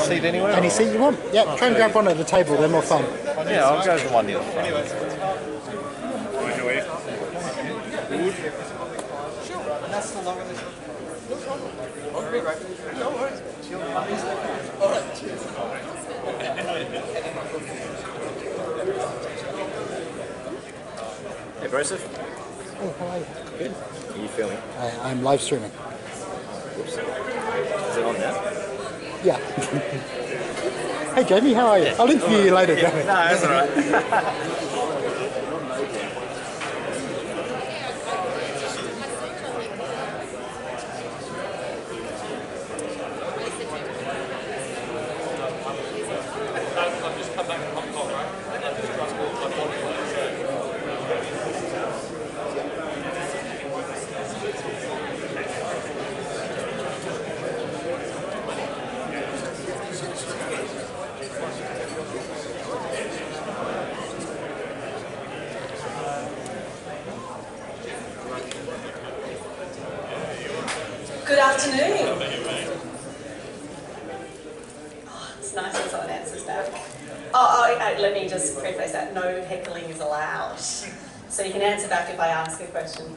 seat anywhere? Any seat you want? Yeah, try and grab one at the table, they're more fun. Yeah, I'll go to one near the front. Hey, Broseph. Oh, how are you? Good. How are you feeling? I'm live streaming. Oops. Is it on now? Yeah. Hey Jamie, how are you? I'll interview you later, Yeah. Jamie. No, that's alright. Good afternoon. Oh, it's nice when someone answers back. Let me just preface that. No heckling is allowed. So you can answer back if I ask a question.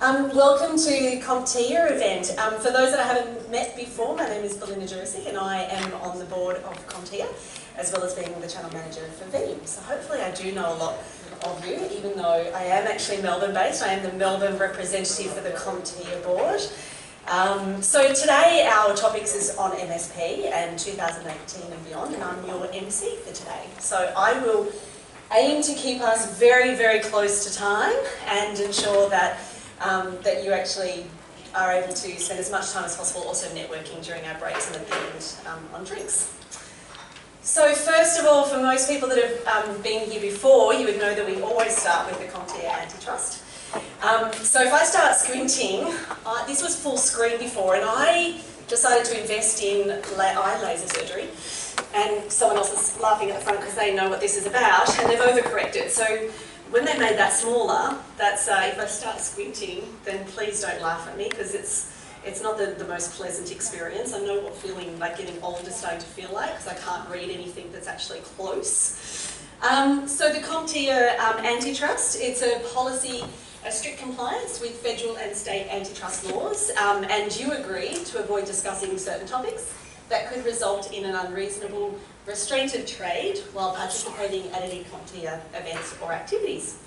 Welcome to the CompTIA event. For those that I haven't met before, my name is Belinda Jurisic and I am on the board of CompTIA, as well as being the channel manager for Veeam. So hopefully I do know a lot of you, even though I am actually Melbourne based. I am the Melbourne representative for the CompTIA board. So today our topics is on MSP and 2018 and beyond, and I'm your MC for today. So I will aim to keep us very, very close to time and ensure that that you actually are able to spend as much time as possible also networking during our breaks and at the end on drinks. So first of all, for most people that have been here before, you would know that we always start with the CompTIA antitrust. So if I start squinting, this was full screen before and I decided to invest in eye laser surgery, and someone else is laughing at the front because they know what this is about and they've overcorrected. So when they made that smaller, that's if I start squinting, then please don't laugh at me because it's not the most pleasant experience. I know what feeling like getting old is starting to feel like because I can't read anything that's actually close. So the CompTIA antitrust, it's a policy, a strict compliance with federal and state antitrust laws, and you agree to avoid discussing certain topics that could result in an unreasonable restraint of trade while participating at any CompTIA events or activities.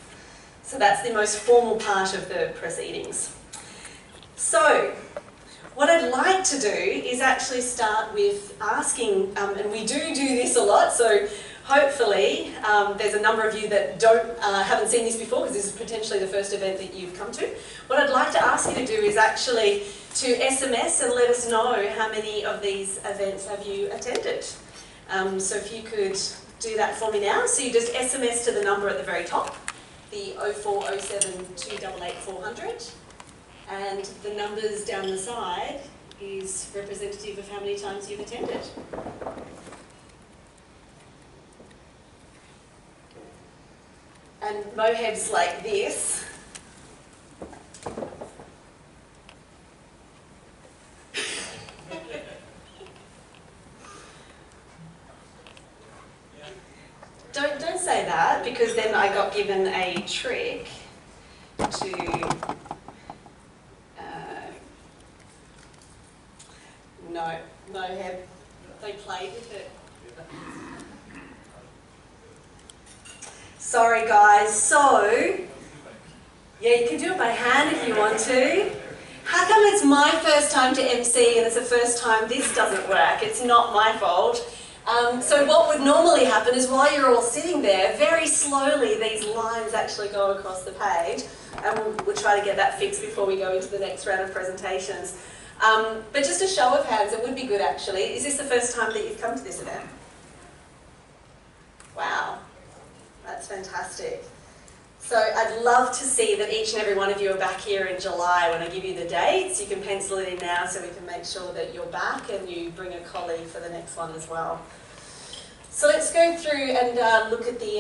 So that's the most formal part of the proceedings. So what I'd like to do is actually start with asking, and we do this a lot, so hopefully there's a number of you that haven't seen this before because this is potentially the first event that you've come to. What I'd like to ask you to do is actually to SMS and let us know how many of these events have you attended. So if you could do that for me now. So you just SMS to the number at the very top, the 0407 288 400, and the numbers down the side is representative of how many times you've attended. And Moheb's like this. Don't say that, because then I got given a trick to no, Moheb, they played with it. Sorry guys, so, yeah, you can do it by hand if you want to. How come it's my first time to MC and it's the first time this doesn't work? It's not my fault. So what would normally happen is while you're all sitting there, very slowly these lines actually go across the page, and we'll try to get that fixed before we go into the next round of presentations. But just a show of hands, it would be good actually. Is this the first time that you've come to this event? Wow. That's fantastic. So I'd love to see that each and every one of you are back here in July when I give you the dates. You can pencil it in now so we can make sure that you're back and you bring a colleague for the next one as well. So let's go through and look at the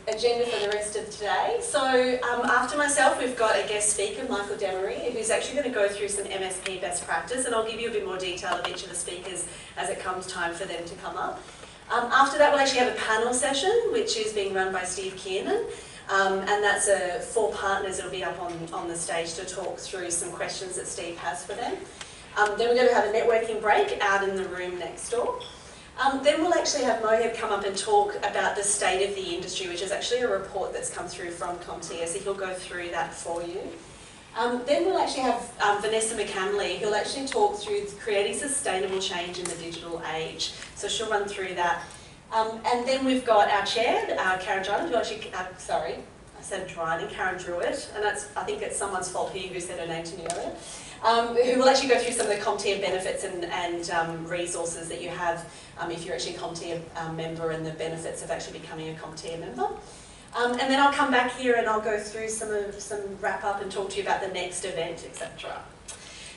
agenda for the rest of today. So after myself, we've got a guest speaker, Michael Demery, who's actually going to go through some MSP best practice, and I'll give you a bit more detail of each of the speakers as it comes time for them to come up. After that, we'll actually have a panel session, which is being run by Steve Kiernan, and that's 4 partners that'll be up on the stage to talk through some questions that Steve has for them. Then we're going to have a networking break out in the room next door. Then we'll actually have Mohib come up and talk about the state of the industry, which is actually a report that's come through from CompTIA, so he'll go through that for you. Then we'll actually have Vanessa McCamley, who'll actually talk through creating sustainable change in the digital age. So she'll run through that. And then we've got our chair, Karen Dryden, who actually, sorry, I said Dryden, Karen Druitt, and I think it's someone's fault here who said her name to me earlier. Who will actually go through some of the CompTIA benefits and resources that you have if you're actually a CompTIA member, and the benefits of actually becoming a CompTIA member. And then I'll come back here and I'll go through some wrap up and talk to you about the next event, etc.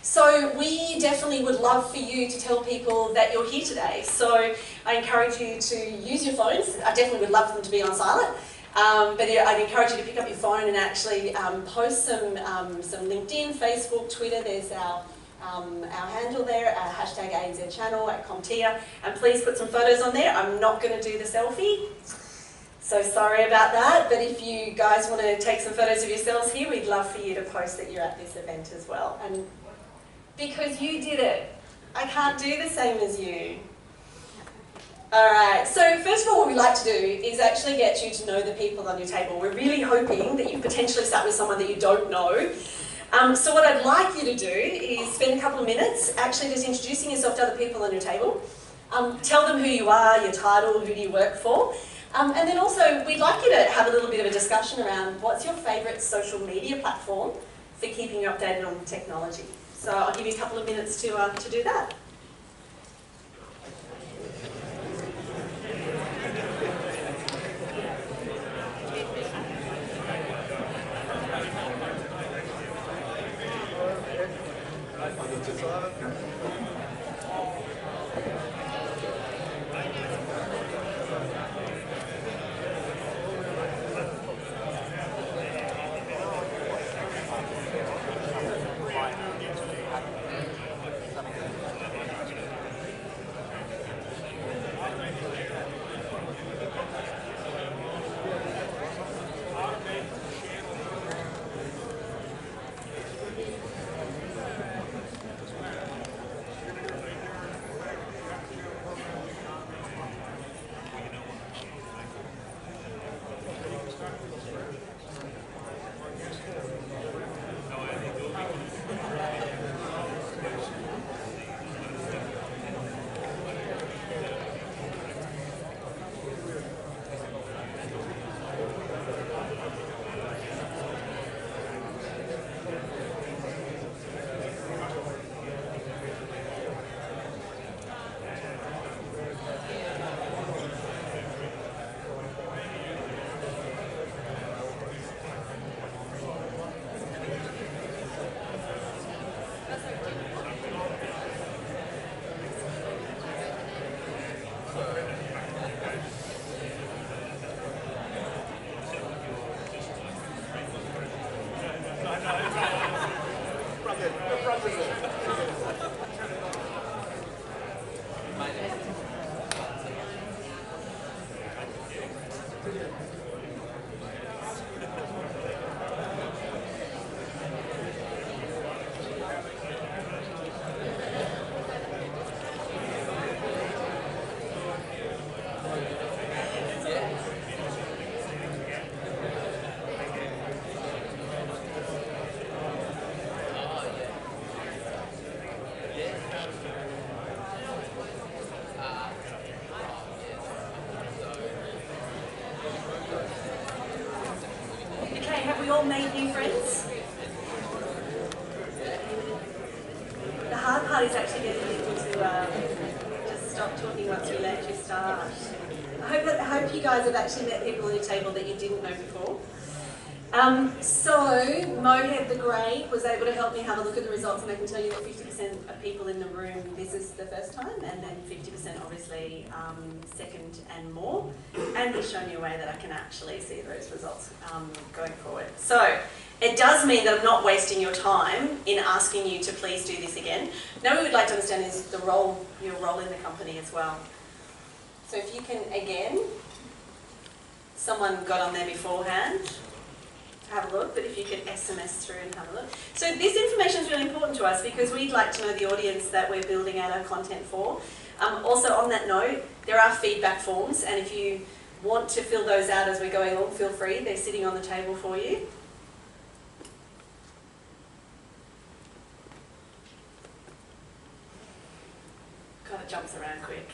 So we definitely would love for you to tell people that you're here today. So I encourage you to use your phones. I definitely would love for them to be on silent. But I'd encourage you to pick up your phone and actually post some LinkedIn, Facebook, Twitter. There's our handle there, our hashtag ANZ channel at CompTIA, and please put some photos on there. I'm not going to do the selfie, so sorry about that, but if you guys want to take some photos of yourselves here, we'd love for you to post that you're at this event as well. And because you did it, I can't do the same as you. Alright, so first of all, what we like to do is actually get you to know the people on your table. We're really hoping that you potentially start with someone that you don't know. So what I'd like you to do is spend a couple of minutes actually just introducing yourself to other people on your table. Tell them who you are, your title, who do you work for. And then also, we'd like you to have a little bit of a discussion around what's your favourite social media platform for keeping you updated on technology. So I'll give you a couple of minutes to do that. Made new friends. The hard part is actually getting people to just stop talking once we let you start. I hope you guys have actually met people at your table that you didn't know before. So Moheb the Great was able to help me have a look at the results, and I can tell you that 50% of people in the room, this is the first time, and then 50% obviously second and more. And he's shown me a way that I can actually see those results going forward. So it does mean that I'm not wasting your time in asking you to please do this again. Now we would like to understand is your role in the company as well. So if you can, again, someone got on there beforehand, have a look, but if you could SMS through and have a look. So this information is really important to us because we'd like to know the audience that we're building out our content for. Also on that note, there are feedback forms, and if you want to fill those out as we're going along, feel free. They're sitting on the table for you. Kind of jumps around quick.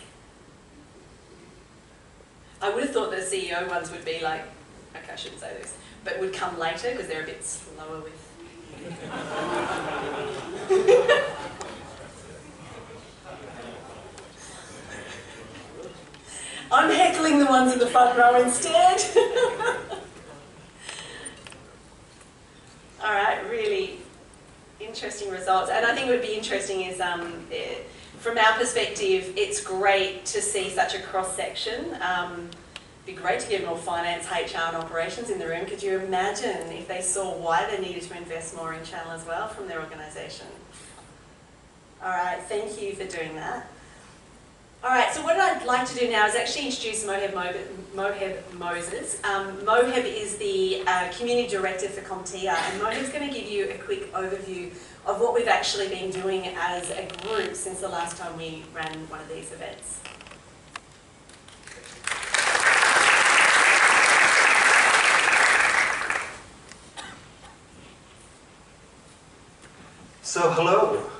I would have thought the CEO ones would be like, okay, I shouldn't say this, but would come later because they're a bit slower with... I'm heckling the ones in the front row instead. All right, really interesting results. And I think what would be interesting is, from our perspective, it's great to see such a cross-section. It'd be great to get more finance, HR and operations in the room. Could you imagine if they saw why they needed to invest more in channel as well from their organisation? All right, thank you for doing that. All right, so what I'd like to do now is actually introduce Moheb Moses. Moheb is the Community Director for CompTIA, and Moheb's going to give you a quick overview of what we've actually been doing as a group since the last time we ran one of these events. So hello,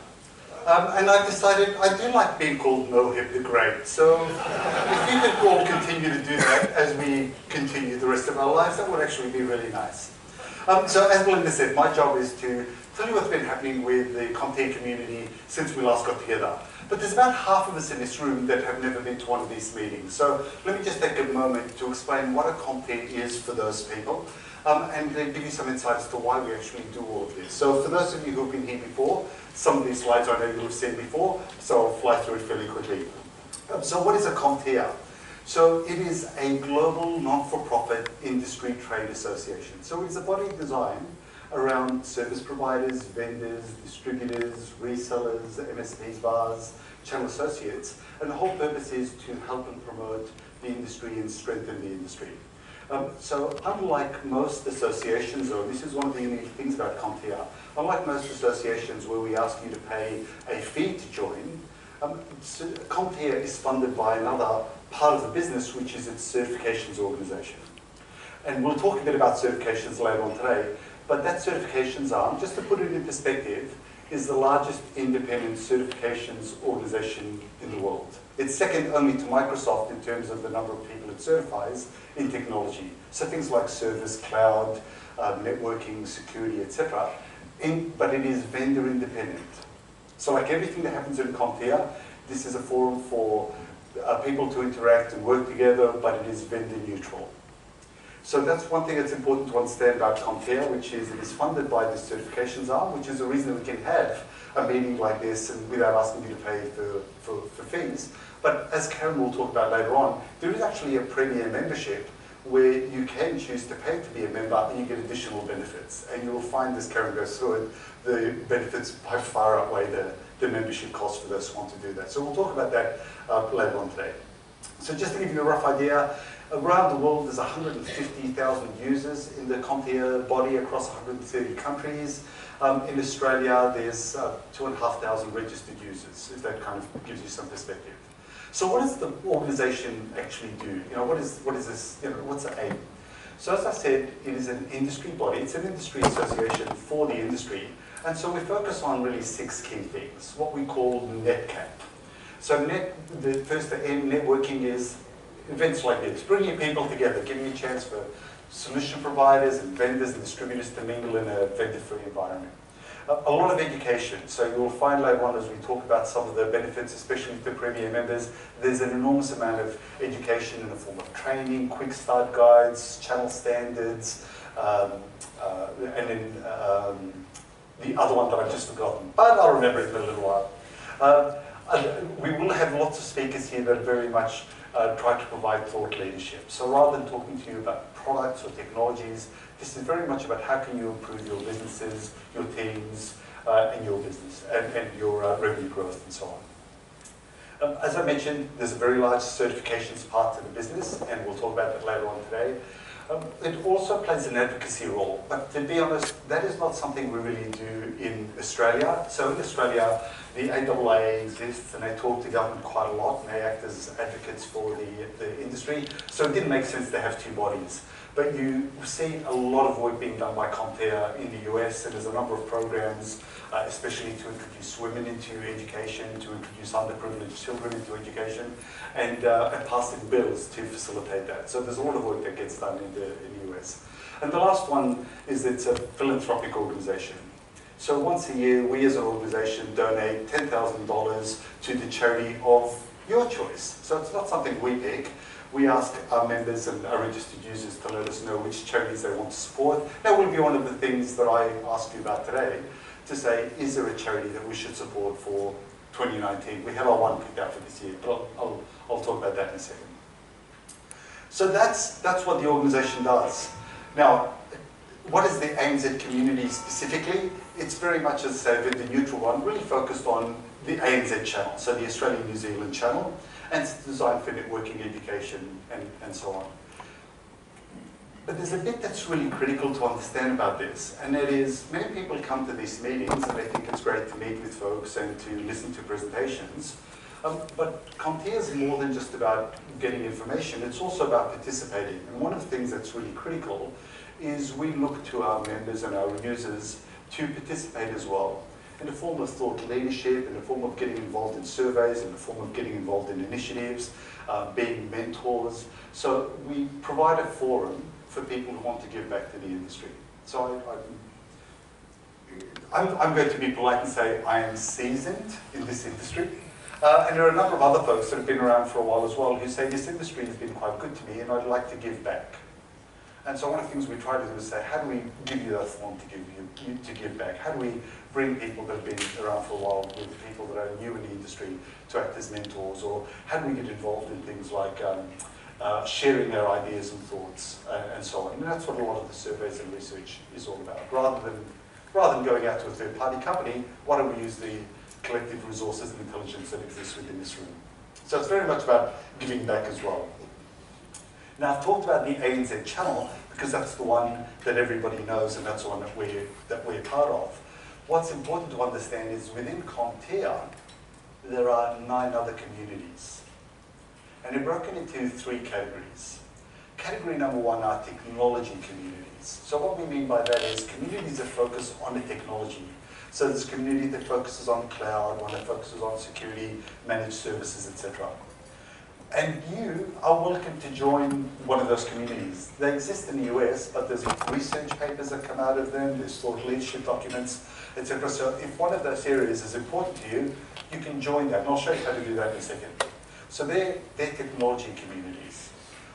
and I've decided I do like being called Moheb the Great, so if you could all continue to do that as we continue the rest of our lives, that would actually be really nice. So as Belinda said, my job is to tell you what's been happening with the CompTIA community since we last got together. But there's about half of us in this room that have never been to one of these meetings. So let me just take a moment to explain what a CompTIA is for those people. And then give you some insight as to why we actually do all of this. So for those of you who've been here before, some of these slides I know you'll have seen before, so I'll fly through it fairly quickly. So what is a CompTIA? So it is a global non-for-profit industry trade association. So it's a body designed around service providers, vendors, distributors, resellers, MSPs, VARs, channel associates, and the whole purpose is to help and promote the industry and strengthen the industry. So unlike most associations, though, this is one of the unique things about CompTIA, unlike most associations where we ask you to pay a fee to join, CompTIA is funded by another part of the business, which is its certifications organisation. And we'll talk a bit about certifications later on today, but that certifications arm, just to put it in perspective, is the largest independent certifications organisation in the world. It's second only to Microsoft in terms of the number of people it certifies in technology. So things like service, cloud, networking, security, etc. But it is vendor independent. So like everything that happens in CompTIA, this is a forum for people to interact and work together, but it is vendor neutral. So that's one thing that's important to understand about CompTIA, which is it is funded by the certifications arm, which is the reason we can have a meeting like this and without asking you to pay for fees. But as Karen will talk about later on, there is actually a premier membership where you can choose to pay to be a member and you get additional benefits. And you will find, as Karen goes through it, the benefits by far outweigh the membership cost for those who want to do that. So we'll talk about that later on today. So just to give you a rough idea, around the world there's 150,000 users in the CompTIA body across 130 countries. In Australia there's 2,500 registered users, if that kind of gives you some perspective. So what does the organisation actually do? You know, what is this, you know, what's the aim? So as I said, it is an industry body. It's an industry association for the industry. And so we focus on really 6 key things, what we call NetCap. So the first N, networking, is events like this, bringing people together, giving you a chance for solution providers and vendors and distributors to mingle in a vendor-free environment. A lot of education, so you'll find later on as we talk about some of the benefits, especially for Premier members, there's an enormous amount of education in the form of training, quick start guides, channel standards, and then the other one that I've just forgotten, but I'll remember it in a little while. We will have lots of speakers here that very much try to provide thought leadership. So rather than talking to you about products or technologies, this is very much about how can you improve your businesses, your teams, and your business, and your revenue growth and so on. As I mentioned, there's a very large certifications part to the business, and we'll talk about that later on today. It also plays an advocacy role, but to be honest, that is not something we really do in Australia. So in Australia, the AAA exists, and they talk to government quite a lot, and they act as advocates for the industry. So it didn't make sense to have two bodies. But you see a lot of work being done by CompTIA in the US, and there's a number of programs, especially to introduce women into education, to introduce underprivileged children into education, and passing bills to facilitate that. So there's a lot of work that gets done in the US. And the last one is it's a philanthropic organization. So once a year, we as an organization donate $10,000 to the charity of your choice. So it's not something we pick. We ask our members and our registered users to let us know which charities they want to support. That will be one of the things that I asked you about today, to say, is there a charity that we should support for 2019? We have our one picked out for this year, but I'll talk about that in a second. So that's what the organization does. Now, what is the ANZ community specifically? It's very much, as I said, the neutral one, really focused on the ANZ channel, so the Australian-New Zealand channel, and it's designed for networking, education, and so on. But there's a bit that's really critical to understand about this, and that is many people come to these meetings and they think it's great to meet with folks and to listen to presentations. But CompTIA is more than just about getting information, it's also about participating. And one of the things that's really critical is we look to our members and our users to participate as well, in the form of thought leadership, in the form of getting involved in surveys, in the form of getting involved in initiatives, being mentors. So we provide a forum for people who want to give back to the industry. So I'm going to be polite and say I am seasoned in this industry. And there are a number of other folks that have been around for a while as well who say this industry has been quite good to me and I'd like to give back. And so one of the things we try to do is say, how do we give you that form to give back? How do we bring people that have been around for a while with people that are new in the industry to act as mentors? Or how do we get involved in things like sharing our ideas and thoughts and so on? And that's what a lot of the surveys and research is all about. Rather than going out to a third-party company, why don't we use the collective resources and intelligence that exists within this room? So it's very much about giving back as well. Now, I've talked about the ANZ channel because that's the one that everybody knows and that's the one that we're part of. What's important to understand is within CompTIA, there are 9 other communities. And they're broken into 3 categories. Category number 1 are technology communities. So what we mean by that is communities that focus on the technology. So there's a community that focuses on cloud, one that focuses on security, managed services, etc. And you are welcome to join one of those communities. They exist in the US, but there's research papers that come out of them, there's thought leadership documents, etc. So if one of those areas is important to you, you can join that. And I'll show you how to do that in a second. So they're technology communities.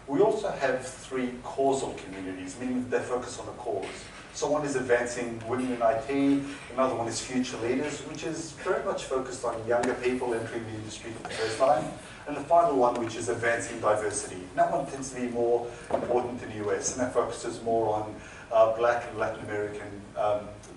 We also have 3 causal communities, meaning that they focus on a cause. So one is advancing women in IT, another one is future leaders, which is very much focused on younger people entering the industry for the first time. And the final one, which is advancing diversity. And that one tends to be more important in the US, and that focuses more on Black and Latin American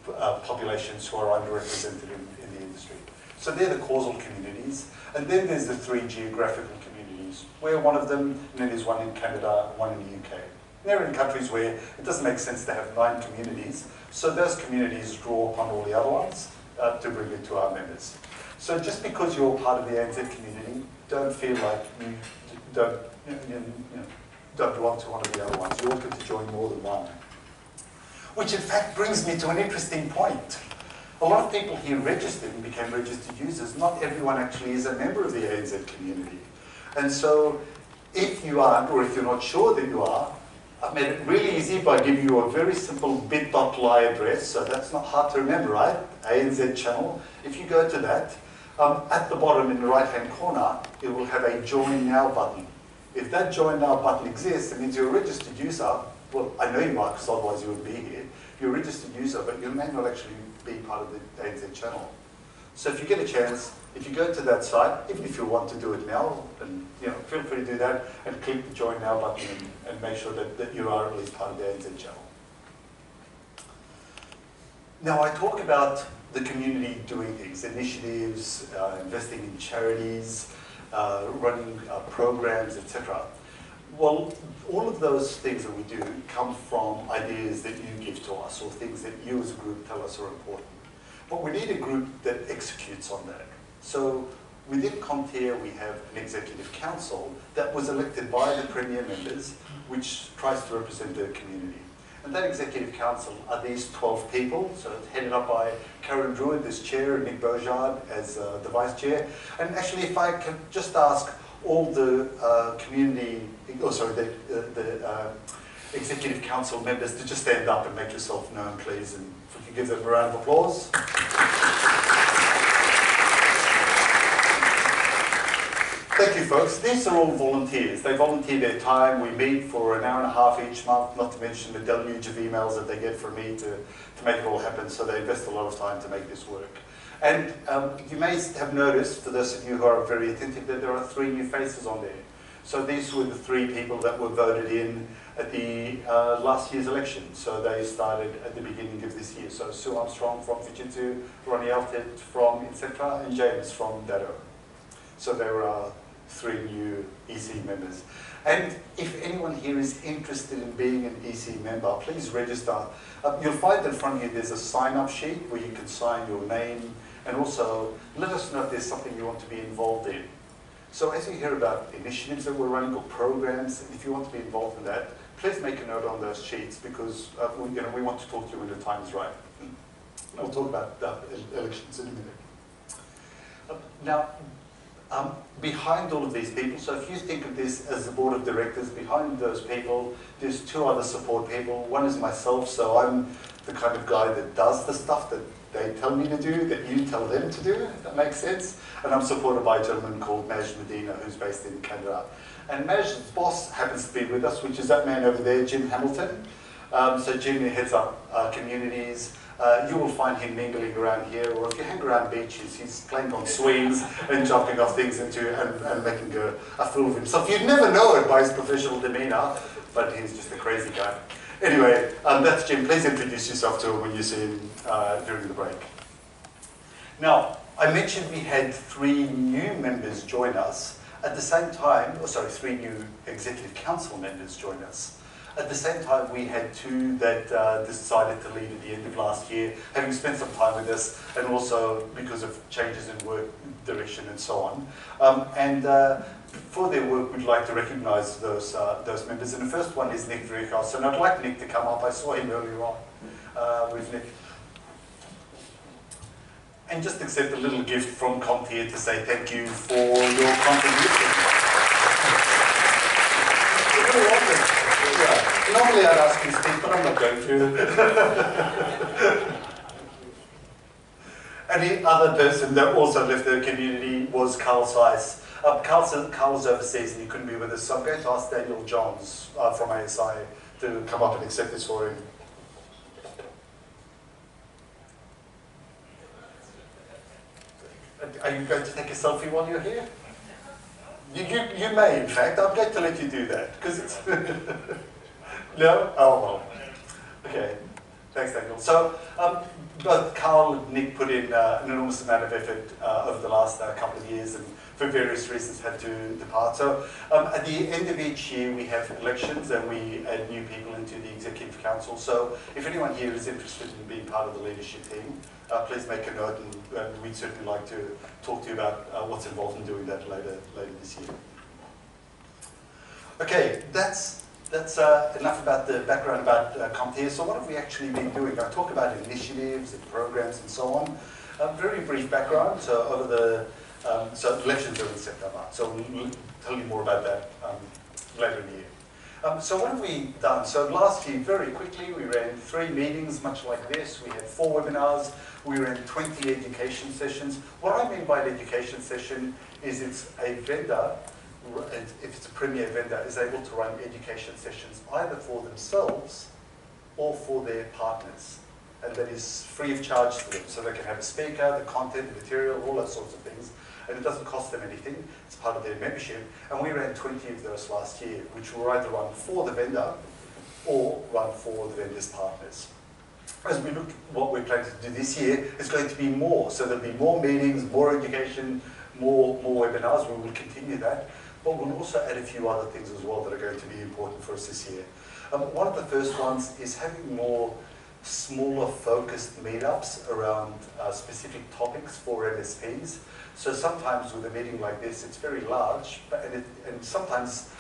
populations who are underrepresented in the industry. So they're the causal communities. And then there's the 3 geographical communities. We're one of them, and then there's one in Canada, one in the UK. They're in countries where it doesn't make sense to have 9 communities, so those communities draw upon all the other ones to bring it to our members. So just because you're part of the ANZ community, don't feel like you don't belong to one of the other ones. You're welcome to join more than one. Which in fact brings me to an interesting point. A lot of people here registered and became registered users. Not everyone actually is a member of the ANZ community. And so if you aren't, or if you're not sure that you are, I've made it really easy by giving you a very simple bit.ly address, so that's not hard to remember, right? ANZ channel. If you go to that, at the bottom in the right-hand corner, it will have a Join Now button. If that Join Now button exists, it means you're a registered user, well, I know you are because otherwise you wouldn't be here. You're a registered user, but you may not actually be part of the ANZ channel. So if you get a chance, if you go to that site, even if you want to do it now, then feel free to do that and click the Join Now button and make sure that you are at least part of the ANZ channel. Now I talk about the community doing things, initiatives, investing in charities, running programs, etc. Well, all of those things that we do come from ideas that you give to us or things that you as a group tell us are important. But we need a group that executes on that. So within CompTIA we have an executive council that was elected by the premier members, which tries to represent the community. And that executive council are these 12 people, so it's headed up by Karen Druid as chair and Nick Beaujard as the vice chair. And actually, if I can just ask all the the executive council members to just stand up and make yourself known, please, and if we can give them a round of applause. Thank you, folks. These are all volunteers. They volunteer their time. We meet for an hour and a half each month, not to mention the deluge of emails that they get from me to make it all happen, so they invest a lot of time to make this work. And you may have noticed, for those of you who are very attentive, that there are 3 new faces on there. So these were the 3 people that were voted in at the last year's election. So they started at the beginning of this year. So Sue Armstrong from Fujitsu, Ronnie Alted from etc., and James from Dado. So there are 3 new EC members. And if anyone here is interested in being an EC member, please register. You'll find in front of you there's a sign-up sheet where you can sign your name, and also let us know if there's something you want to be involved in. So as you hear about initiatives that we're running or programs, if you want to be involved in that, please make a note on those sheets, because we want to talk to you when the time is right. We'll talk about elections in a minute. Now, behind all of these people, so if you think of this as the board of directors, behind those people, there's 2 other support people. One is myself, so I'm the kind of guy that does the stuff that they tell me to do, that you tell them to do, if that makes sense. And I'm supported by a gentleman called Maj Medina, who's based in Canada. And Maj's boss happens to be with us, which is that man over there, Jim Hamilton. So Jim heads up communities. You will find him mingling around here, or if you hang around beaches, he's playing on swings and jumping off things and making a fool of himself. You'd never know it by his professional demeanour, but he's just a crazy guy. Anyway, that's Jim. Please introduce yourself to him when you see him during the break. Now, I mentioned we had 3 new members join us at the same time, 3 new executive council members join us. At the same time, we had 2 that decided to leave at the end of last year, having spent some time with us, and also because of changes in work direction and so on. For their work, we'd like to recognise those members. And the first one is Nick Vriekhuis, and I'd like Nick to come up. I saw him earlier on with Nick. And just accept a little gift from CompTIA to say thank you for your contribution. You're very welcome. Yeah. Normally I'd ask you to speak, but I'm not going to. And the other person that also left the community was Carl Seiss. Carl was overseas and he couldn't be with us, so I'm going to ask Daniel Johns from ASI to come up and accept this for him. Are you going to take a selfie while you're here? You may, in fact. I'm going to let you do that, because it's... No? Oh, well. Okay. Thanks, Daniel. So, both Carl and Nick put in an enormous amount of effort over the last couple of years, and for various reasons had to depart. So, at the end of each year, we have elections, and we add new people into the Executive Council. So, if anyone here is interested in being part of the leadership team, please make a note, and we'd certainly like to talk to you about what's involved in doing that later this year. Okay, that's enough about the background about CompTIA. So what have we actually been doing? I talk about initiatives and programs and so on. Very brief background. So over the so elections are in September. So we'll tell you more about that later in the year. So what have we done? So last year, very quickly, we ran 3 meetings, much like this. We had 4 webinars. We ran 20 education sessions. What I mean by an education session is it's a vendor if it's a premier vendor, is able to run education sessions either for themselves or for their partners. And that is free of charge to them. So they can have a speaker, the content, the material, all those sorts of things. And it doesn't cost them anything. It's part of their membership. And we ran 20 of those last year, which will either run for the vendor or run for the vendor's partners. As we look at what we're planning to do this year, it's going to be more. So there'll be more meetings, more education, more webinars. We will continue that. But we'll also add a few other things as well that are going to be important for us this year. One of the first ones is having more smaller focused meetups around specific topics for MSPs. So sometimes with a meeting like this, it's very large, and sometimes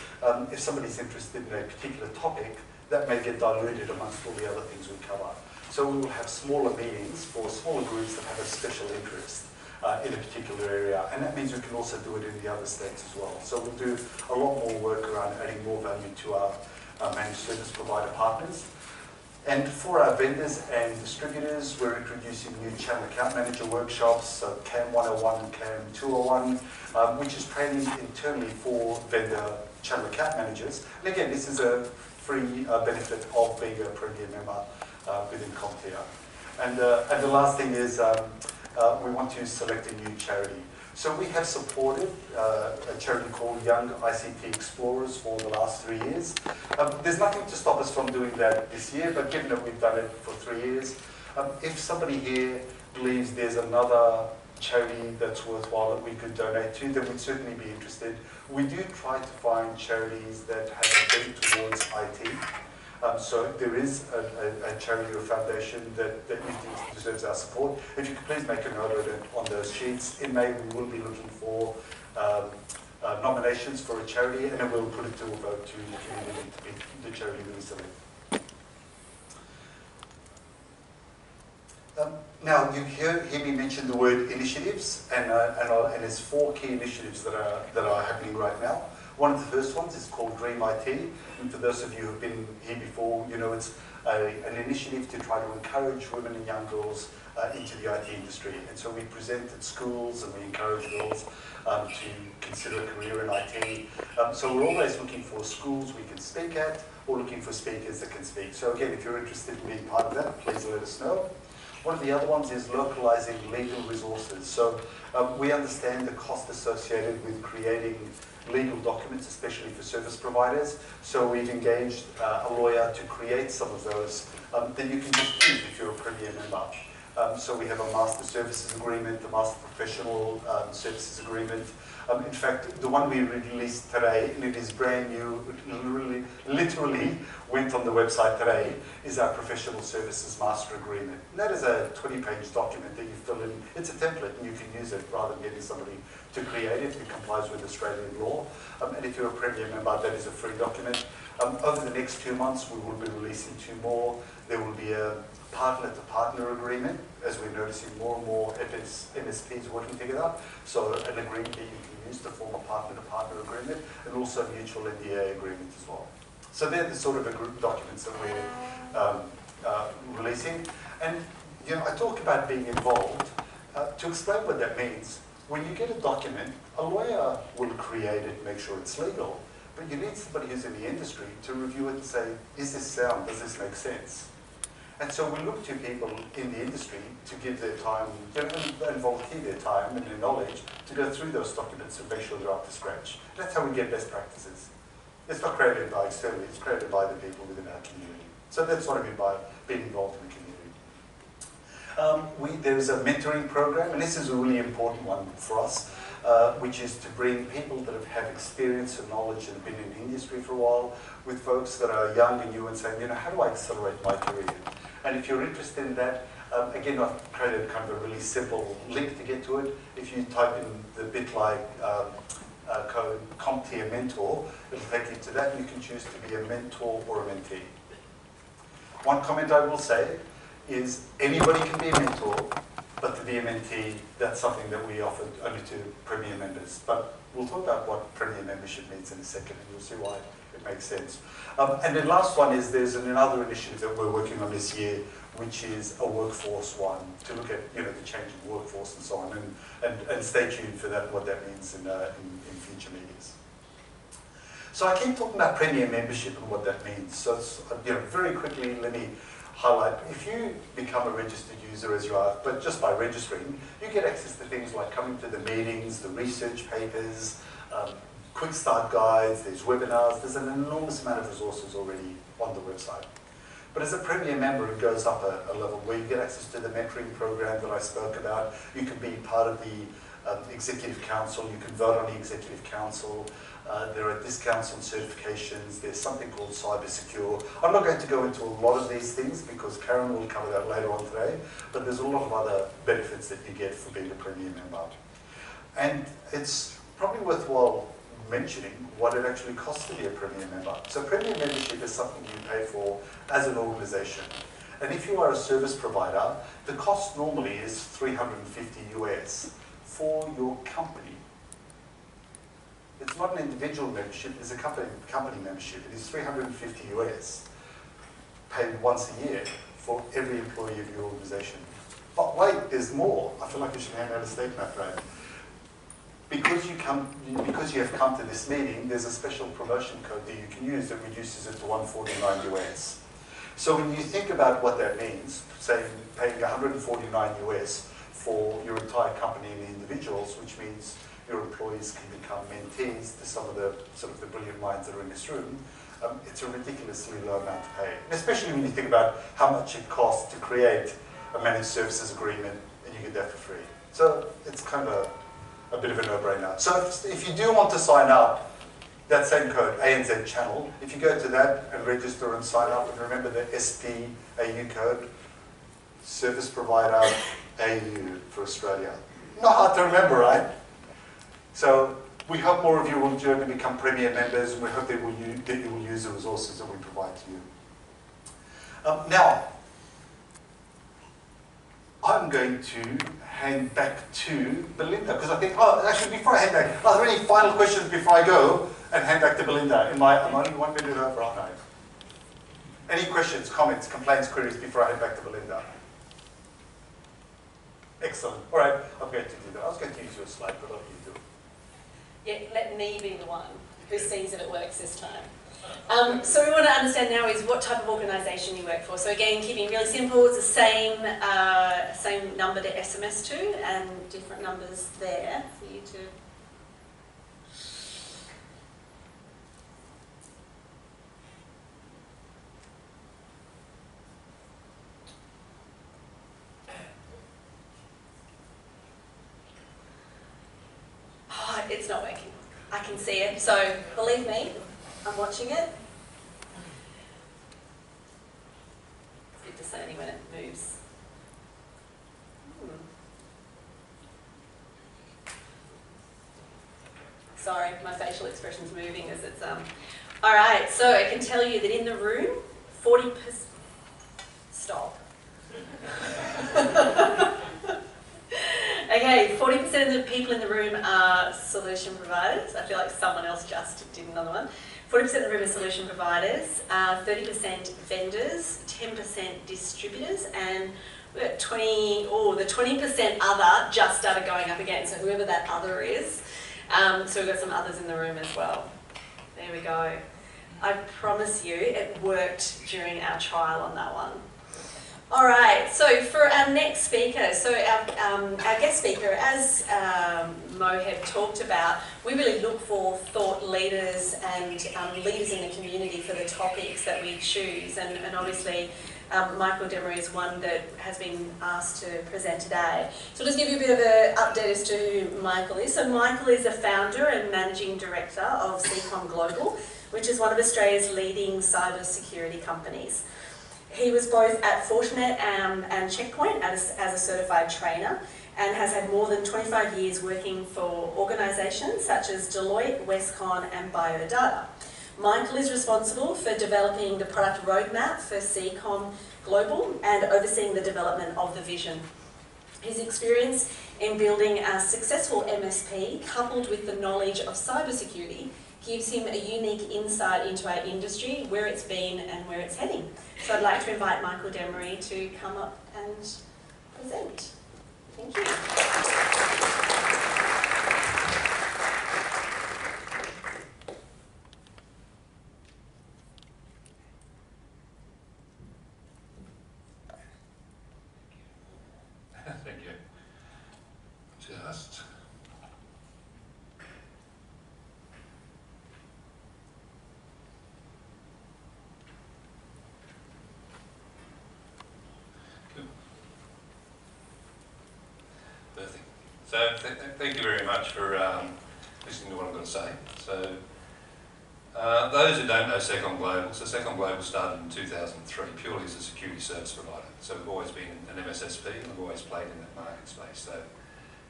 if somebody's interested in a particular topic, that may get diluted amongst all the other things we cover. So we will have smaller meetings for smaller groups that have a special interest in a particular area, and that means we can also do it in the other states as well. So we'll do a lot more work around adding more value to our managed service provider partners. And for our vendors and distributors, we're introducing new channel account manager workshops, so CAM 101 and CAM 201, which is training internally for vendor channel account managers. And again, this is a free benefit of being a premier member within CompTIA. And the last thing is we want to select a new charity. So we have supported a charity called Young ICT Explorers for the last 3 years. There's nothing to stop us from doing that this year, but given that we've done it for 3 years, if somebody here believes there's another charity that's worthwhile that we could donate to, then we'd certainly be interested. We do try to find charities that have a bent towards IT. So there is a charity or foundation that you think deserves our support. If you could please make a note of it on those sheets. In May, we will be looking for nominations for a charity, and then we'll put it to a vote to the community to pick the charity that we select. Now, you hear me mention the word initiatives, and there's 4 key initiatives that are happening right now. One of the first ones is called Dream IT, and for those of you who have been here before, you know it's an initiative to try to encourage women and young girls into the IT industry. And so we present at schools and we encourage girls to consider a career in IT. So we're always looking for schools we can speak at, or looking for speakers that can speak. So again, if you're interested in being part of that, please let us know. One of the other ones is localizing legal resources. So we understand the cost associated with creating legal documents, especially for service providers. So we've engaged a lawyer to create some of those that you can just use if you're a premier member. So we have a master services agreement, a master professional services agreement. In fact, the one we released today, and it is brand new, literally went on the website today, is our professional services master agreement. And that is a 20-page document that you fill in. It's a template, and you can use it rather than getting somebody to create it. It complies with Australian law. And if you're a premier member, that is a free document. Over the next 2 months, we will be releasing 2 more. There will be a partner-to-partner agreement, as we're noticing more and more MSPs working together. So an agreement that you can use to form a partner-to-partner agreement, and also a mutual NDA agreement as well. So they're the sort of group documents that we're releasing. And you know, I talk about being involved. To explain what that means, when you get a document, a lawyer will create it, make sure it's legal, but you need somebody who's in the industry to review it and say, is this sound, does this make sense? And so we look to people in the industry to give their time, and volunteer their time and their knowledge to go through those documents and make sure they're up to scratch. That's how we get best practices. It's not created by externally, it's created by the people within our community. So that's what I mean by being involved in the community. There's a mentoring program, and this is a really important one for us, which is to bring people that have experience and knowledge and have been in the industry for a while with folks that are young and new and saying, you know, how do I accelerate my career? And if you're interested in that, again, I've created kind of a really simple link to get to it. If you type in the bit.ly code CompTIA mentor, it'll take you to that, and you can choose to be a mentor or a mentee. One comment I will say is anybody can be a mentor, but to be a mentee, that's something that we offer only to premier members. But we'll talk about what premier membership means in a second, and you'll see why it makes sense. And the last one is there's another initiative that we're working on this year, which is a workforce one, to look at the changing workforce and so on. And stay tuned for that, what that means in future meetings. So I keep talking about premium membership and what that means. So it's, very quickly, let me highlight. If you become a registered user as you are, but just by registering, you get access to things like coming to the meetings, the research papers, quick start guides, there's webinars, there's an enormous amount of resources already on the website. But as a premium member, it goes up a level where you get access to the mentoring program that I spoke about. You can be part of the executive council, you can vote on the executive council. There are discounts on certifications, there's something called Cyber Secure. I'm not going to go into a lot of these things because Karen will cover that later on today, but there's a lot of other benefits that you get for being a premium member. And it's probably worthwhile mentioning what it actually costs to be a premium member. So premium membership is something you pay for as an organization. And if you are a service provider, the cost normally is 350 US for your company. It's not an individual membership, it's a company membership. It is 350 US, paid once a year for every employee of your organization. But wait, there's more. I feel like I should hand out a statement, right? Because you have come to this meeting, there's a special promotion code that you can use that reduces it to 149 US. So when you think about what that means, say paying 149 US for your entire company and the individuals, which means your employees can become mentees to some of the the brilliant minds that are in this room, it's a ridiculously low amount to pay. And especially when you think about how much it costs to create a managed services agreement and you get that for free. So it's kind of a bit of a no-brainer. So if you do want to sign up, that same code, ANZ channel, if you go to that and register and sign up, and remember the SPAU code, Service Provider AU for Australia. Not hard to remember, right? So we hope more of you will join and become premium members, and we hope that you will use the resources that we provide to you. Now, I'm going to hand back to Belinda, because I think, actually before I hand back, are there any final questions before I go and hand back to Belinda? I'm only 1 minute over, aren't I? Any questions, comments, complaints, queries before I hand back to Belinda? Excellent. All right, I'm going to do that. I was going to use your slide, but I'll let you do it. Yeah, let me be the one who sees if it works this time. So we want to understand now is what type of organisation you work for. So again, keeping it really simple, it's the same number to SMS to and different numbers there for you to... Oh, it's not working. I can see it. So believe me, I'm watching it. It's a bit discerning when it moves. Sorry, my facial expression's moving as it's All right, so I can tell you that in the room, 40%. Stop. Okay, 40% of the people in the room are solution providers. I feel like someone else just did another one. 40% of the room are solution providers, 30% vendors, 10% distributors, and we've got the 20% other just started going up again, so whoever that other is. So we've got some others in the room as well. There we go. I promise you it worked during our trial on that one. All right, so for our next speaker, so our guest speaker, as Mo had talked about, we really look for thought leaders and leaders in the community for the topics that we choose. And obviously, Michael Demery is one that has been asked to present today. So I'll just give you a bit of an update as to who Michael is. So Michael is the founder and managing director of Global, which is one of Australia's leading cyber security companies. He was both at Fortinet and Checkpoint as a certified trainer and has had more than 25 years working for organisations such as Deloitte, Westcon and Biodata. Michael is responsible for developing the product roadmap for Global and overseeing the development of the vision. His experience in building a successful MSP, coupled with the knowledge of cybersecurity, gives him a unique insight into our industry, where it's been and where it's heading. So I'd like to invite Michael Demery to come up and present. Thank you. So thank you very much for listening to what I'm going to say. So those who don't know SecondWay, so SecondWay started in 2003 purely as a security service provider. So we've always been an MSSP and we've always played in that market space. So,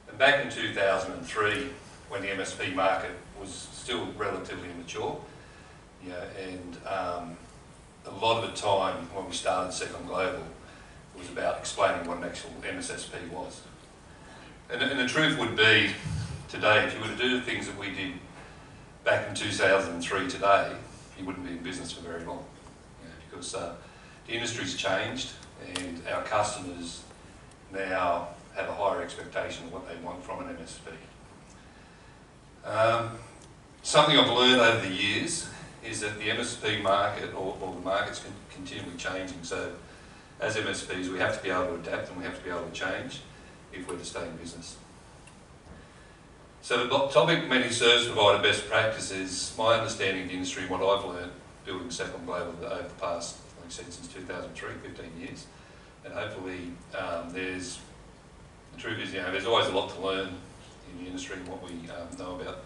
and back in 2003, when the MSP market was still relatively immature, you know, and a lot of the time when we started SecondWay was about explaining what an actual MSSP was. And the truth would be, today, if you were to do the things that we did back in 2003 today, you wouldn't be in business for very long. You know, because the industry's changed and our customers now have a higher expectation of what they want from an MSP. Something I've learned over the years is that the MSP market, or the market's continually changing. So as MSPs, we have to be able to adapt and we have to be able to change if we're to stay in business. So the topic managed service provider best practices, my understanding of the industry and what I've learned building SecondWay over the past, like I said, since 2003, 15 years. And hopefully the truth is, you know, there's always a lot to learn in the industry and what we know about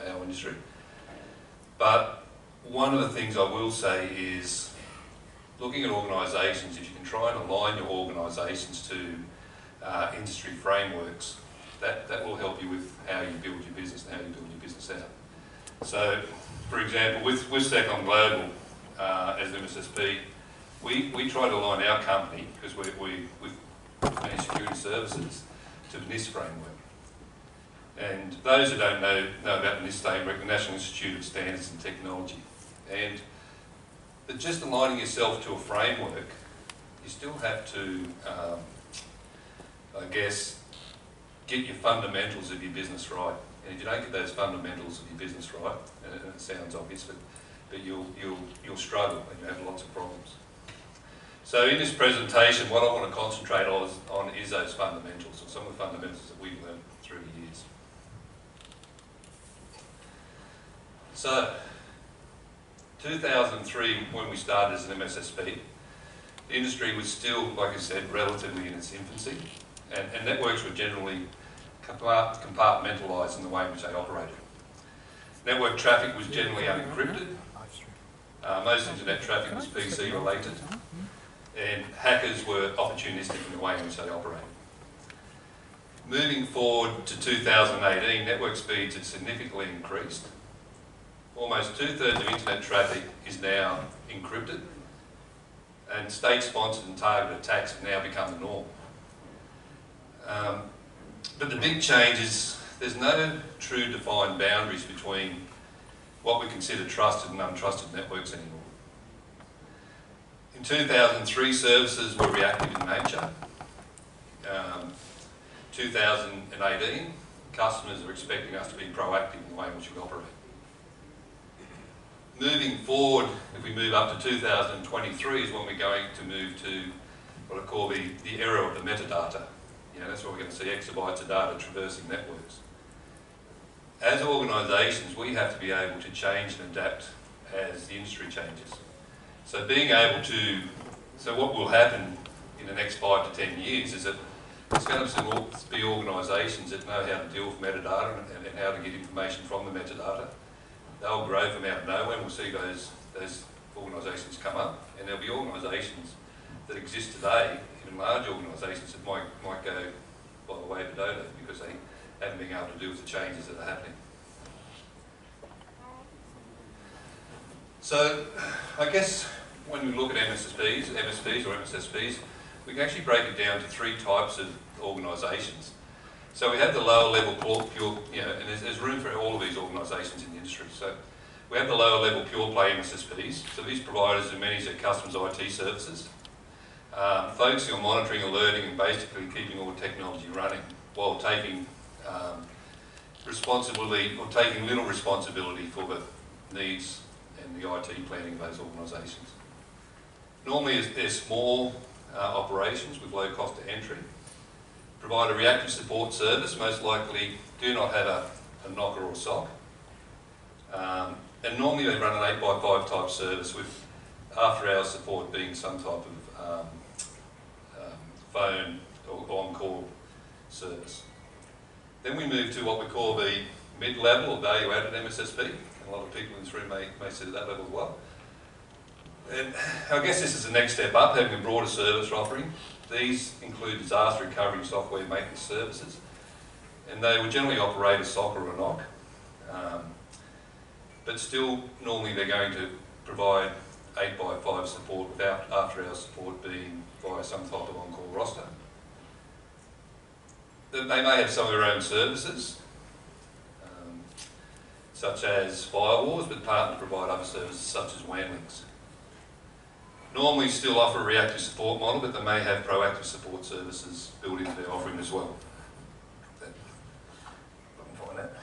our industry. But one of the things I will say is looking at organisations, if you can try and align your organisations to industry frameworks, that will help you with how you build your business and how you build your business out. So, for example, with SecondWay as MSSP, we try to align our company, because we manage security services, to the NIST framework. And those who don't know about the NIST framework, the National Institute of Standards and Technology. But just aligning yourself to a framework, you still have to, I guess, get your fundamentals of your business right. And if you don't get those fundamentals of your business right, and it sounds obvious, but you'll struggle and you'll have lots of problems. So in this presentation, what I want to concentrate on is those fundamentals, or some of the fundamentals that we've learned through the years. So, 2003, when we started as an MSSP, the industry was still, like I said, relatively in its infancy, and networks were generally compartmentalised in the way in which they operated. Network traffic was generally unencrypted. Most internet traffic was PC related, and hackers were opportunistic in the way in which they operated. Moving forward to 2018, network speeds had significantly increased. Almost 2/3 of internet traffic is now encrypted, and state-sponsored and targeted attacks have now become the norm. But the big change is there's no true defined boundaries between what we consider trusted and untrusted networks anymore. In 2003, services were reactive in nature. 2018, customers are expecting us to be proactive in the way in which we operate. Moving forward, if we move up to 2023, is when we're going to move to what I call the era of the metadata. You know, that's where we're going to see exabytes of data traversing networks. As organisations, we have to be able to change and adapt as the industry changes. So being able to, so what will happen in the next 5 to 10 years is that it's going to be organisations that know how to deal with metadata and how to get information from the metadata. They'll grow from out of nowhere, and we'll see those organisations come up. And there'll be organisations that exist today, even large organisations, that might go by the way of the dodo because they haven't been able to deal with the changes that are happening. So, I guess when we look at MSPs or MSSPs, we can actually break it down to 3 types of organisations. So we have the lower level pure, you know, and there's room for all of these organisations in the industry. So we have the lower level pure play MSSPs. So these providers who manage their customers' IT services, focusing on monitoring, alerting, and basically keeping all the technology running while taking responsibility or taking little responsibility for the needs and the IT planning of those organisations. Normally, they're small operations with low cost of entry. Provide a reactive support service, most likely do not have a knocker or SOC. And normally they run an 8x5 type service with after-hours support being some type of phone or on-call service. Then we move to what we call the mid-level or value-added MSSP, and a lot of people in this room may sit at that level as well. And I guess this is the next step up, having a broader service offering. These include disaster recovery software maintenance services, and they would generally operate a SOC or a NOC, but still normally they're going to provide 8x5 support without after-hours support being via some type of on-call roster. They may have some of their own services, such as firewalls, but partner provide other services such as WAN links. Normally still offer a reactive support model, but they may have proactive support services built into their offering as well. I can find that.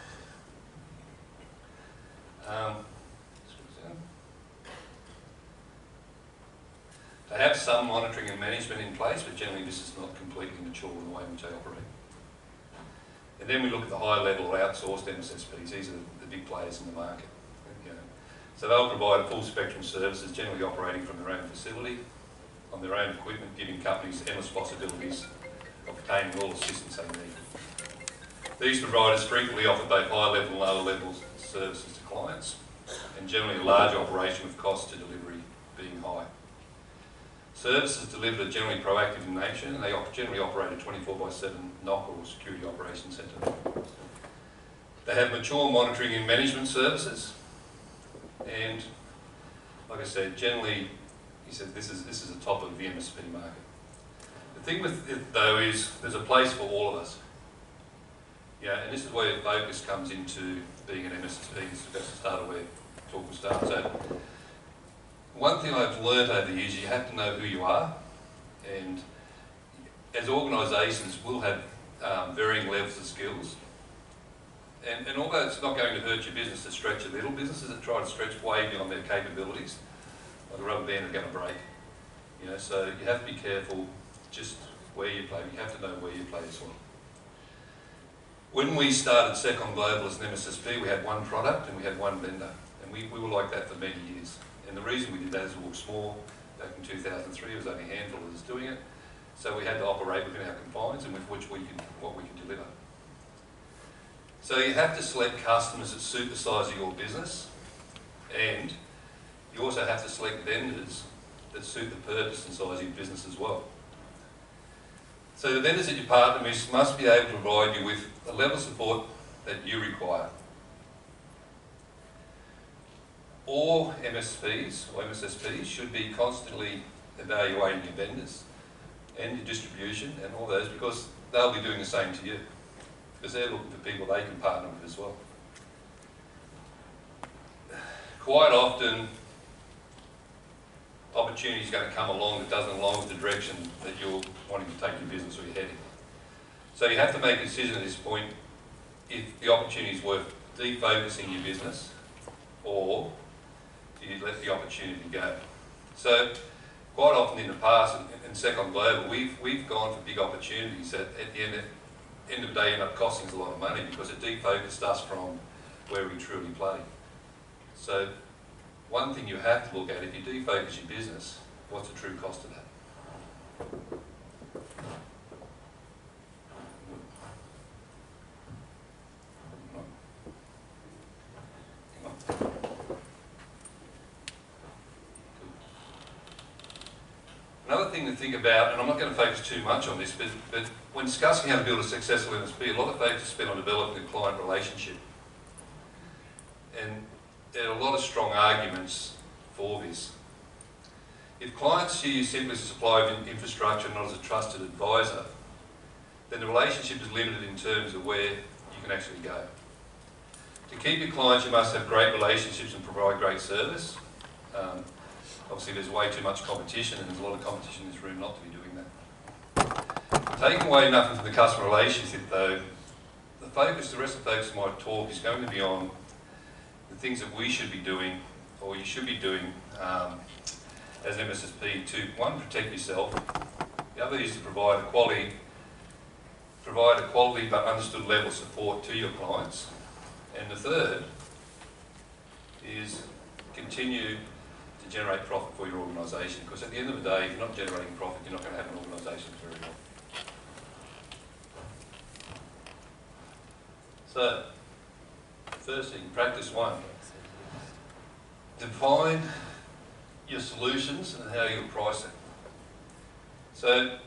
They have some monitoring and management in place, but generally this is not completely mature in the way in which they operate. And then we look at the high level outsourced MSSPs. These are the big players in the market. So they'll provide a full spectrum of services, generally operating from their own facility, on their own equipment, giving companies endless possibilities of obtaining all assistance they need. These providers frequently offer both high level and lower level services to clients, and generally a large operation with cost to delivery being high. Services delivered are generally proactive in nature, and they generally operate a 24/7 NOC or security operations centre. They have mature monitoring and management services, and like I said, generally, he said this is the top of the MSP market. The thing with it though is there's a place for all of us. Yeah, and this is where focus comes into being an MSP. That's the start of where talk will start. So one thing I've learned over the years, you have to know who you are, and as organisations will have varying levels of skills. And although it's not going to hurt your business to stretch a little, businesses that try to stretch way beyond their capabilities, like a rubber band, are going to break. You know, so you have to be careful just where you play. You have to know where you play as well. When we started SecondWay as an MSSP, we had one product and we had one vendor, and we were like that for many years. And the reason we did that is we were small. Back in 2003, there was only a handful of us doing it, so we had to operate within our confines and with what we can deliver. So you have to select customers that suit the size of your business, and you also have to select vendors that suit the purpose and size of your business as well. So the vendors that you partner with must be able to provide you with the level of support that you require. All MSPs or MSSPs should be constantly evaluating your vendors and your distribution and all those, because they'll be doing the same to you, because they're looking for people they can partner with as well. Quite often, opportunity is going to come along that doesn't align with the direction that you're wanting to take your business or you're heading. So you have to make a decision at this point if the opportunity is worth defocusing your business, or you let the opportunity go. So quite often in the past, in SecondWay, we've gone for big opportunities that at the end of the day end up costing us a lot of money, because it defocused us from where we truly play. So one thing you have to look at, if you defocus your business, what's the true cost of that? Another thing to think about, and I'm not going to focus too much on this, but when discussing how to build a successful MSP, a lot of focus is spent on developing a client relationship. And there are a lot of strong arguments for this. If clients see you simply as a supplier of infrastructure, not as a trusted advisor, then the relationship is limited in terms of where you can actually go. To keep your clients, you must have great relationships and provide great service. Obviously there's way too much competition, and there's a lot of competition in this room not to be doing that. Taking away nothing from the customer relationship though, the rest of the focus of my talk is going to be on the things that we should be doing, or you should be doing as an MSSP to, one, protect yourself. The other is to provide a quality but understood level of support to your clients. And the third is continue to generate profit for your organisation, because at the end of the day, if you're not generating profit, you're not going to have an organisation very well. So, first thing, practice one. Define your solutions and how you'll price it. So,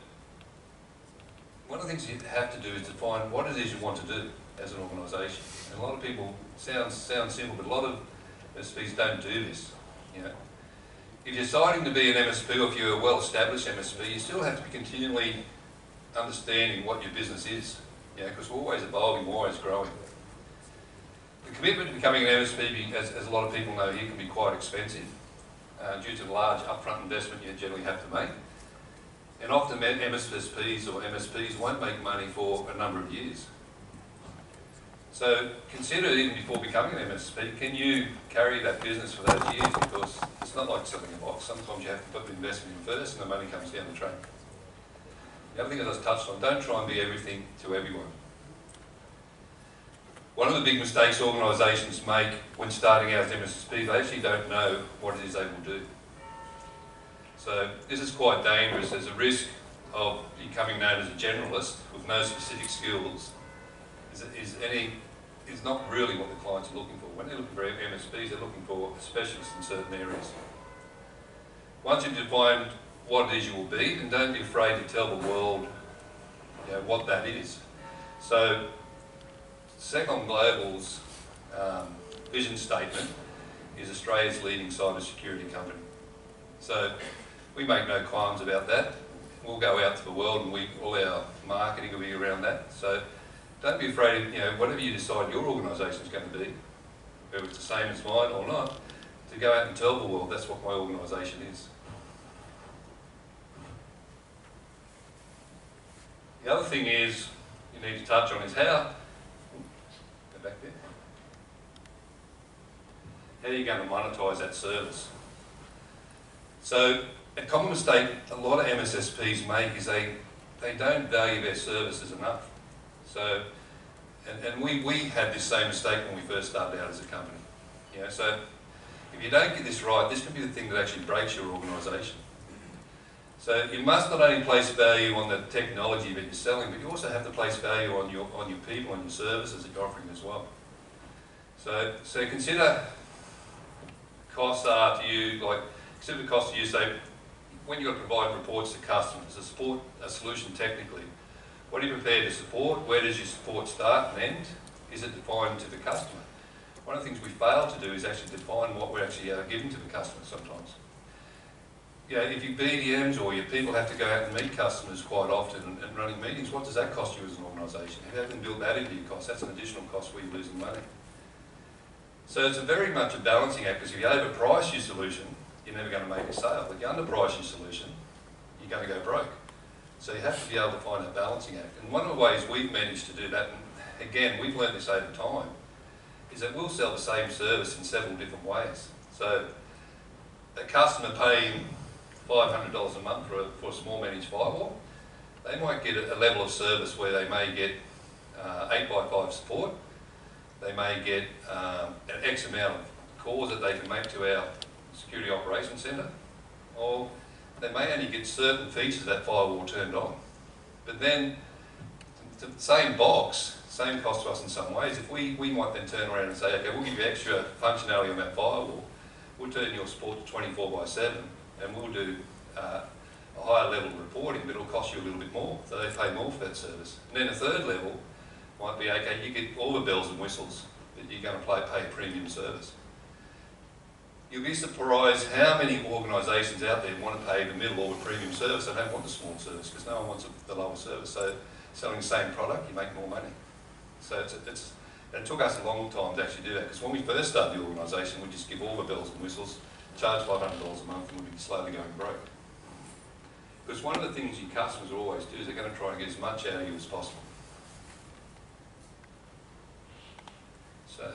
one of the things you have to do is define what it is you want to do as an organisation. And a lot of people, sounds simple, but a lot of MSPs don't do this. You know, if you're deciding to be an MSP, or if you're a well-established MSP, you still have to be continually understanding what your business is. You know, because we're always evolving, we're always growing. The commitment to becoming an MSP, as a lot of people know here, can be quite expensive due to the large upfront investment you generally have to make. And often MSPs or MSPs won't make money for a number of years. So consider, even before becoming an MSP, can you carry that business for those years? Because it's not like selling a box. Sometimes you have to put the investment in first and the money comes down the track. The other thing, as I touched on, don't try and be everything to everyone. One of the big mistakes organisations make when starting out as MSPs, they actually don't know what it is they will do. So this is quite dangerous. There's a risk of becoming known as a generalist with no specific skills. Is not really what the clients are looking for. When they're looking for MSPs, they're looking for specialists in certain areas. Once you've defined what it is you will be, then don't be afraid to tell the world, you know, what that is. So SecondGlobal's vision statement is Australia's leading cybersecurity company. So we make no qualms about that. We'll go out to the world and all our marketing will be around that. So don't be afraid of, you know, whatever you decide your organisation is going to be, whether it's the same as mine or not, to go out and tell the world that's what my organisation is. The other thing is you need to touch on is how, go back there, how are you going to monetise that service? So a common mistake a lot of MSSPs make is they don't value their services enough. So, and we had this same mistake when we first started out as a company. You know, so if you don't get this right, this can be the thing that actually breaks your organisation. So you must not only place value on the technology that you're selling, but you also have to place value on your people, on your services that you're offering as well. So consider costs are to you, like consider the cost to you, say, when you've got to provide reports to customers, to support a solution technically, what are you prepared to support? Where does your support start and end? Is it defined to the customer? One of the things we fail to do is actually define what we're actually giving to the customer sometimes. You know, if your BDMs or your people have to go out and meet customers quite often and running meetings, what does that cost you as an organisation? If you haven't built that into your costs, that's an additional cost where you're losing money. So it's very much a balancing act, because if you overprice your solution, you're never going to make a sale. If you underprice your solution, you're going to go broke. So you have to be able to find a balancing act. And one of the ways we've managed to do that, and again, we've learned this over time, is that we'll sell the same service in several different ways. So a customer paying $500 a month for a small managed firewall, they might get a level of service where they may get 8x5 support, they may get an X amount of calls that they can make to our security operations centre, or they may only get certain features of that firewall turned on. But then, the same box, same cost to us in some ways. If we might then turn around and say, okay, we'll give you extra functionality on that firewall, we'll turn your support to 24/7, and we'll do a higher level of reporting, but it'll cost you a little bit more, so they pay more for that service. And then a third level might be, okay, you get all the bells and whistles, but you're going to pay a premium service. You'll be surprised how many organisations out there want to pay the middle or the premium service. They don't want the small service because no one wants the lower service. So selling the same product, you make more money. So it took us a long time to actually do that, because when we first started the organisation, we just give all the bells and whistles, charge $500 a month, and we'd be slowly going broke. Because one of the things your customers will always do is they're going to try and get as much out of you as possible. So.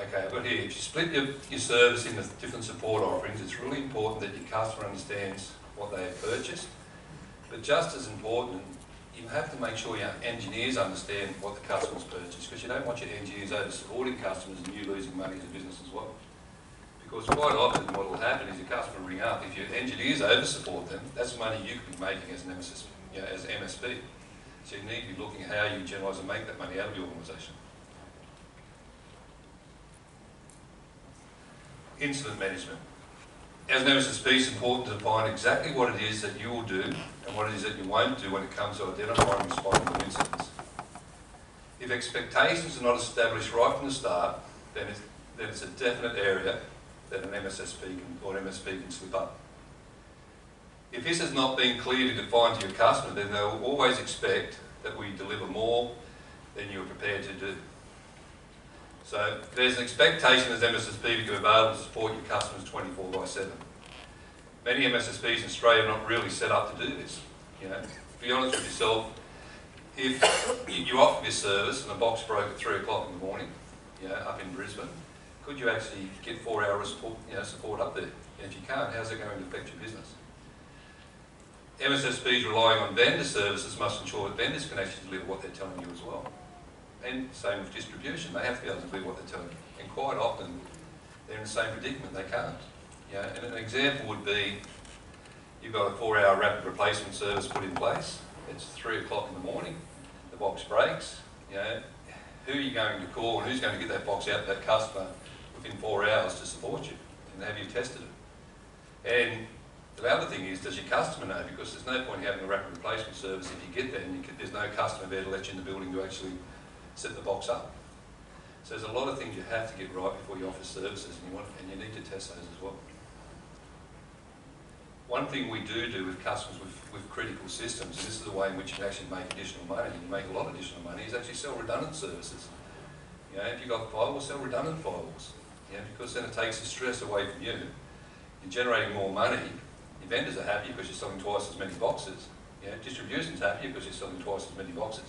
Okay, but here, if you split your service into different support offerings, it's really important that your customer understands what they have purchased. But just as important, you have to make sure your engineers understand what the customer's purchased, because you don't want your engineers over supporting customers and you losing money as a business as well. Because quite often what will happen is your customer will ring up. If your engineers over-support them, that's money you could be making as an as MSP. So you need to be looking at how you generalise and make that money out of your organisation. Incident management. As an MSP, it's important to define exactly what it is that you will do and what it is that you won't do when it comes to identifying and responding to incidents. If expectations are not established right from the start, then it's a definite area that an MSP can slip up. If this has not been clearly defined to your customer, then they will always expect that we deliver more than you're prepared to do. So there's an expectation as MSSP to be available to support your customers 24/7. Many MSSPs in Australia are not really set up to do this. You know, to be honest with yourself, if you offer this service and a box broke at 3 o'clock in the morning, you know, up in Brisbane, could you actually get 4 hours support up there? And if you can't, how's it going to affect your business? MSSPs relying on vendor services must ensure that vendors can actually deliver what they're telling you as well. And same with distribution, they have to be able to deliver what they're telling you. And quite often, they're in the same predicament, they can't. You know, and an example would be, you've got a 4-hour rapid replacement service put in place, it's 3 o'clock in the morning, the box breaks, you know, who are you going to call and who's going to get that box out to that customer within 4 hours to support you? And have you tested it? And the other thing is, does your customer know? Because there's no point in having a rapid replacement service if you get there and there's no customer there to let you in the building to actually set the box up. So there's a lot of things you have to get right before you offer services, and you need to test those as well. One thing we do with customers with critical systems, and this is the way in which you can actually make additional money, you make a lot of additional money, is actually sell redundant services. You know, if you've got firewalls, sell redundant firewalls. You know, because then it takes the stress away from you. You're generating more money. Your vendors are happy because you're selling twice as many boxes. You know, distribution's happy because you're selling twice as many boxes.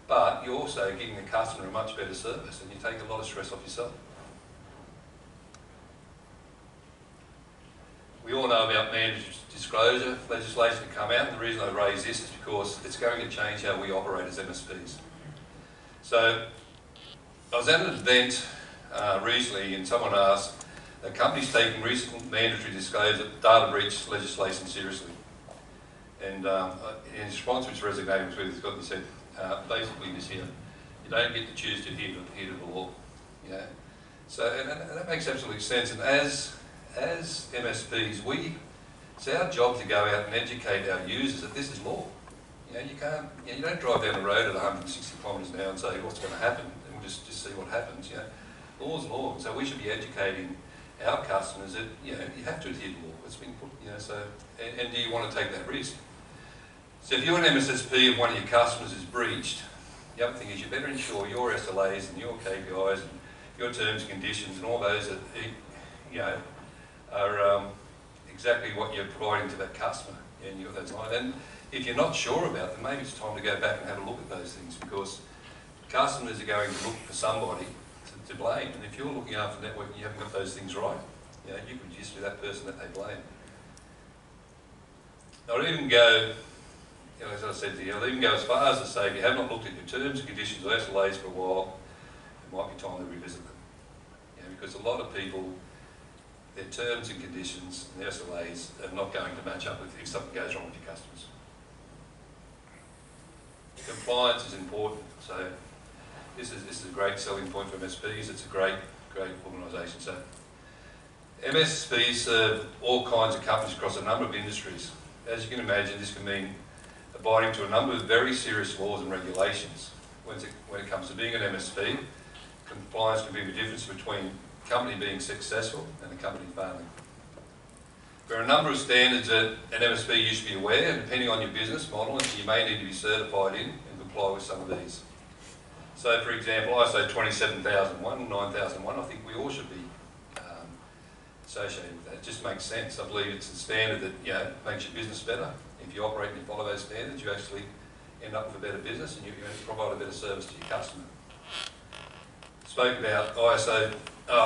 But you're also giving the customer a much better service, and you take a lot of stress off yourself. We all know about mandatory disclosure legislation to come out, and the reason I raise this is because it's going to change how we operate as MSPs. So I was at an event recently, and someone asked, a company's taking recent mandatory disclosure data breach legislation seriously. And in response to his resignation, he said, basically this here, you don't get to choose to hear the law. You know? So, and that makes absolute sense. And as MSPs, it's our job to go out and educate our users that this is law. You know, you don't drive down the road at 160 kilometres an hour and say what's going to happen, and we'll just see what happens. You know, law's law. So we should be educating our customers that, you know, you have to adhere to law. It's been put, you know, so, and do you want to take that risk? So if you're an MSSP and one of your customers is breached, the other thing is you better ensure your SLAs and your KPIs and your terms and conditions and all those that, you know, are exactly what you're providing to that customer. And you've got those lines. And if you're not sure about them, maybe it's time to go back and have a look at those things, because customers are going to look for somebody to blame. And if you're looking after the network and you haven't got those things right, you know, you could just be that person that they blame. I'll even go, you know, as I said to you, I'll even go as far as to say if you have not looked at your terms and conditions or SLAs for a while, it might be time to revisit them. You know, because a lot of people, their terms and conditions and their SLAs are not going to match up if something goes wrong with your customers. Compliance is important. So this is a great selling point for MSPs. It's a great organisation. So MSPs serve all kinds of companies across a number of industries. As you can imagine, this can mean abiding to a number of very serious laws and regulations. When it comes to being an MSP, compliance can be the difference between a company being successful and a company failing. There are a number of standards that an MSP you should be aware, and depending on your business model, you may need to be certified in and comply with some of these. So, for example, ISO 27001 and 9001, I think we all should be associated with that. It just makes sense. I believe it's a standard that, you know, makes your business better. If you operate and you follow those standards, you actually end up with a better business and you provide a better service to your customer. Spoke about ISO,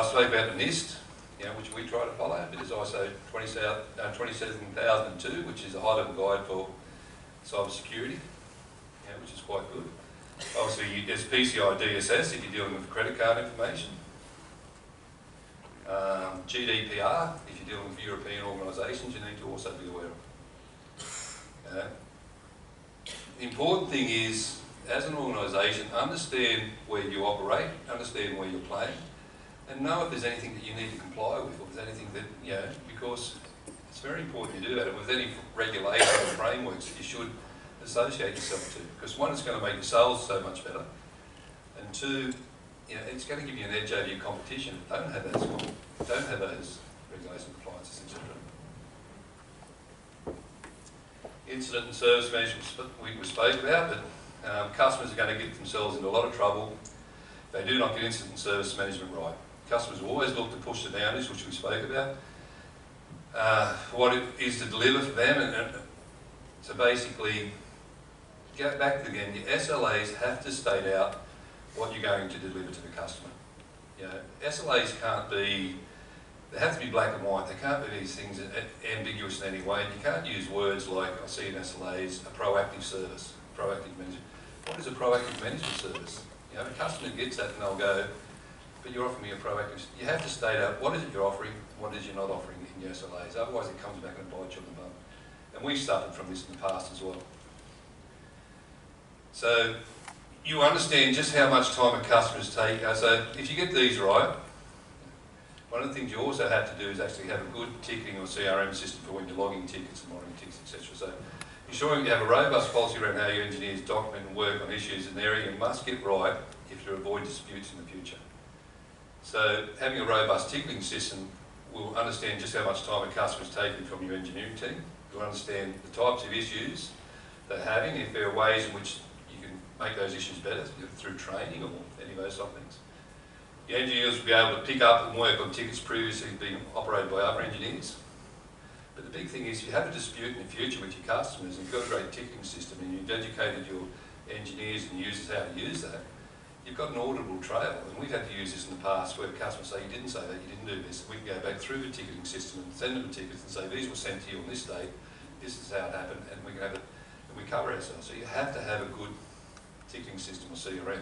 spoke about the NIST, you know, which we try to follow. It is ISO 27002, which is a high-level guide for cyber security, you know, which is quite good. Obviously, there's PCI DSS if you're dealing with credit card information. GDPR, if you're dealing with European organisations, you need to also be aware of. The important thing is, as an organisation, understand where you operate, understand where you're playing, and know if there's anything that you need to comply with, or if there's anything that, you know, because it's very important you do that. With any regulation or frameworks that you should associate yourself to, because one, it's going to make your sales so much better, and two, you know, it's going to give you an edge over your competition that don't have those regulation compliances, etc. Incident and service management we spoke about, but customers are going to get themselves into a lot of trouble if they do not get incident and service management right. Customers will always look to push the boundaries, which we spoke about, what it is to deliver for them, and so basically, go back again, your SLAs have to state out what you're going to deliver to the customer. You know, SLAs can't be, they have to be black and white. They can't be these things ambiguous in any way. And you can't use words like, I see in SLAs, a proactive service, proactive management. What is a proactive management service? You know, the customer gets that and they'll go, but you're offering me a proactive, you have to state out what is it you're offering, what is you're not offering in your SLAs. Otherwise it comes back and bites you on the bum. And we've suffered from this in the past as well. So you understand just how much time a customer's take. So if you get these right, one of the things you also have to do is actually have a good ticketing or CRM system for when you're logging tickets and monitoring tickets, etc. So ensuring you have a robust policy around how your engineers document and work on issues in an area you must get right if you avoid disputes in the future. So having a robust ticketing system will understand just how much time a customer's taking from your engineering team. You'll understand the types of issues they're having, if there are ways in which you can make those issues better through training or any of those sort of things. The engineers will be able to pick up and work on tickets previously being operated by other engineers. But the big thing is, if you have a dispute in the future with your customers and you've got a great ticketing system and you've educated your engineers and users how to use that, you've got an auditable trail. And we've had to use this in the past where customers say, you didn't say that, you didn't do this. We can go back through the ticketing system and send them tickets and say, these were sent to you on this date, this is how it happened, and we can have it, and we cover ourselves. So you have to have a good ticketing system or CRM.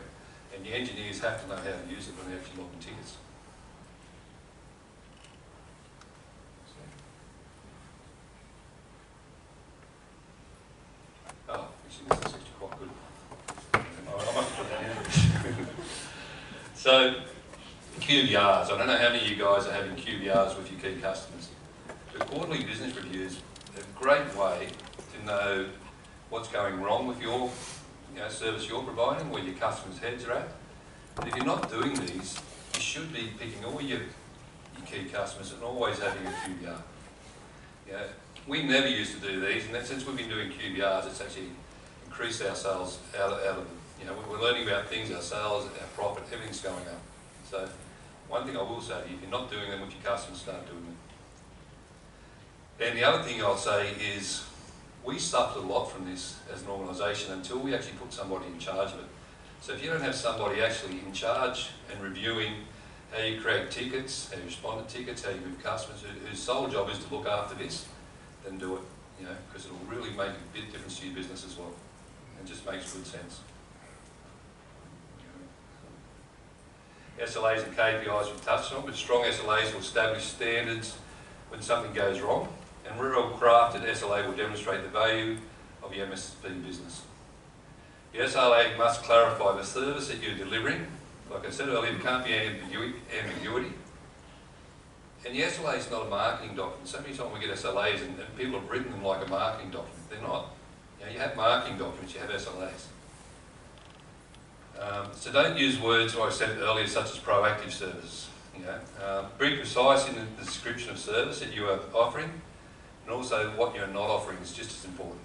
And the engineers have to know how to use it when they're actually logging tickets. Oh, actually, this is actually quite good. I must put that in. So, QBRs. I don't know how many of you guys are having QBRs with your key customers. The quarterly business reviews are a great way to know what's going wrong with your service you're providing, where your customers' heads are at. But if you're not doing these, you should be picking all your key customers and always having a QBR. You know, we never used to do these, and since we've been doing QBRs, it's actually increased our sales out of them. You know, we're learning about things, our sales, our profit, everything's going up. So one thing I will say to you, if you're not doing them with your customers, start doing them. Then the other thing I'll say is, we suffered a lot from this as an organisation until we actually put somebody in charge of it. So if you don't have somebody actually in charge and reviewing how you create tickets, how you respond to tickets, how you move customers, whose sole job is to look after this, then do it, you know, because it'll really make a big difference to your business as well. And just makes good sense. SLAs and KPIs we've touched on, but strong SLAs will establish standards when something goes wrong, and well-crafted SLA will demonstrate the value of your MSP business. The SLA must clarify the service that you're delivering. Like I said earlier, there can't be any ambiguity. And the SLA is not a marketing document. So many times we get SLAs and people have written them like a marketing document. They're not. You know, you have marketing documents, you have SLAs. So don't use words, like I said earlier, such as proactive services. You know, be precise in the description of service that you are offering, and also what you're not offering is just as important.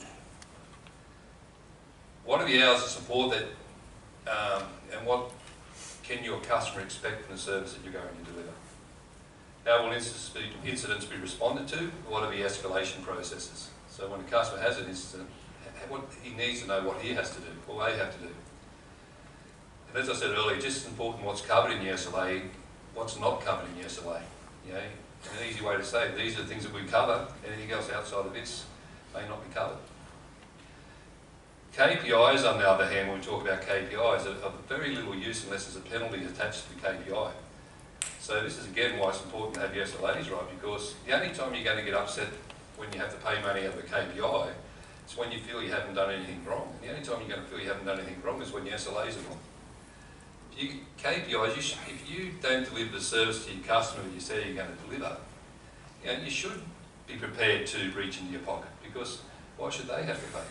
What are the hours of support that, and what can your customer expect from the service that you're going to deliver? How will incidents be responded to? What are the escalation processes? So when a customer has an incident, he needs to know what he has to do, or they have to do. And as I said earlier, just as important what's covered in the SLA, what's not covered in the SLA. You know, an easy way to say it, these are the things that we cover, anything else outside of this may not be covered. KPIs, on the other hand, when we talk about KPIs, are of very little use unless there's a penalty attached to the KPI. So this is again why it's important to have your SLAs right, because the only time you're going to get upset when you have to pay money out of a KPI, it's when you feel you haven't done anything wrong. And the only time you're going to feel you haven't done anything wrong is when your SLAs are wrong. KPIs, if you don't deliver the service to your customer that you say you're going to deliver, you should be prepared to reach into your pocket, because why should they have to pay?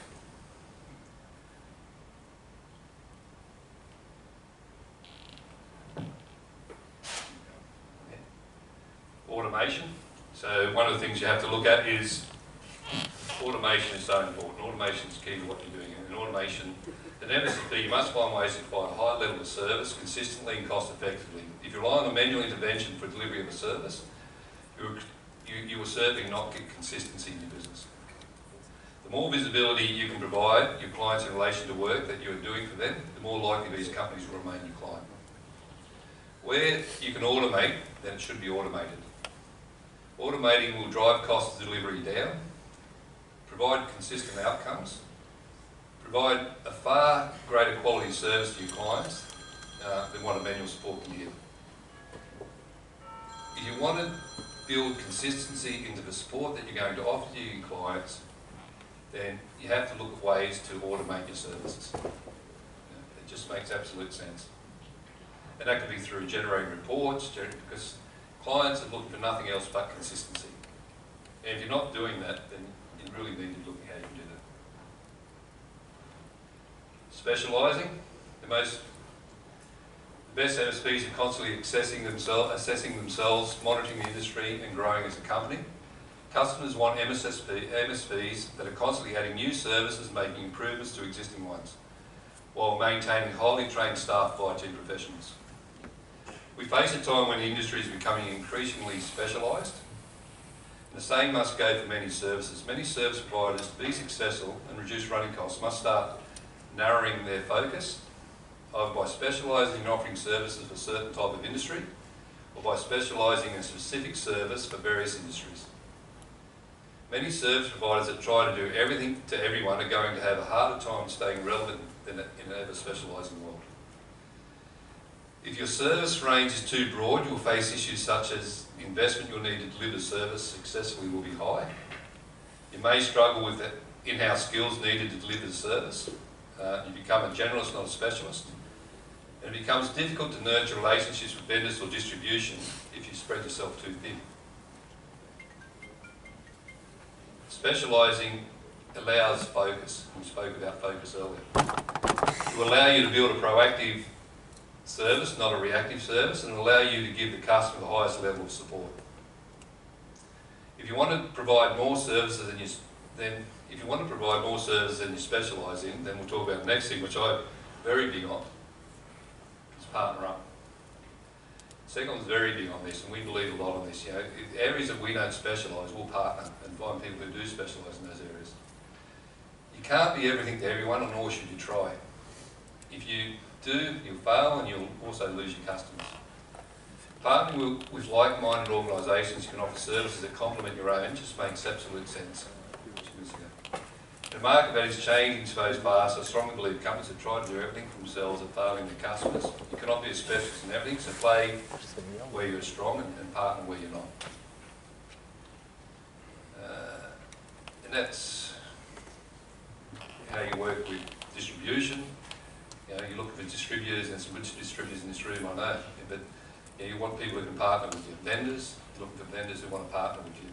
Automation. So one of the things you have to look at is automation is so important. Automation is key to what you're doing. And in automation, at MSP, you must find ways to provide a high level of service consistently and cost effectively. If you rely on a manual intervention for delivery of a service, you will certainly not get consistency in your business. The more visibility you can provide your clients in relation to work that you're doing for them, the more likely these companies will remain your client. Where you can automate, then it should be automated. Automating will drive cost of delivery down, provide consistent outcomes, provide a far greater quality service to your clients than what a manual support can give. If you want to build consistency into the support that you're going to offer to your clients, then you have to look at ways to automate your services. It just makes absolute sense. And that could be through generating reports, because clients are looking for nothing else but consistency. And if you're not doing that, then you really need to look at how you can do that. Specialising. The best MSPs are constantly assessing themselves, monitoring the industry and growing as a company. Customers want MSPs that are constantly adding new services, making improvements to existing ones, while maintaining highly trained staff of IT professionals. We face a time when the industry is becoming increasingly specialised. The same must go for many services. Many service providers, to be successful and reduce running costs, must start narrowing their focus, either by specialising in offering services for a certain type of industry, or by specialising in a specific service for various industries. Many service providers that try to do everything to everyone are going to have a harder time staying relevant in an ever-specialising world. If your service range is too broad, you'll face issues such as the investment you'll need to deliver service successfully will be high. You may struggle with the in-house skills needed to deliver the service. You become a generalist, not a specialist. And it becomes difficult to nurture relationships with vendors or distribution if you spread yourself too thin. Specialising allows focus. We spoke about focus earlier. It will allow you to build a proactive service, not a reactive service, and allow you to give the customer the highest level of support. If you want to provide more services than you specialise in, then we'll talk about the next thing, which I'm very big on, is partner up. Second's very big on this, and we believe a lot on this. Areas that we don't specialise, we'll partner and find people who do specialise in those areas. You can't be everything to everyone, and nor should you try. If you do, you'll fail, and you'll also lose your customers. Partnering with like-minded organisations who can offer services that complement your own just makes absolute sense. The market that is changing so fast, I strongly believe companies that try to do everything for themselves are failing their customers. You cannot be a specialist in everything, so play where you're strong and partner where you're not. And that's how you work with distribution. You look for distributors, and some good distributors in this room, I know, but you want people who can partner with you. Vendors, you look for vendors who want to partner with you.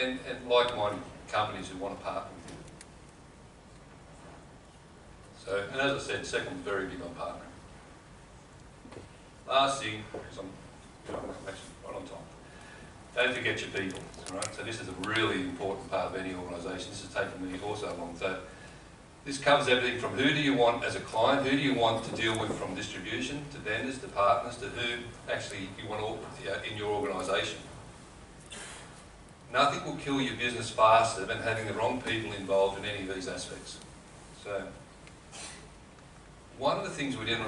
And like-minded companies who want to partner with you. So, and as I said, second's very big on partnering. Last thing, because I'm actually right on time. Don't forget your people, right? So this is a really important part of any organisation. This has taken me also long. So this covers everything from who do you want as a client, who do you want to deal with from distribution, to vendors, to partners, to who actually you want in your organisation. Nothing will kill your business faster than having the wrong people involved in any of these aspects. So one of the things we did,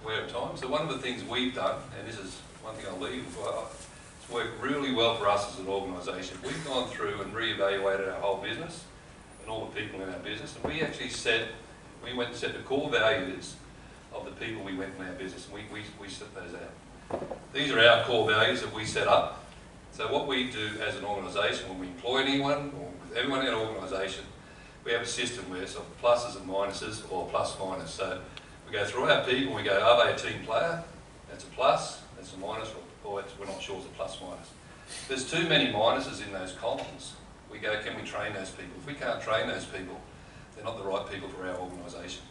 we're at time, so one of the things we've done, and this is one thing I'll leave with, it's worked really well for us as an organisation. We've gone through and re-evaluated our whole business and all the people in our business, and we actually went and set the core values of the people we went in our business, and we set those out. These are our core values that we set up. So what we do as an organisation, when we employ anyone, or with everyone in our organisation, we have a system where it's of pluses and minuses, or plus minus. So we go through our people and we go, are they a team player? That's a plus, that's a minus, or we're not sure it's a plus minus. There's too many minuses in those columns. We go, can we train those people? If we can't train those people, they're not the right people for our organisation.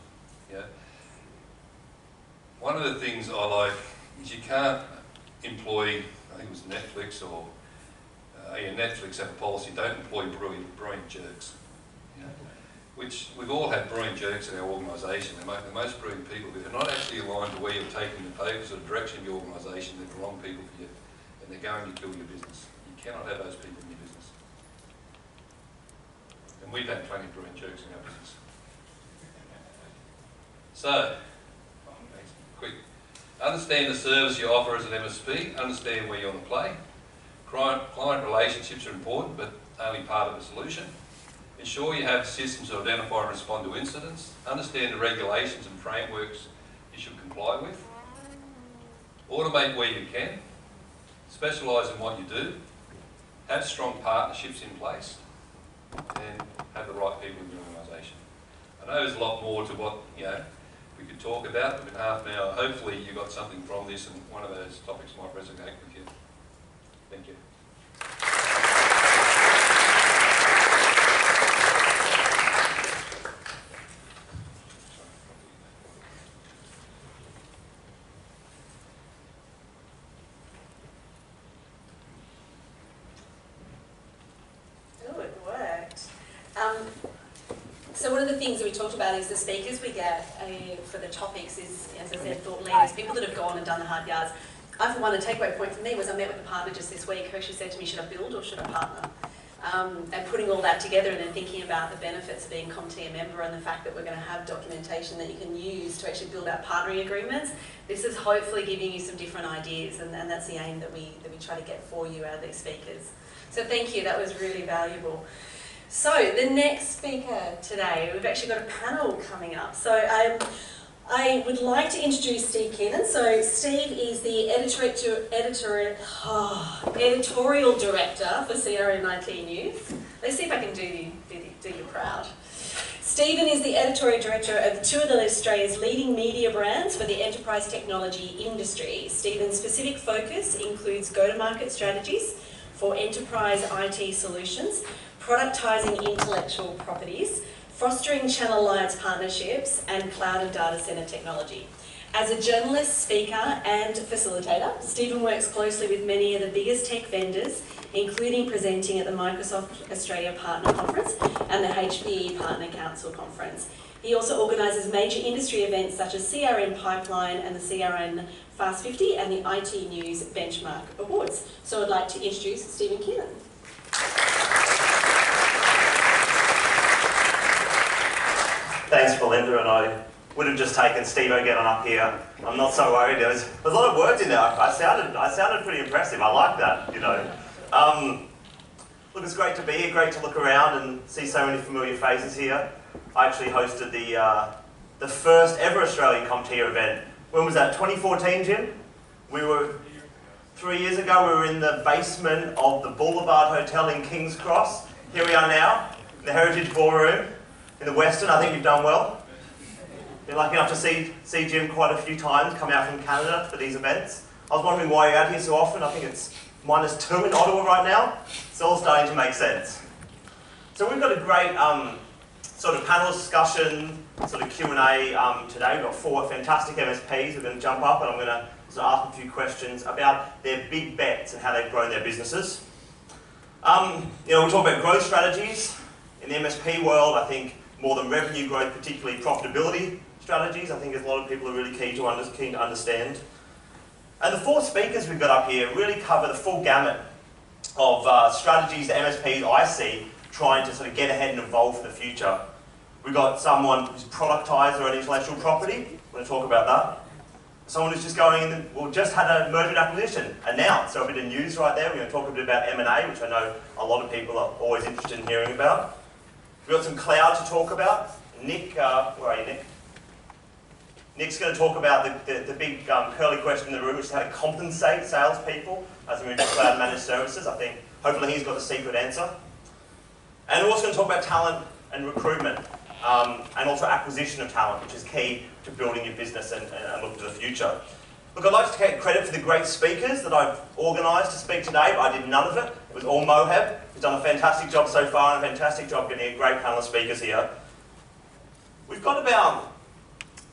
Yeah? One of the things I like is you can't employ, I think it was Netflix or Netflix have a policy, don't employ brilliant jerks. You know? Which we've all had brilliant jerks in our organisation. The most brilliant people, if they're not actually aligned to where you're taking the focus or the direction of your organisation, they're the wrong people for you, and they're going to kill your business. You cannot have those people in your business. And we've had plenty of brilliant jerks in our business. So, quick. Understand the service you offer as an MSP, understand where you want to play. Client relationships are important, but only part of the solution. Ensure you have systems to identify and respond to incidents. Understand the regulations and frameworks you should comply with. Automate where you can. Specialise in what you do. Have strong partnerships in place. And have the right people in your organisation. I know there's a lot more to what, we could talk about, but in half an hour, hopefully you got something from this and one of those topics might resonate with you. Thank you. Oh, it worked. So one of the things that we talked about is the speakers we get for the topics is, as I said, thought leaders, people that have gone and done the hard yards. I, for one, a takeaway point for me was I met with a partner just this week who actually said to me, should I build or should I partner? And putting all that together and then thinking about the benefits of being a CompTIA member and the fact that we're going to have documentation that you can use to actually build out partnering agreements. This is hopefully giving you some different ideas, and that's the aim that we try to get for you out of these speakers. So thank you, that was really valuable. So the next speaker today, we've actually got a panel coming up. So I would like to introduce Steve Keenan. So Steve is the editorial director for CRM IT News. Let's see if I can do you proud. Stephen is the editorial director of two of Australia's leading media brands for the enterprise technology industry. Stephen's specific focus includes go-to-market strategies for enterprise IT solutions, productizing intellectual properties, fostering channel alliance partnerships, and cloud and data center technology. As a journalist, speaker, and facilitator, Stephen works closely with many of the biggest tech vendors, including presenting at the Microsoft Australia Partner Conference and the HPE Partner Council Conference. He also organises major industry events such as CRM Pipeline and the CRM Fast 50 and the IT News Benchmark Awards. So I'd like to introduce Stephen Keenan. Thanks, Belinda, and I would have just taken Steve getting up here. I'm not so worried. There's a lot of words in there. I sounded pretty impressive. I like that, Look, it's great to be here. Great to look around and see so many familiar faces here. I actually hosted the first ever Australian CompTIA event. When was that? 2014, Jim? 3 years ago. We were in the basement of the Boulevard Hotel in King's Cross. Here we are now, in the Heritage Ballroom. In the Western, I think you've done well. Been lucky enough to see Jim quite a few times, come out from Canada for these events. I was wondering why you're out here so often. I think it's -2 in Ottawa right now. It's all starting to make sense. So we've got a great sort of panel discussion, sort of Q&A today. We've got 4 fantastic MSPs who are going to jump up, and I'm going to sort of ask a few questions about their big bets and how they've grown their businesses. We'll talk about growth strategies. In the MSP world, I think more than revenue growth, particularly profitability strategies, I think a lot of people are really keen to understand. And the 4 speakers we've got up here really cover the full gamut of strategies that MSPs I see trying to sort of get ahead and evolve for the future. We've got someone who's productised their own intellectual property. We're going to talk about that. Someone who's just going in, just had a merger and acquisition announced, so a bit of news right there. We're going to talk a bit about M&A, which I know a lot of people are always interested in hearing about. We've got some cloud to talk about. Nick, where are you, Nick? Nick's going to talk about the big curly question in the room, which is how to compensate salespeople as we move to cloud managed services. I think hopefully he's got the secret answer. And we're also going to talk about talent and recruitment, and also acquisition of talent, which is key to building your business and looking to the future. Look, I'd like to take credit for the great speakers that I've organised to speak today, but I did none of it. It was all Moheb, who's done a fantastic job so far, and a fantastic job getting a great panel of speakers here. We've got about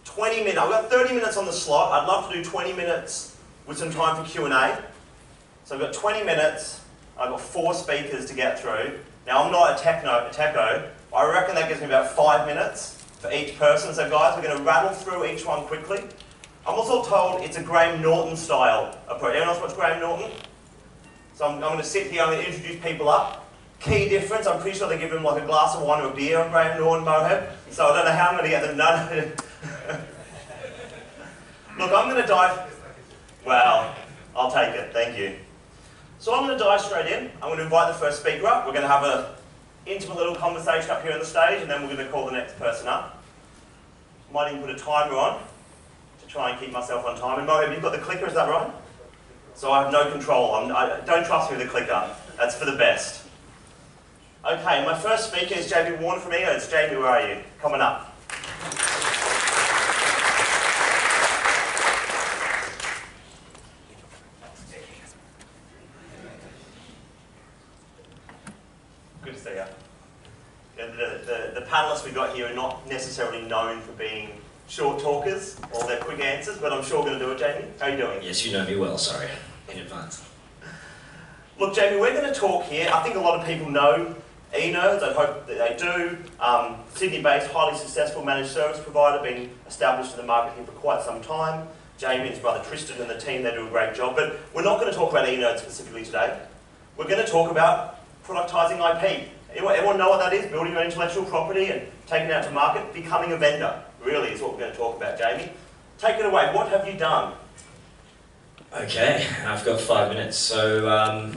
20 minutes, I've got 30 minutes on the slot. I'd love to do 20 minutes with some time for Q&A. So I've got 20 minutes, I've got 4 speakers to get through. Now I'm not a techo, I reckon that gives me about 5 minutes for each person. So guys, we're going to rattle through each one quickly. I'm also told it's a Graham Norton style approach. Anyone else watch Graham Norton? So I'm going to sit here, I'm going to introduce people up. Key difference, I'm pretty sure they give them like a glass of wine or a beer on Graham Norton, Moheb. So I don't know how I'm going to get them done. Look, I'm going to dive... Well, I'll take it, thank you. So I'm going to dive straight in. I'm going to invite the first speaker up. We're going to have an intimate little conversation up here on the stage, and then we're going to call the next person up. Might even put a timer on to try and keep myself on time. And Moheb, you've got the clicker, is that right? So I have no control. Don't trust me with the clicker. That's for the best. Okay, my first speaker is Jamie Warner from EOS. Jamie, where are you? Coming up. Good to see you. The panellists we got here are not necessarily known for being short talkers or their quick answers, but I'm sure we're going to do it, Jamie. How are you doing? Yes, you know me well, sorry, in advance. Look, Jamie, we're going to talk here. I think a lot of people know eNerds, I hope that they do. Sydney-based, highly successful managed service provider, been established in the market here for quite some time. Jamie and his brother Tristan and the team, they do a great job. But we're not going to talk about eNerds specifically today. We're going to talk about productising IP. Everyone know what that is? Building your intellectual property and taking it out to market? Becoming a vendor, really, is what we're going to talk about, Jamie. Take it away. What have you done? Okay, I've got 5 minutes. So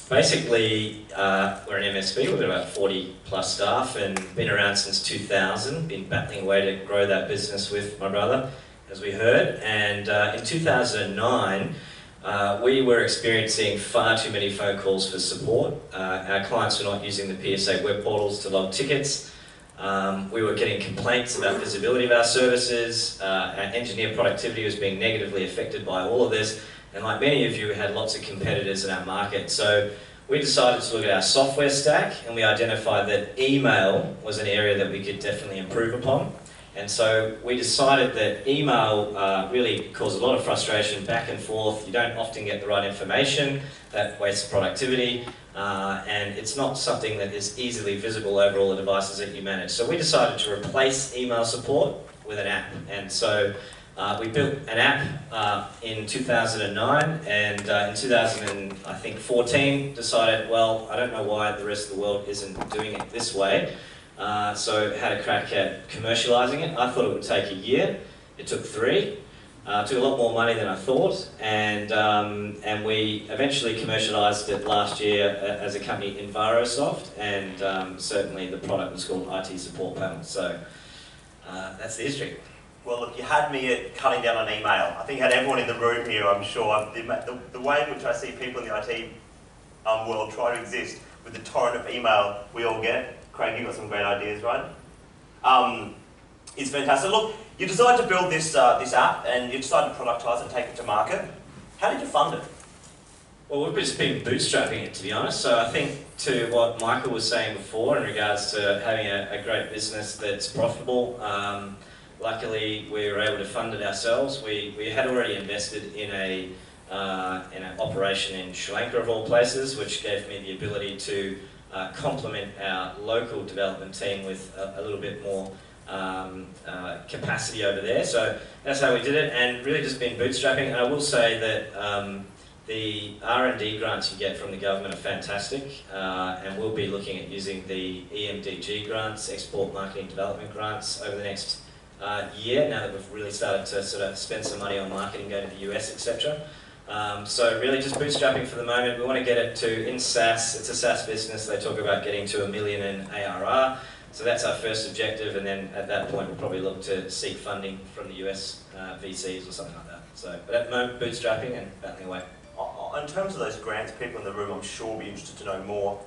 basically, we're an MSP. We've got about 40 plus staff and been around since 2000. Been battling away to grow that business with my brother, as we heard. And in 2009, we were experiencing far too many phone calls for support. Our clients were not using the PSA web portals to log tickets. We were getting complaints about visibility of our services. Our engineer productivity was being negatively affected by all of this. And like many of you, we had lots of competitors in our market. So we decided to look at our software stack, and we identified that email was an area that we could definitely improve upon. And so we decided that email really caused a lot of frustration back and forth. You don't often get the right information, that wastes productivity, and it's not something that is easily visible over all the devices that you manage. So we decided to replace email support with an app. And so we built an app in 2009, and in 2014 decided, well, I don't know why the rest of the world isn't doing it this way. So had a crack at commercialising it. I thought it would take a year. It took 3. Took a lot more money than I thought, and we eventually commercialised it last year as a company, Envirosoft, and certainly the product was called IT Support Panel. So that's the history. Well, look, you had me at cutting down on email. I think you had everyone in the room here, I'm sure. The way in which I see people in the IT world try to exist with the torrent of email we all get. Craig, you've got some great ideas, right? It's fantastic. Look, you decided to build this app and you decided to productise it and take it to market. How did you fund it? Well, we've just been bootstrapping it, to be honest. So I think to what Michael was saying before in regards to having a great business that's profitable, luckily we were able to fund it ourselves. We had already invested in an operation in Sri Lanka, of all places, which gave me the ability to complement our local development team with a little bit more capacity over there. So that's how we did it, and really just been bootstrapping. And I will say that the R&D grants you get from the government are fantastic, and we'll be looking at using the EMDG grants, Export Marketing Development grants, over the next year, now that we've really started to sort of spend some money on marketing, go to the US, etc. So really just bootstrapping for the moment. We want to get it to, in SaaS, it's a SaaS business, they talk about getting to $1 million in ARR. So that's our first objective, and then at that point we'll probably look to seek funding from the US VCs or something like that. So, but at the moment, bootstrapping and battling away. In terms of those grants, people in the room I'm sure will be interested to know more.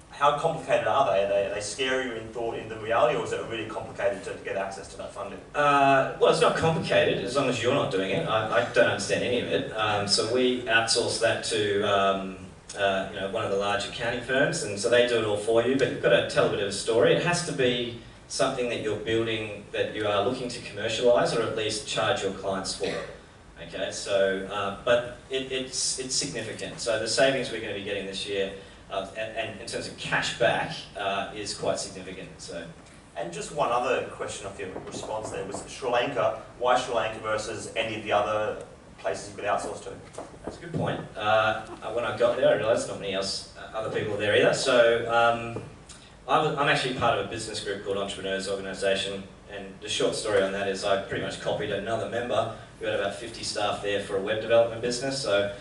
How complicated are they? Are they scarier in the reality, or is it really complicated to get access to that funding? Well, it's not complicated as long as you're not doing it. I don't understand any of it. So we outsource that to one of the large accounting firms, and so they do it all for you, but you've got to tell a bit of a story. It has to be something that you're building that you are looking to commercialise or at least charge your clients for. Okay, so, but it's significant. So the savings we're going to be getting this year, and in terms of cash back, is quite significant. So. And just one other question off your response there was Sri Lanka. Why Sri Lanka versus any of the other places you could outsource to? That's a good point. When I got there, I realised not many other people were there either. So I'm actually part of a business group called Entrepreneurs Organisation, and the short story on that is I pretty much copied another member who had about 50 staff there for a web development business. So,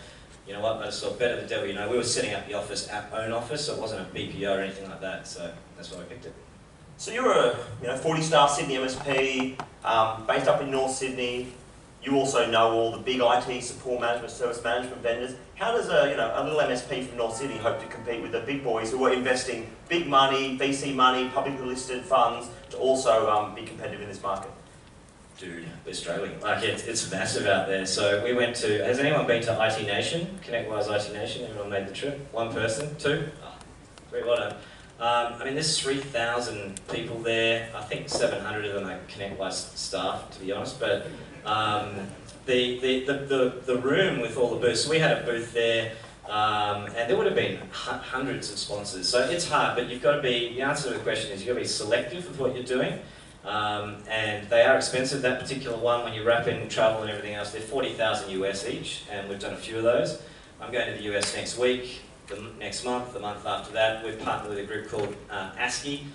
you know what, I just thought better the devil you know. We were setting up the office, our own office, so it wasn't a BPO or anything like that. So that's why I picked it. So you're a 40 staff Sydney MSP, based up in North Sydney. You also know all the big IT support management, service management vendors. How does a little MSP from North Sydney hope to compete with the big boys who are investing big money, VC money, publicly listed funds to also be competitive in this market? Dude, we're struggling. Like it's massive out there. So we went to. Has anyone been to IT Nation? ConnectWise IT Nation. Everyone made the trip. One person, two. Oh, very well done. I mean, there's 3,000 people there. I think 700 of them are ConnectWise staff, to be honest. But the room with all the booths. So we had a booth there, and there would have been hundreds of sponsors. So it's hard, but you've got to be. The answer to the question is you've got to be selective with what you're doing. And they are expensive. That particular one, when you wrap in travel and everything else, they're 40,000 US each, and we've done a few of those. I'm going to the US next week, next month, the month after that. We've partnered with a group called ASCII,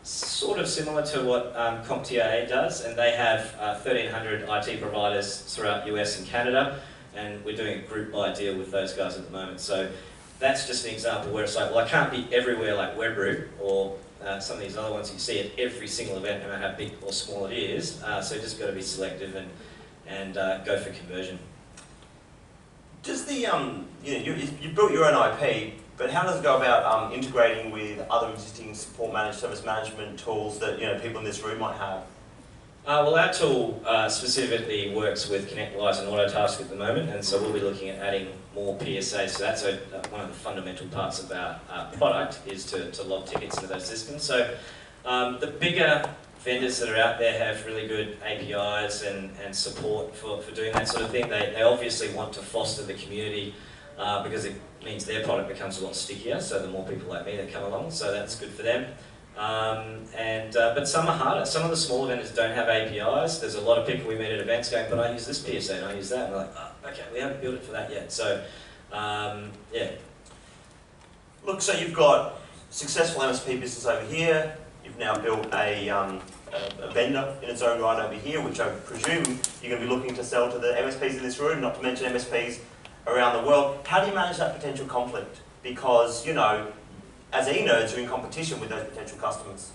sort of similar to what CompTIA does, and they have 1,300 IT providers throughout US and Canada, and we're doing a group-wide deal with those guys at the moment. So that's just an example where it's like, well, I can't be everywhere like Webroot or some of these other ones you see at every single event, no matter how big or small it is. So just got to be selective and go for conversion. Does the you built your own IP, but how does it go about integrating with other existing support managed service management tools that people in this room might have? Well, our tool specifically works with ConnectWise and Autotask at the moment, and so we'll be looking at adding more PSAs to that. So one of the fundamental parts of our product is to log tickets into those systems. So the bigger vendors that are out there have really good APIs and support for doing that sort of thing. They obviously want to foster the community because it means their product becomes a lot stickier, so the more people like me that come along, so that's good for them. But some are harder. Some of the smaller vendors don't have APIs. There's a lot of people we meet at events going, but I use this PSA and I use that. And we're like, oh, okay, we haven't built it for that yet. So, yeah. Look, so you've got successful MSP business over here. You've now built a vendor in its own right over here, which I presume you're going to be looking to sell to the MSPs in this room, not to mention MSPs around the world. How do you manage that potential conflict? Because, as e-nerds, you're in competition with those potential customers.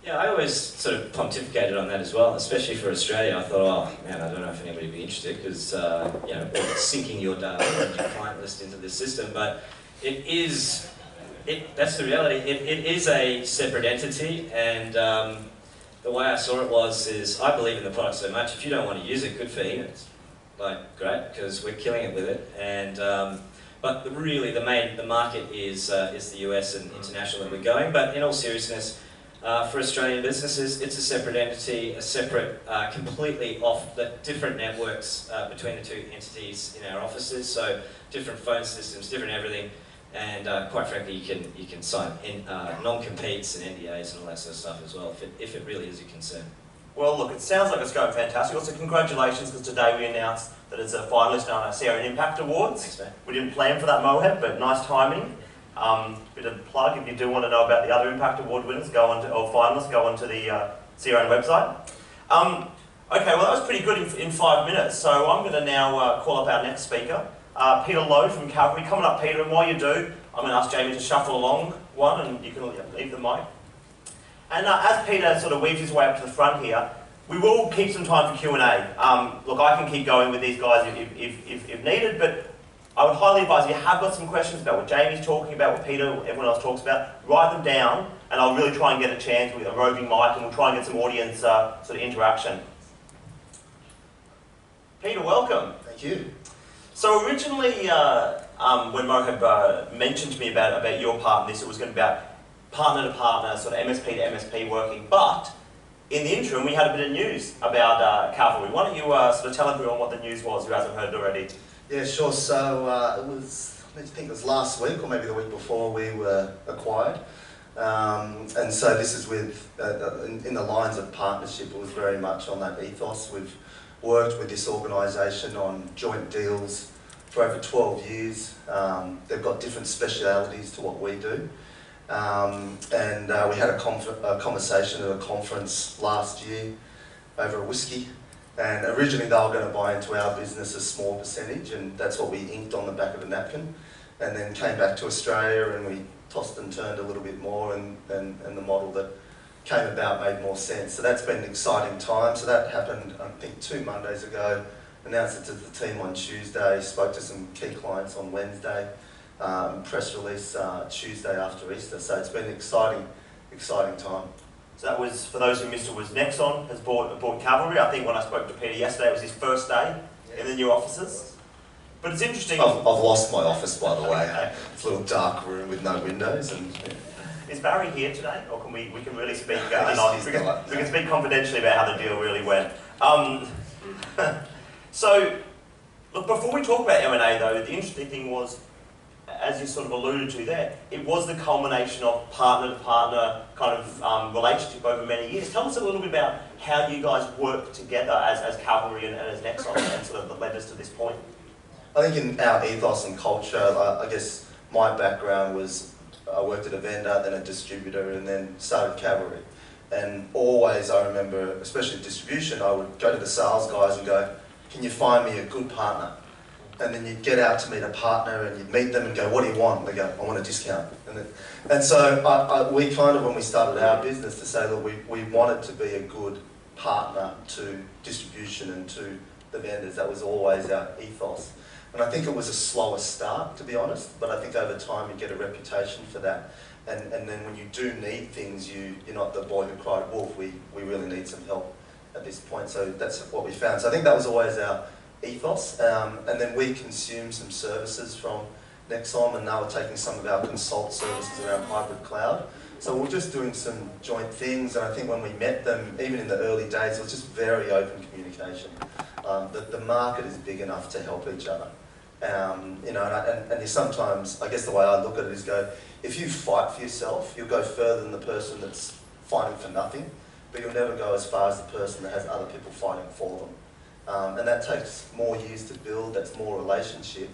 Yeah, I always sort of pontificated on that as well, especially for Australia. I thought, oh man, I don't know if anybody would be interested because all syncing your data and your client list into the system, but that's the reality. It is a separate entity, and the way I saw it is I believe in the product so much. If you don't want to use it, good for e-nerds. Like, great, because we're killing it with it. And but the market is the US and international that we're going. But in all seriousness, for Australian businesses, it's a separate entity, a separate, completely off the different networks between the two entities in our offices. So different phone systems, different everything, and quite frankly, you can sign non-competes and NDAs and all that sort of stuff as well if it really is a concern. Well, look, it sounds like it's going fantastic. Also, congratulations, because today we announced that it's a finalist on our CRN Impact Awards. Thanks, man. We didn't plan for that, Moheb, but nice timing. Bit of a plug, if you do want to know about the other Impact Award winners, or finalists, go onto the CRN website. Okay, well, that was pretty good in 5 minutes, so I'm going to now call up our next speaker, Peter Lowe from Calgary. Coming up, Peter, and while you do, I'm going to ask Jamie to shuffle along one, and you can leave the mic. And as Peter sort of weaves his way up to the front here, we will keep some time for Q&A. Look, I can keep going with these guys if needed, but I would highly advise if you have got some questions about what Jamie's talking about, what Peter, everyone else talks about, write them down, and I'll really try and get a chance with a roving mic, and we'll try and get some audience sort of interaction. Peter, welcome. Thank you. So originally, when Mohab mentioned to me about your part in this, it was going to be about partner to partner, sort of MSP to MSP working, but in the interim, we had a bit of news about Cavalry. Why don't you sort of tell everyone what the news was who hasn't heard it already? Yeah, sure. So it was, I think it was last week or maybe the week before we were acquired. And so this is with, in the lines of partnership, it was very much on that ethos. We've worked with this organisation on joint deals for over 12 years. They've got different specialities to what we do. And we had a conversation at a conference last year over a whiskey. And originally they were going to buy into our business a small percentage, and that's what we inked on the back of the napkin. And then came back to Australia and we tossed and turned a little bit more, and the model that came about made more sense. So that's been an exciting time. So that happened, I think, 2 Mondays ago. Announced it to the team on Tuesday, spoke to some key clients on Wednesday, press release Tuesday after Easter. So it's been an exciting time. So that was, for those who missed it, was Nexon has bought Cavalry. I think when I spoke to Peter yesterday, it was his first day in the new offices. But it's interesting. I've lost my office, by the way. It's a little dark room with no windows. And is Barry here today, or can we can really speak? We can speak confidentially about how the deal really went. So, look, before we talk about M&A though, the interesting thing was, as you sort of alluded to there, it was the culmination of partner-to-partner kind of relationship over many years. Tell us a little bit about how you guys work together as Cavalry and as Nexon, and sort of led us to this point. I think in our ethos and culture, I guess my background was I worked at a vendor, then a distributor, and then started Cavalry. And always, I remember, especially distribution, I would go to the sales guys and go, "Can you find me a good partner?" And then you'd get out to meet a partner and you'd meet them and go, "What do you want?" They go, "I want a discount." And so we kind of, when we started our business, to say that we wanted to be a good partner to distribution and to the vendors. That was always our ethos. And I think it was a slower start, to be honest, but I think over time you get a reputation for that. And then when you do need things, you're not the boy who cried wolf. We really need some help at this point. So that's what we found. So I think that was always our ethos. And then we consumed some services from Nexon, and now we're taking some of our consult services around hybrid cloud. So we're just doing some joint things, and I think when we met them, even in the early days, it was just very open communication. The market is big enough to help each other. You know, and you sometimes, I guess the way I look at it is go, if you fight for yourself, you'll go further than the person that's fighting for nothing, but you'll never go as far as the person that has other people fighting for them. And that takes more years to build, that's more relationship,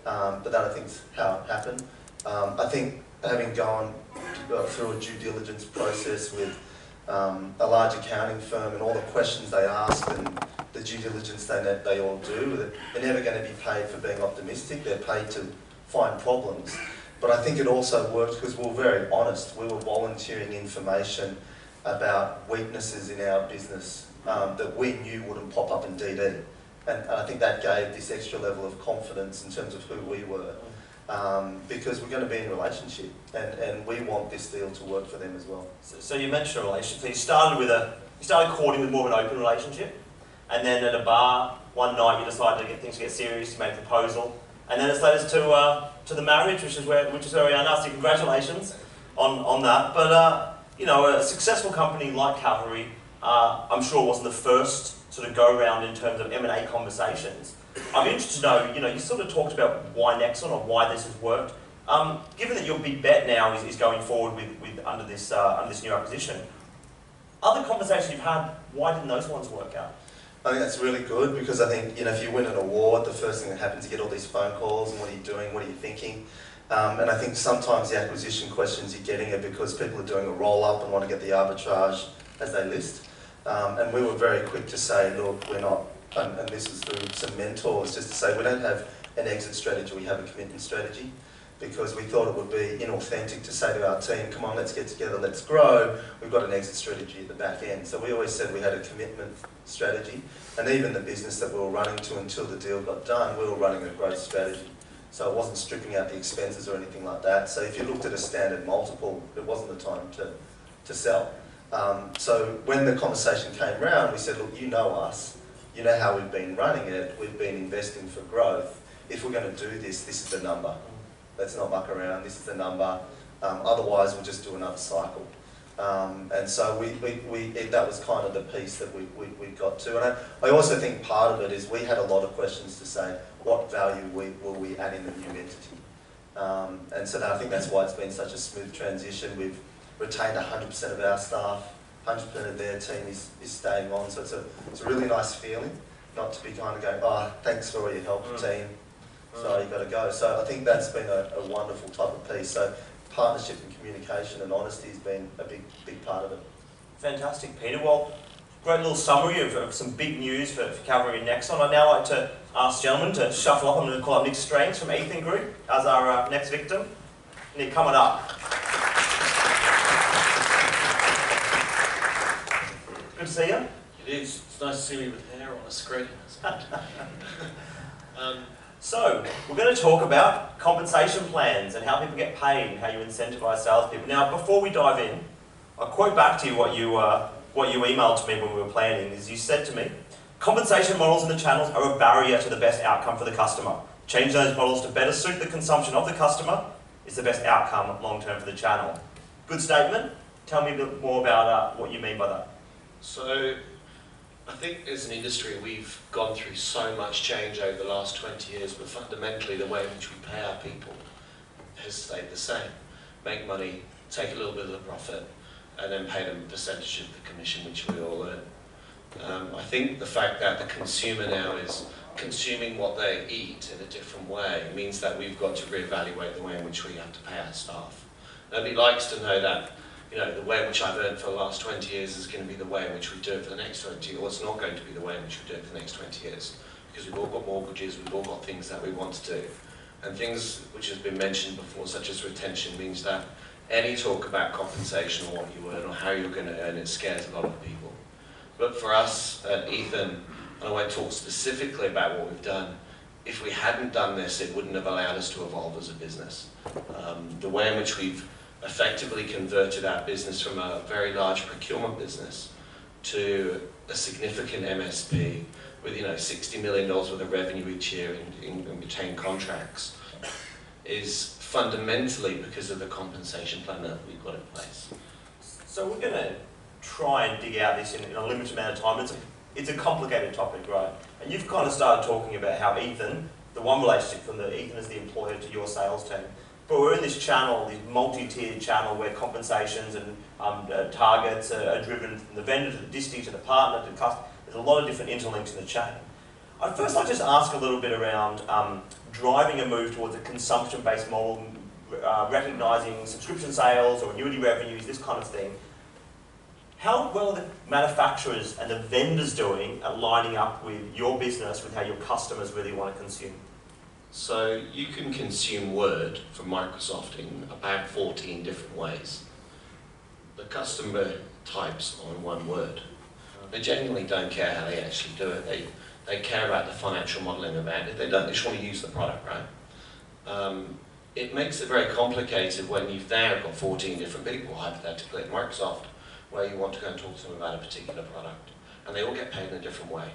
but that I think is how it happened. I think having gone through a due diligence process with a large accounting firm and all the questions they ask and the due diligence they all do, they're never going to be paid for being optimistic, they're paid to find problems. But I think it also worked because we were very honest. We were volunteering information about weaknesses in our business that we knew wouldn't pop up in DD. And I think that gave this extra level of confidence in terms of who we were. Because we're going to be in a relationship, and we want this deal to work for them as well. So you mentioned a relationship. So you started courting with more of an open relationship, and then at a bar one night you decided to get things to get serious. You made a proposal, and then it's led us to the marriage, which is where we are now. So congratulations on that. But you know, a successful company like Cavalry, I'm sure wasn't the first sort of go round in terms of M&A conversations. I'm interested to know, you know, you sort of talked about why Nexon or why this has worked. Given that your big bet now is going forward with under this new acquisition, other conversations you've had, why didn't those ones work out? I think that's really good because I think, you know, if you win an award, the first thing that happens is you get all these phone calls and what are you doing, what are you thinking? And I think sometimes the acquisition questions you're getting are because people are doing a roll-up and want to get the arbitrage as they list. And we were very quick to say, look, we're not, and this is through some mentors, just to say we don't have an exit strategy, we have a commitment strategy. because we thought it would be inauthentic to say to our team, come on, let's get together, let's grow. We've got an exit strategy at the back end. So we always said we had a commitment strategy, and even the business that we were running to until the deal got done, we were running a growth strategy. So it wasn't stripping out the expenses or anything like that. So if you looked at a standard multiple, it wasn't the time to sell. So when the conversation came round, we said, look, you know us, you know how we've been running it, we've been investing for growth. If we're going to do this, this is the number. Let's not muck around, this is the number. Otherwise, we'll just do another cycle. And so that was kind of the piece that we got to. And I also think part of it is we had a lot of questions to say, what value will we add in the new entity? And so I think that's why it's been such a smooth transition. We've retained 100% of our staff, 100% of their team is staying on. So it's a really nice feeling, not to be kind of going, oh, thanks for all your help, team. So you've got to go. So I think that's been a wonderful type of piece. So partnership and communication and honesty has been a big part of it. Fantastic, Peter. Well, great little summary of some big news for Cavalry next on. I'd now like to ask gentlemen to shuffle up. I'm going to call up Nick Strange from Ethan Group as our next victim. Nick, coming up. Good to see you. It is. It's nice to see me with hair on a screen. So, we're going to talk about compensation plans and how people get paid and how you incentivise salespeople. Now, before we dive in, I'll quote back to you what you emailed to me when we were planning. Is you said to me, compensation models in the channels are a barrier to the best outcome for the customer. Change those models to better suit the consumption of the customer is the best outcome long term for the channel. Good statement. Tell me a bit more about what you mean by that. So, I think as an industry we've gone through so much change over the last 20 years, but fundamentally the way in which we pay our people has stayed the same. Make money, take a little bit of the profit, and then pay them a percentage of the commission which we all earn. I think the fact that the consumer now is consuming what they eat in a different way means that we've got to reevaluate the way in which we have to pay our staff. Nobody likes to know that the way in which I've earned for the last 20 years is going to be the way in which we do it for the next 20 years, or it's not going to be the way in which we do it for the next 20 years. Because we've all got mortgages, we've all got things that we want to do. And things which has been mentioned before, such as retention, means that any talk about compensation or what you earn or how you're going to earn it scares a lot of people. But for us at Ethan, and I won't talk specifically about what we've done, if we hadn't done this, it wouldn't have allowed us to evolve as a business. The way in which we've effectively converted our business from a very large procurement business to a significant MSP with $60 million worth of revenue each year in retained contracts is fundamentally because of the compensation plan that we've got in place. So we're going to try and dig out this in a limited amount of time. It's a complicated topic, right? And you've kind of started talking about how Ethan, the one relationship from Ethan as the employer to your sales team, but we're in this channel, this multi-tiered channel where compensations and targets are driven from the vendor to the disty to the partner to the customer. There's a lot of different interlinks in the chain. I'd first like to just ask a little bit around driving a move towards a consumption-based model, recognising subscription sales or annuity revenues, this kind of thing. How well are the manufacturers and the vendors doing at lining up with your business with how your customers really want to consume? So you can consume Word from Microsoft in about 14 different ways. The customer types on one word. They genuinely don't care how they actually do it. They care about the financial modelling about it. They just want to use the product, right? It makes it very complicated when you've now got 14 different people, hypothetically, at Microsoft, where you want to go and talk to them about a particular product. And they all get paid in a different way.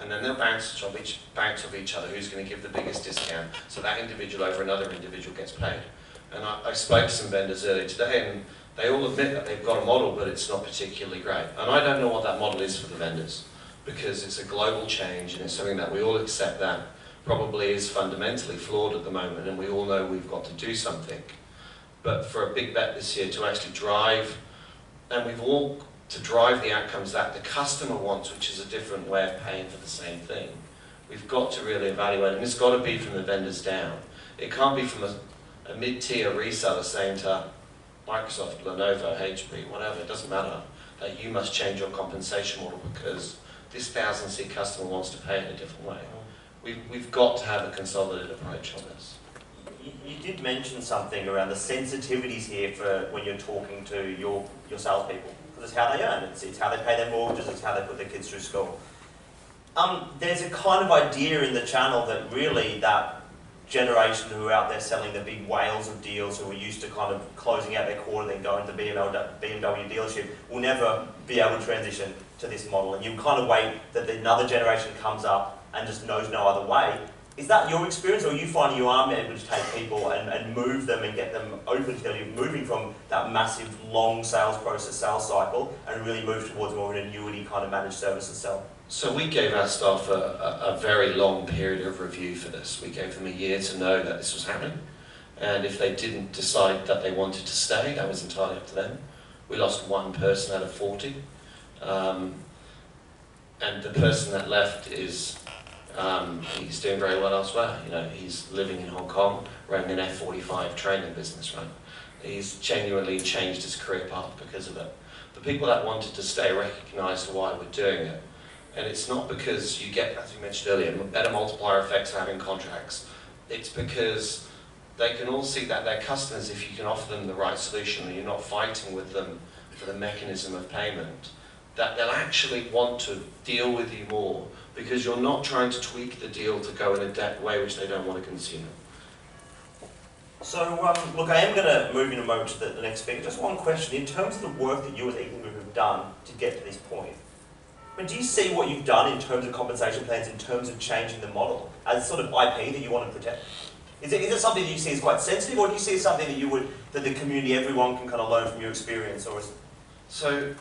And then they'll bounce off each other who's going to give the biggest discount, so that individual over another individual gets paid. And I spoke to some vendors earlier today, and they all admit that they've got a model, but it's not particularly great. And I don't know what that model is for the vendors, because it's a global change, and it's something that we all accept that probably is fundamentally flawed at the moment, and we all know we've got to do something. But for a big bet this year to actually drive, and we've all to drive the outcomes that the customer wants, which is a different way of paying for the same thing. We've got to really evaluate, and it's got to be from the vendors down. It can't be from a mid-tier reseller saying to Microsoft, Lenovo, HP, whatever, it doesn't matter, that you must change your compensation model because this 1,000-seat customer wants to pay in a different way. We've got to have a consolidated approach on this. You did mention something around the sensitivities here for when you're talking to your salespeople, because it's how they earn, it's how they pay their mortgages, it's how they put their kids through school. There's a kind of idea in the channel that really that generation who are out there selling the big whales of deals, who are used to kind of closing out their quarter, then going to BMW dealership, will never be able to transition to this model. And you kind of wait that another generation comes up and just knows no other way. Is that your experience, or are you finding you are able to take people and move them and get them open to the idea of moving from that massive long sales process, sales cycle, and really move towards more of an annuity kind of managed services sell? So we gave our staff a very long period of review for this. We gave them a year to know that this was happening. And if they didn't decide that they wanted to stay, that was entirely up to them. We lost one person out of 40. And the person that left is, he's doing very well elsewhere. You know, he's living in Hong Kong, running an F-45 training business, right? He's genuinely changed his career path because of it. The people that wanted to stay recognised why we're doing it. And it's not because you get, as you mentioned earlier, better multiplier effects of having contracts. It's because they can all see that their customers, if you can offer them the right solution and you're not fighting with them for the mechanism of payment, that they'll actually want to deal with you more because you're not trying to tweak the deal to go in a way which they don't want to consume. So, look, I am going to move in a moment to the next speaker. Just one question. In terms of the work that you as Eaton Group have done to get to this point, but do you see what you've done in terms of compensation plans, in terms of changing the model, as sort of IP that you want to protect? Is it something that you see as quite sensitive, or do you see as something that that the community, everyone can kind of learn from your experience? Or So,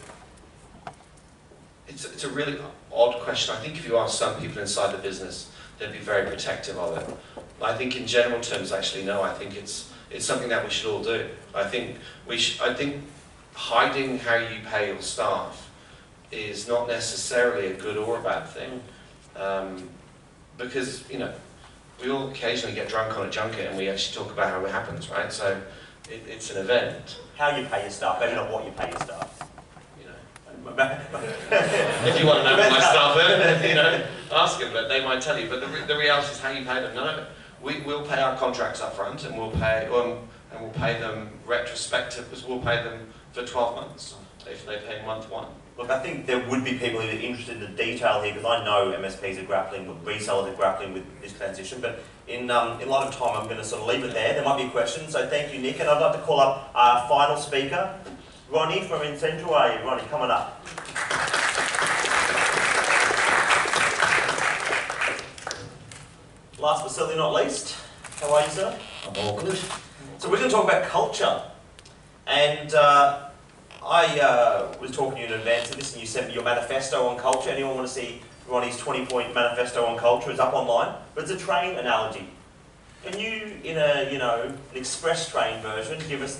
it's a really odd question. I think if you ask some people inside the business, they'd be very protective of it. I think in general terms, actually, no. I think it's something that we should all do. I think hiding how you pay your staff is not necessarily a good or a bad thing, because we all occasionally get drunk on a junket and we actually talk about how it happens, right? So it's an event. How you pay your staff, maybe not what you pay your staff. If you want to know what my staff earn, ask them, but they might tell you. But the reality is how you pay them. No, we'll pay our contracts up front, and we'll pay them retrospective, because we'll pay them for 12 months if they pay month one. Look, I think there would be people who are interested in the detail here, because I know MSPs are grappling, resellers are grappling with this transition, but in light of time, I'm going to sort of leave it there. There might be questions, so thank you, Nick, and I'd like to call up our final speaker, Ronnie from SecondWay. Ronnie, come on up. Last but certainly not least, how are you, sir? I'm all good. So we're going to talk about culture, and I was talking to you in advance of this, and you sent me your manifesto on culture. Anyone want to see Ronnie's 20-point manifesto on culture? It's up online, but it's a train analogy. Can you, in an express train version, give us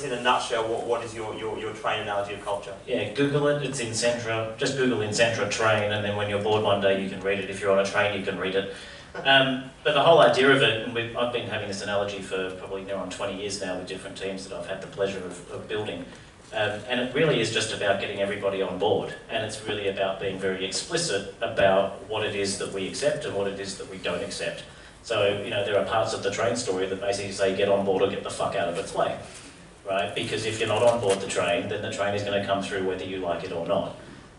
in a nutshell what is your train analogy of culture? Yeah, Google it. It's in Centra. Just Google in Centra train, and then when you're bored one day, you can read it. If you're on a train, you can read it. But the whole idea of it, and I've been having this analogy for probably now on 20 years now with different teams that I've had the pleasure of building. And it really is just about getting everybody on board. And it's really about being very explicit about what it is that we accept and what it is that we don't accept. So, there are parts of the train story that basically say get on board or get the fuck out of its way, right? Because if you're not on board the train, then the train is going to come through whether you like it or not.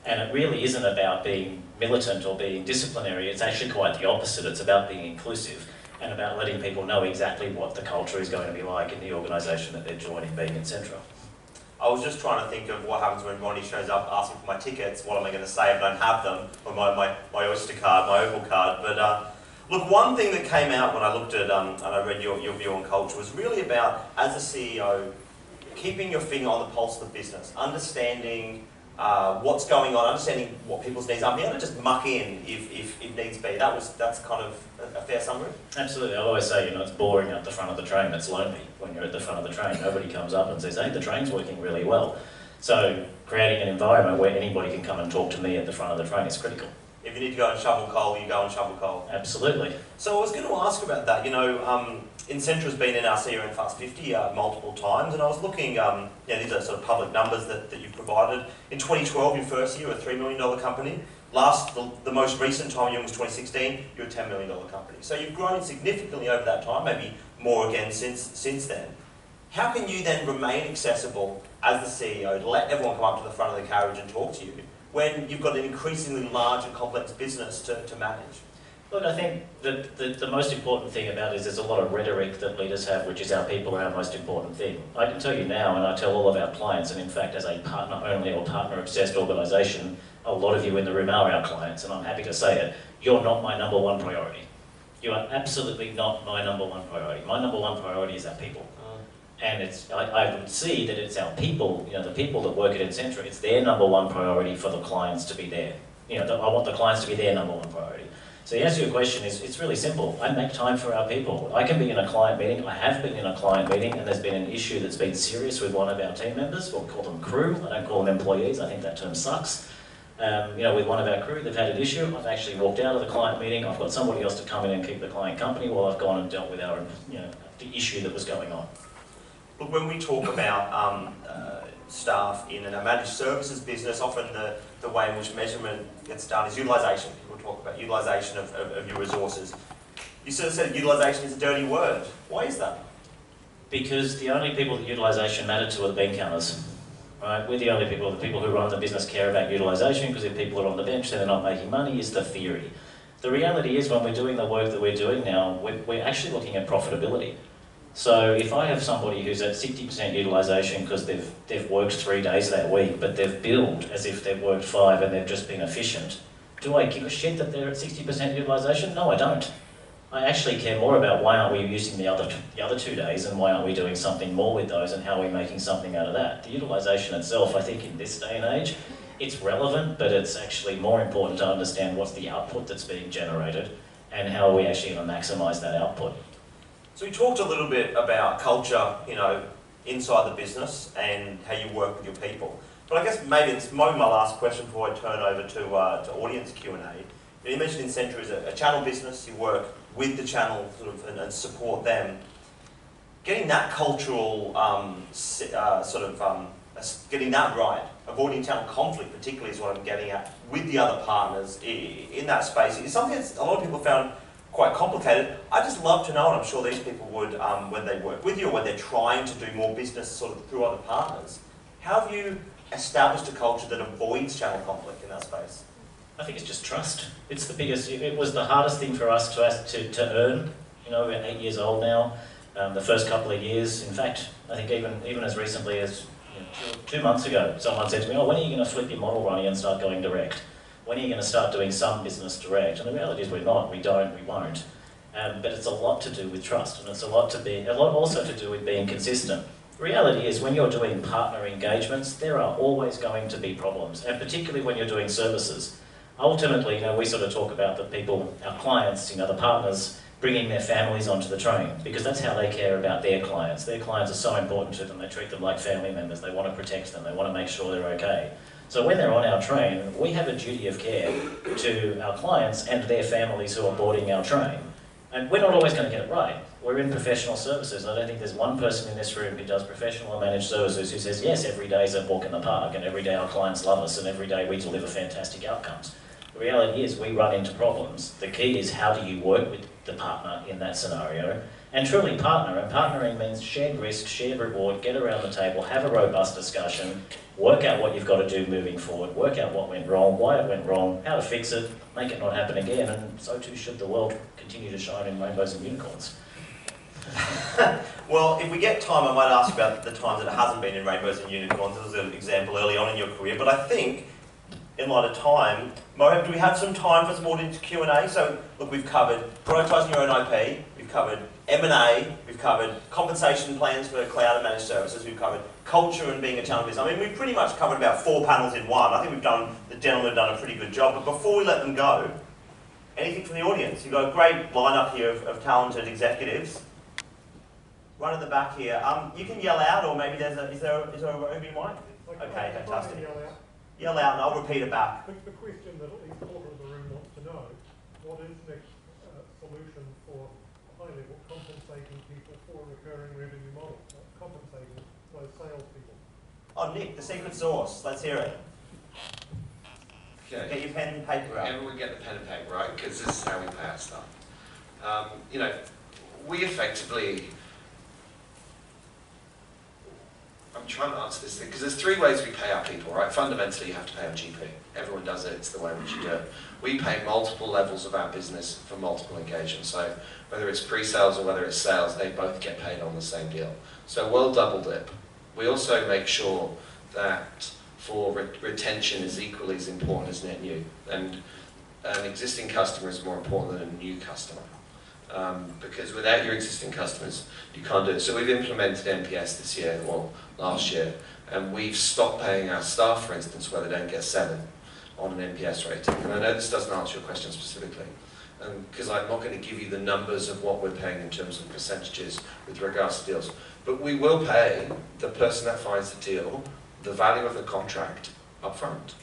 And it really isn't about being militant or being disciplinary. It's actually quite the opposite. It's about being inclusive and about letting people know exactly what the culture is going to be like in the organisation that they're joining, being in Centra. I was just trying to think of what happens when Ronnie shows up asking for my tickets. What am I going to say if I don't have them? Or my Oyster card, my Opal card. But look, one thing that came out when I looked at and I read your view on culture was really about, as a CEO, keeping your finger on the pulse of the business, understanding what's going on, understanding what people's needs are, being able to just muck in if needs be. That's kind of a fair summary? Absolutely. I always say, it's boring at the front of the train. It's lonely when you're at the front of the train. Nobody comes up and says, hey, the train's working really well. So creating an environment where anybody can come and talk to me at the front of the train is critical. If you need to go and shovel coal, you go and shovel coal. Absolutely. So I was going to ask about that. Incentra's been in our CRN Fast 50 multiple times, and I was looking, these are sort of public numbers that you've provided. In 2012, your first year, a $3 million company. The most recent time you was 2016, you're a $10 million company. So you've grown significantly over that time, maybe more again since then. How can you then remain accessible as the CEO to let everyone come up to the front of the carriage and talk to you when you've got an increasingly large and complex business to manage? Look, I think that the most important thing about it is there's a lot of rhetoric that leaders have, which is our people are our most important thing. I can tell you now, and I tell all of our clients, and in fact as a partner-only or partner-obsessed organisation, a lot of you in the room are our clients, and I'm happy to say it, you're not my number one priority. You are absolutely not my number one priority. My number one priority is our people. And I would see that it's our people, the people that work at Incentra, it's their number one priority for the clients to be there. I want the clients to be their number one priority. So the answer to your question is, it's really simple. I make time for our people. I can be in a client meeting, I have been in a client meeting, and there's been an issue that's been serious with one of our team members. We'll call them crew, I don't call them employees, I think that term sucks. With one of our crew, they've had an issue. I've actually walked out of the client meeting. I've got somebody else to come in and keep the client company while I've gone and dealt with the issue that was going on. Look, when we talk about staff in a managed services business, often the way in which measurement gets done is utilisation. People talk about utilisation of your resources. You sort of said utilisation is a dirty word. Why is that? Because the only people that utilisation matter to are the bean counters. Right? We're the only people, the people who run the business care about utilisation, because if people are on the bench then they're not making money, is the theory. The reality is when we're doing the work that we're doing now, we're actually looking at profitability. So if I have somebody who's at 60% utilisation because they've worked 3 days that week, but they've billed as if they've worked 5 and they've just been efficient, do I give a shit that they're at 60% utilisation? No, I don't. I actually care more about why aren't we using the other 2 days and why aren't we doing something more with those and how are we making something out of that. The utilisation itself, I think in this day and age, it's relevant, but it's actually more important to understand what's the output that's being generated and how are we actually going to maximise that output. So we talked a little bit about culture, inside the business and how you work with your people. But I guess maybe it's my last question before I turn over to audience Q&A. You mentioned Incentra is a channel business. You work with the channel and support them. Getting that cultural getting that right, avoiding channel conflict particularly is what I'm getting at with the other partners in that space. It's something that a lot of people found quite complicated. I'd just love to know, and I'm sure these people would when they work with you or when they're trying to do more business through other partners, how have you established a culture that avoids channel conflict in that space? I think it's just trust. It's the biggest, it was the hardest thing for us to earn. We're 8 years old now. The first couple of years, in fact, I think even as recently as 2 months ago, someone said to me, when are you going to flip your model, Ronnie, and start going direct? When are you going to start doing some business direct? And the reality is we're not, we don't, we won't. But it's a lot to do with trust, and it's a lot also to do with being consistent. The reality is when you're doing partner engagements, there are always going to be problems, and particularly when you're doing services. Ultimately, we sort of talk about the people, our clients, the partners, bringing their families onto the train, because that's how they care about their clients. Their clients are so important to them, they treat them like family members, they want to protect them, they want to make sure they're okay. So when they're on our train, we have a duty of care to our clients and their families who are boarding our train. And we're not always going to get it right. We're in professional services. I don't think there's one person in this room who does professional or managed services who says, yes, every day is a walk in the park, and every day our clients love us, and every day we deliver fantastic outcomes. The reality is we run into problems. The key is how do you work with the partner in that scenario, and truly partner. And partnering means shared risk, shared reward, get around the table, have a robust discussion, work out what you've got to do moving forward, work out what went wrong, why it went wrong, how to fix it, make it not happen again, and so too should the world continue to shine in rainbows and unicorns. Well, if we get time, I might ask about the times that it hasn't been in rainbows and unicorns. There was an example early on in your career, but I think, in light of time, Mohab, do we have some time for some audience Q&A? So, look, we've covered prioritising your own IP, we've covered M&A, we've covered compensation plans for cloud and managed services, we've covered culture and being a channel business. I mean, we've pretty much covered about 4 panels in one. I think the gentlemen have done a pretty good job, but before we let them go, anything from the audience? You've got a great lineup here of talented executives. Right at the back here. You can yell out, or maybe is there a roving mic? Okay, fantastic. Yell out and I'll repeat it back. The question that at least a quarter of the room wants to know, what is next solution for high-level compensating people for a recurring revenue model? Compensating those salespeople. Oh, Nick, the secret sauce. Let's hear it. Okay. Get your pen and paper out. Everyone get the pen and paper, right? Because this is how we pay our stuff. we effectively, I'm trying to answer this thing, because there's three ways we pay our people, right? Fundamentally, you have to pay on GP. Everyone does it, it's the way in which you do it. We pay multiple levels of our business for multiple engagements. So whether it's pre-sales or whether it's sales, they both get paid on the same deal. So we'll double dip. We also make sure that for retention is equally as important as net new. And an existing customer is more important than a new customer. Because without your existing customers, you can't do it. So we've implemented NPS this year, or last year, and we've stopped paying our staff, for instance, where they don't get 7 on an NPS rating. And I know this doesn't answer your question specifically, because I'm not going to give you the numbers of what we're paying in terms of percentages with regards to deals. But we will pay the person that finds the deal the value of the contract up front.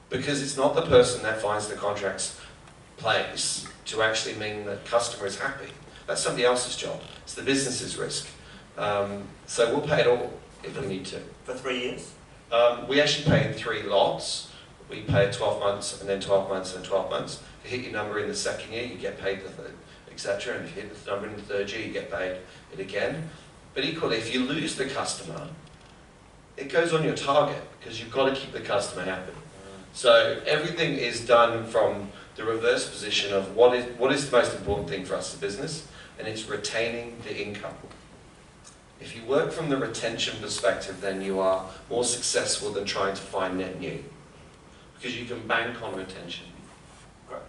Because it's not the person that finds the contract's place to actually mean that customer is happy. That's somebody else's job. It's the business's risk. So we'll pay it all if we need to. For 3 years? We actually pay in 3 lots. We pay 12 months and then 12 months and 12 months. If you hit your number in the second year, you get paid the third, etc. And if you hit the number in the third year, you get paid it again. But equally, if you lose the customer, it goes on your target because you've got to keep the customer happy. So everything is done from the reverse position of what is the most important thing for us as a business, and it's retaining the income. If you work from the retention perspective, then you are more successful than trying to find net new, because you can bank on retention.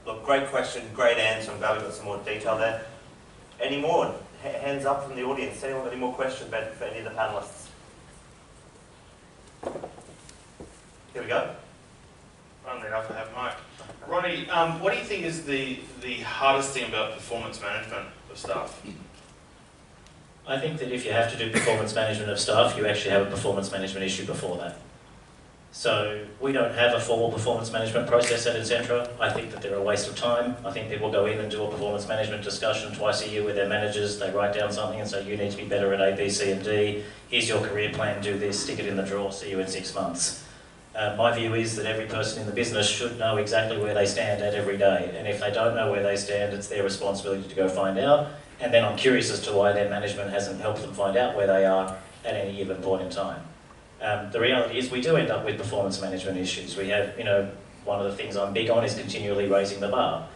Look, great question, great answer. I'm glad we got some more detail there. Any more? Hands up from the audience. Anyone got any more questions for any of the panelists? Here we go. Funnily enough, I have Mike. Ronnie, what do you think is the hardest thing about performance management of staff? I think that if you have to do performance management of staff, you actually have a performance management issue before that. So we don't have a formal performance management process at Incentra. I think that they're a waste of time. I think people go in and do a performance management discussion twice a year with their managers. They write down something and say, you need to be better at A, B, C, and D. Here's your career plan, do this, stick it in the drawer, see you in 6 months. My view is that every person in the business should know exactly where they stand at every day. And if they don't know where they stand, it's their responsibility to go find out. And then I'm curious as to why their management hasn't helped them find out where they are at any given point in time. The reality is we do end up with performance management issues. We have, one of the things I'm big on is continually raising the bar.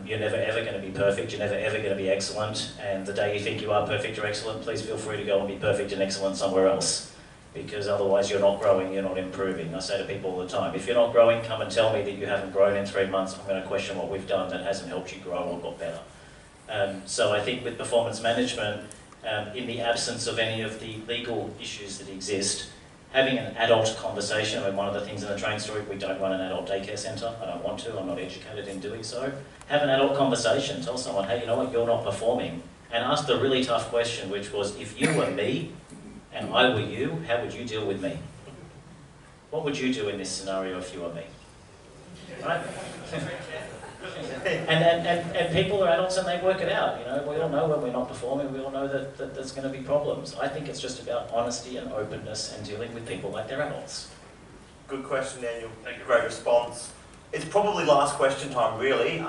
You're never ever going to be perfect, you're never ever going to be excellent, and the day you think you are perfect or excellent, please feel free to go and be perfect and excellent somewhere else. Because otherwise you're not growing, you're not improving. I say to people all the time, if you're not growing, come and tell me that you haven't grown in 3 months. I'm going to question what we've done that hasn't helped you grow or got better. So I think with performance management, in the absence of any of the legal issues that exist, having an adult conversation. I mean, one of the things in the train story, we don't run an adult daycare centre. I don't want to, I'm not educated in doing so. Have an adult conversation, tell someone, hey, you know what, you're not performing. And ask the really tough question, which was, if you were me, and I were you, how would you deal with me? What would you do in this scenario if you were me? Right? and people are adults and they work it out. We all know when we're not performing, we all know that there's going to be problems. I think it's just about honesty and openness and dealing with people like they're adults. Good question, Daniel. Great response. It's probably last question time, really,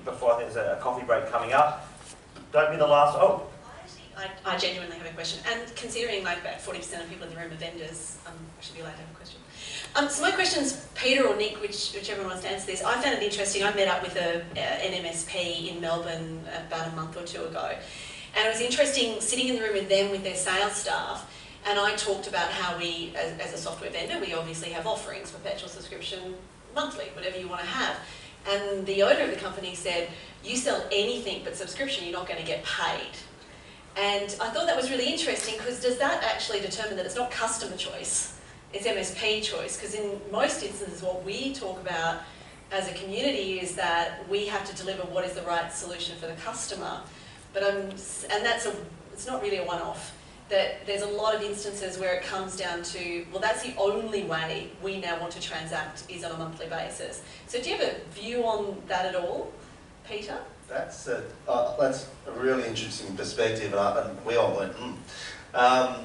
before I think there's a coffee break coming up. Don't be the last. Oh. I genuinely have a question, and considering like about 40% of people in the room are vendors, I should be allowed to have a question. So my question's Peter or Nick, whichever wants to answer this. I found it interesting. I met up with an MSP in Melbourne about a month or 2 ago, and it was interesting sitting in the room with them with their sales staff, and I talked about how we, as a software vendor, we obviously have offerings, perpetual subscription, monthly, whatever you want to have. And the owner of the company said, you sell anything but subscription, you're not going to get paid. And I thought that was really interesting, because does that actually determine that it's not customer choice, it's MSP choice? Because in most instances what we talk about as a community is that we have to deliver what is the right solution for the customer. But it's not really a one-off. That there's a lot of instances where it comes down to, well, that's the only way we now want to transact is on a monthly basis. So do you have a view on that at all, Peter? That's a really interesting perspective, and we all went, I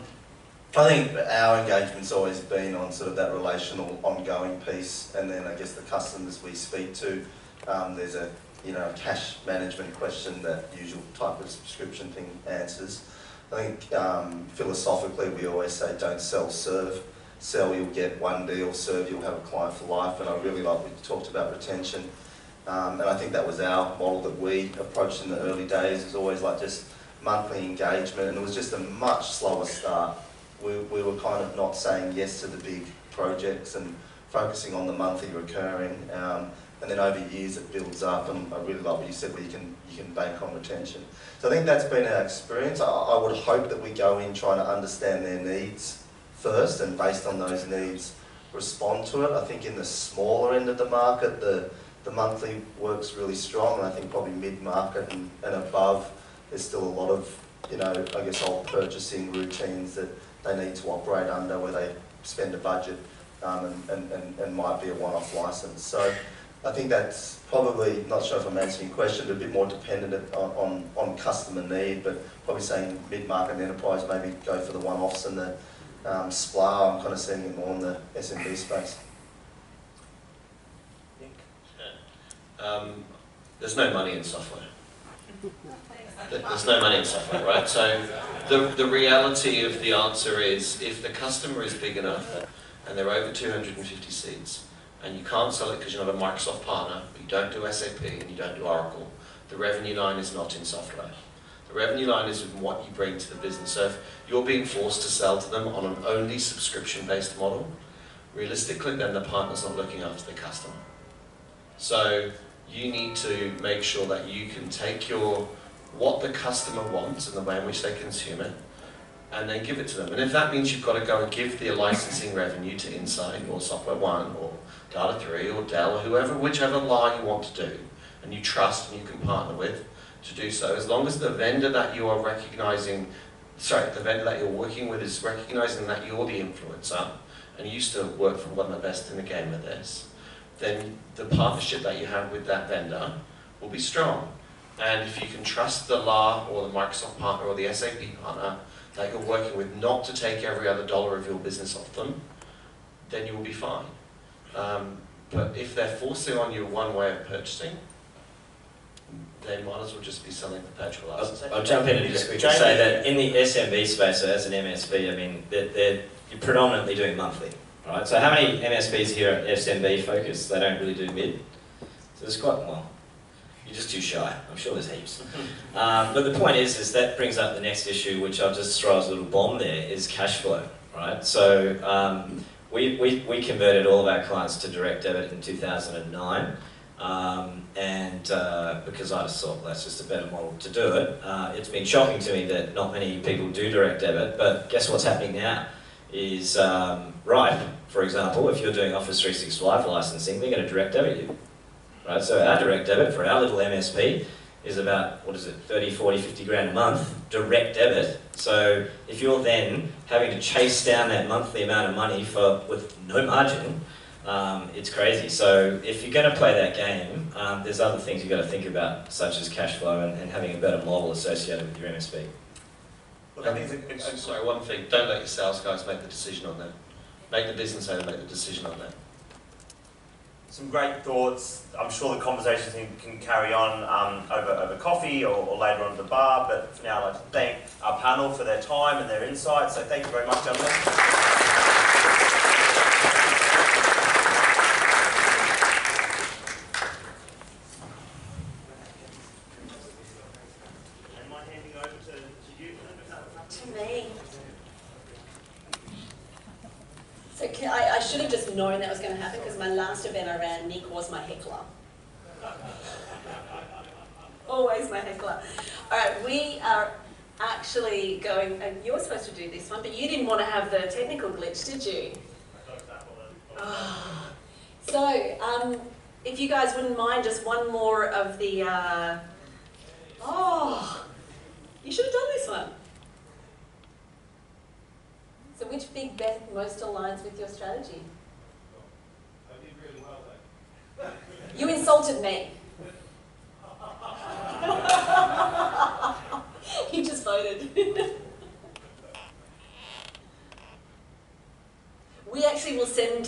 think our engagement's always been on sort of that relational, ongoing piece, and then I guess the customers we speak to, there's a you know, cash management question that usual type of subscription thing answers. I think philosophically we always say don't sell, serve. Sell, you'll get one deal, serve, you'll have a client for life, and I really like we talked about retention. And I think that was our model that we approached in the early days. It was always like just monthly engagement, and it was just a much slower start. We were kind of not saying yes to the big projects and focusing on the monthly recurring, and then over years it builds up, and I really like what you said where you can bank on retention. So I think that's been our experience. I would hope that we go in trying to understand their needs first, and based on those needs respond to it. I think in the smaller end of the market, the monthly works really strong, and I think probably mid-market and above, there's still a lot of, you know, I guess old purchasing routines that they need to operate under, where they spend a budget and might be a one-off license. So I think that's probably, not sure if I'm answering your question, but a bit more dependent on customer need, but probably saying mid-market and enterprise maybe go for the one-offs, and the SPLA, I'm kind of seeing it more in the SMB space. There's no money in software. There's no money in software, right? So the reality of the answer is, if the customer is big enough and they're over 250 seats, and you can't sell it because you're not a Microsoft partner, but you don't do SAP and you don't do Oracle, the revenue line is not in software. The revenue line is in what you bring to the business. So if you're being forced to sell to them on an only subscription-based model, realistically, then the partner's not looking after the customer. So you need to make sure that you can take what the customer wants and the way in which they consume it, and then give it to them. And if that means you've got to go and give the licensing revenue to Insight or Software One or Data3 or Dell or whoever, whichever lie you want to do, and you trust and you can partner with to do so, as long as the vendor that you are recognizing, the vendor that you're working with is recognizing that you're the influencer and you still work for one of the best in the game at this, then the partnership that you have with that vendor will be strong. And if you can trust the LA or the Microsoft partner or the SAP partner that you're working with not to take every other dollar of your business off them, then you will be fine. But if they're forcing on you one way of purchasing, they might as well just be selling perpetual licenses. I'll jump in and just quickly say that in the SMB space, so as an MSP, I mean, you're predominantly doing monthly, right? So how many MSPs here are SMB focused? They don't really do mid. So there's quite, well, you're just too shy. I'm sure there's heaps. But the point is that brings up the next issue, which I'll just throw as a little bomb there, is cash flow, right? So we converted all of our clients to direct debit in 2009. Because I just thought, well, that's just a better model to do it. It's been shocking to me that not many people do direct debit, but guess what's happening now is, Ripe, for example, if you're doing Office 365 licensing, they're going to direct debit you. Right? So our direct debit for our little MSP is about, 30, 40, 50 grand a month, direct debit. So if you're then having to chase down that monthly amount of money with no margin, it's crazy. So if you're going to play that game, there's other things you've got to think about, such as cash flow and having a better model associated with your MSP. Look, I think sorry, one thing, don't let your sales guys make the decision on that. Make the business owner make the decision on that. some great thoughts. I'm sure the conversation can carry on over coffee or later on at the bar, but for now I'd like to thank our panel for their time and their insights. So thank you very much, gentlemen. I should have just known that was going to happen because my last event I ran, Nick was my heckler. Always my heckler. All right, we are actually going, and you were supposed to do this one, but you didn't want to have the technical glitch, did you? Oh. So, if you guys wouldn't mind, just one more of the, you should have done this one. So which big bet most aligns with your strategy? I did really well though. You insulted me. You just voted. We actually will send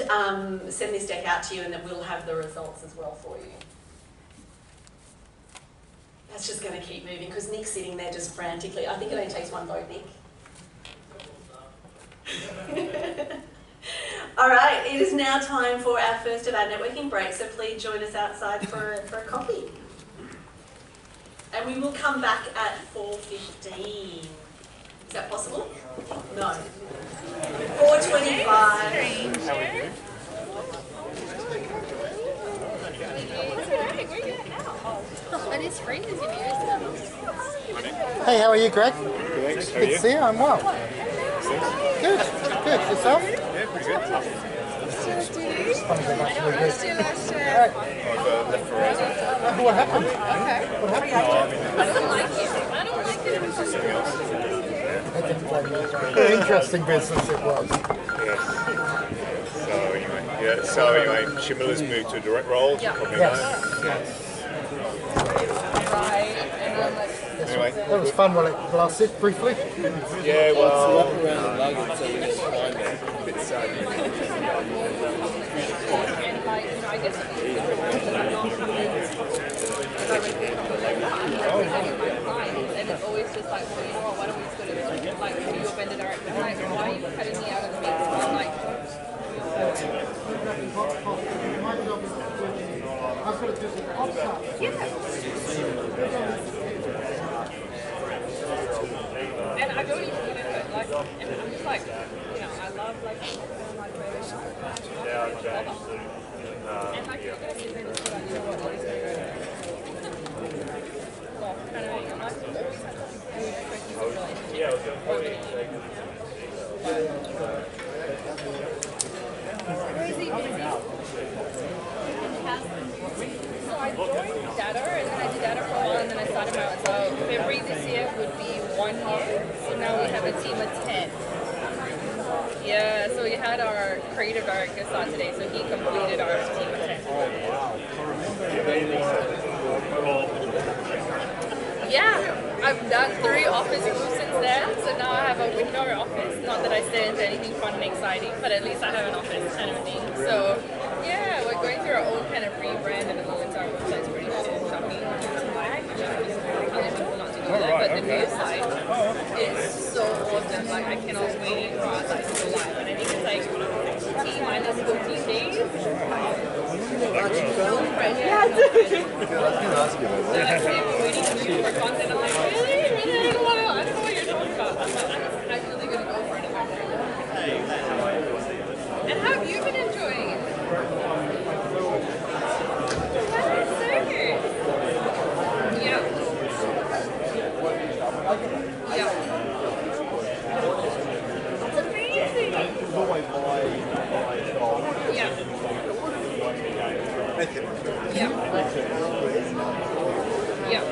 this deck out to you and then we'll have the results as well for you. That's just going to keep moving because Nick's sitting there just frantically. I think it only takes one vote, Nick. All right, it is now time for our first of our networking breaks, so please join us outside for a coffee. And we will come back at 4:15. Is that possible? No. 4:25. And his friend is in here. Hey, how are you, Greg? Good, thanks. How are Good you? to see you. I'm well. Good. Good. Yourself? Yeah, pretty good. Left for right. What happened? Okay. What happened? I don't like it. I don't like it. Very interesting business it was. Yes. So anyway, Shimila's moved to a direct role. Yeah. Probably Yes. know. Yes. And I'm like, Anyway, That was fun while it lasted briefly. yeah, well, Walk around the luggage so we just find it. A bit sad. and like, I guess if you think about it, I'm not and it's always just like, well, you know what, why don't we just go to like to your vendor directly? Like, why are you cutting me out of the business? Like, and I don't even get it, like, and I'm just like, you know, I love like kind of like and like you're gonna sit there and just be like, you know what, what is going on? Well, kind of, you know, like always have to good relationship. Crazy busy. So I joined data and then I did data for a while and then I started my own. So February this year would be 1 year. So now we have a team of 10. Yeah, so we had our creative director start today, so he completed our team of 10. Yeah, I've done 3 office moves since then, so now I have a window office. Not that I stay into anything fun and exciting, but at least I have an office kind of thing. So yeah, we're going through our own kind of rebrand at the moment, so our website's pretty shocking. But the new site is so awesome. Like I cannot wait for our site to go live. And I think it's like T-minus 14 days. Yeah, I do. So like we're waiting to do more content. I'm like, really? I don't know what you're talking about. I'm really gonna go for it. And how have you been enjoying it? Yeah. Yeah. It's amazing. Yeah. Yeah. Yeah.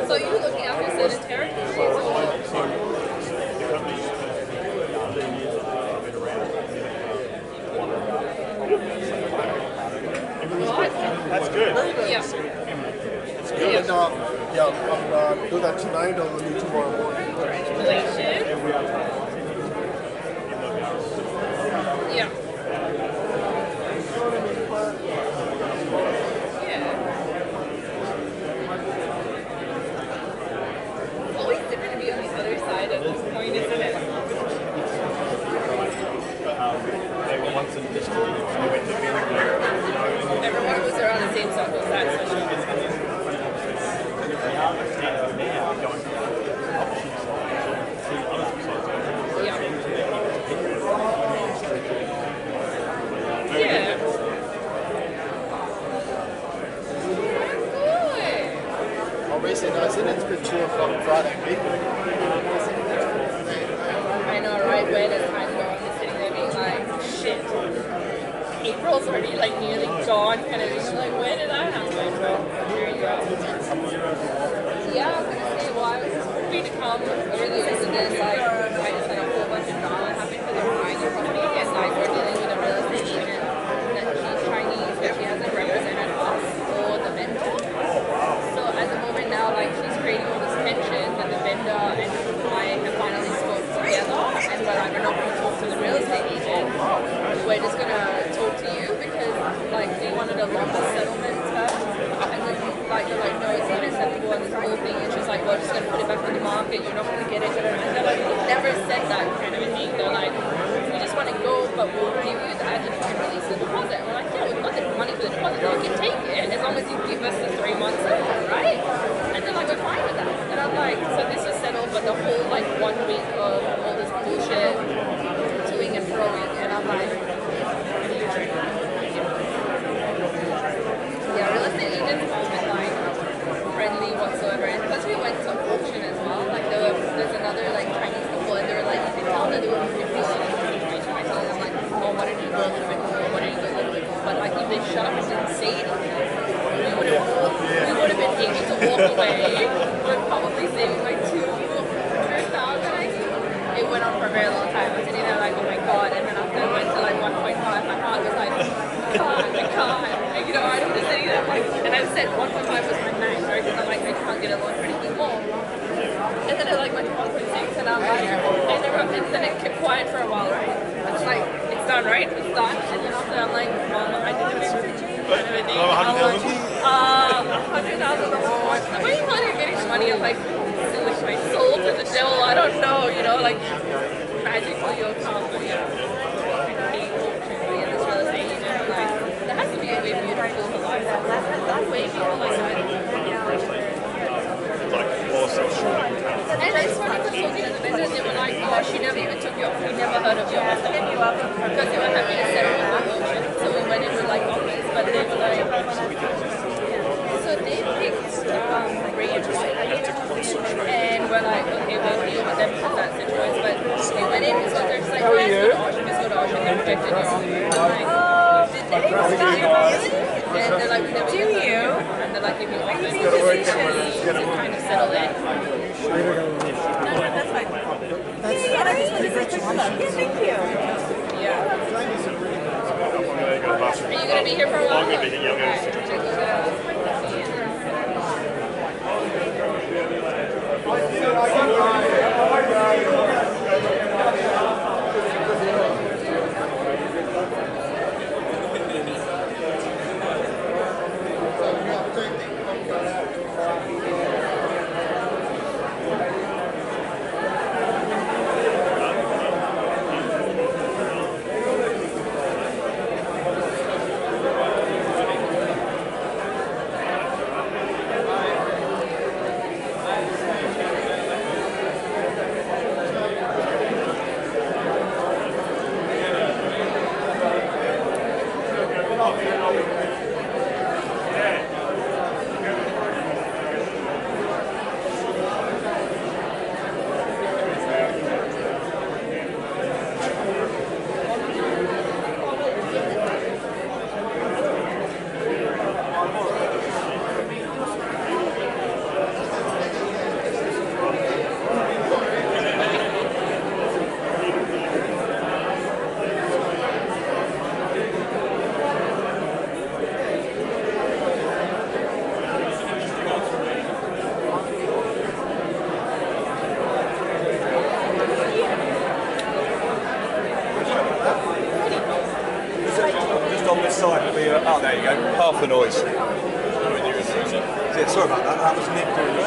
So are you looking after certain territories or? What? That's good. Yeah. It's good. And, I'm do that tonight or maybe tomorrow morning. Congratulations. Yeah. Yeah. Always different to be on the other side at this point, isn't it? they were once in district. Everyone was around the same circle, that's for sure. Yeah. Yeah. Obviously, no, isn't it? It's been 2 o'clock Friday week. I know, right? Where does time go? I'm just sitting there being like, shit. April's already like nearly gone, kind of being like, where did that happen? Well, here you go. Yeah, I was gonna say, well, I was hoping to come earlier, so then like, I just had a whole bunch of drama happen because they're buying the property, and like, we're dealing with a real estate agent that she's Chinese, but she hasn't represented us or the vendor. So at the moment now, like, she's creating all this tension that the vendor and I have finally spoke together, and we're like, we're not going to talk to the real estate agent, we're just going to talk to you because, like, we wanted a longer settlement term, and then, like, they're like, no, it's not a 7 this whole thing, and she's like, well, just going to put it back on the market, you're not going to get it. And they're like, we never said that kind of a thing. They're like, we just want to go, but we'll give you that if you can release the deposit. And we're like, yeah, we've got the money for the deposit, you can take it as long as you give us the 3 months over, right? And they're like, we're fine with that. And I'm like, so this is settled, but the whole like 1 week of all this bullshit, toing and froing, and I'm like, yeah, real estate agents aren't like friendly whatsoever. And plus we went to auction as well. Like there's another like Chinese couple, and they were like, you can tell that they were really situation. I told them like, oh, why don't you go a little bit more? Why don't you go a little bit more? But like if they shut up and didn't say anything, we would have been able to walk away. We're probably saving like 200,000. I think it went on for a very long time. I was sitting there like, oh my god. And then after I went to like 1.5, my heart was like, I can't. You know, I was sitting there like, and I said 1.5 was my max, right? Because I'm like, I can't get a loan for anything more. And then I like went to 1.6, and I'm like, and then it kept quiet for a while, right? It's like, it's done, right? It's done. And then after I'm like, I didn't even kind of a thing. I'm like, 100,000 more. The way you are getting the money, I'm like, selling my soul to the devil. I don't know, you know, like magically you'll come, but yeah. There has to be a way beautiful for life. That way people like that. And it's funny because talking to the vendors, they were like, oh, she never even took your, we never heard of your offer. Because they were happy to settle with the auction. So we went in with like offers, but they were like, so they picked grey and white. And we're like, okay, we'll deal with them because that's their choice. But we went in, so they're just like, let's go to auction, they rejected your offer. I'm like, and they're like, we never do you? And they're like, if you want to kind of settle it. No, that's fine. Thank you. Yeah. Are you going to be here for a while? I'm going to be here. Oh, there you go. Half the noise. Yeah, sorry about that. That was Nick doing the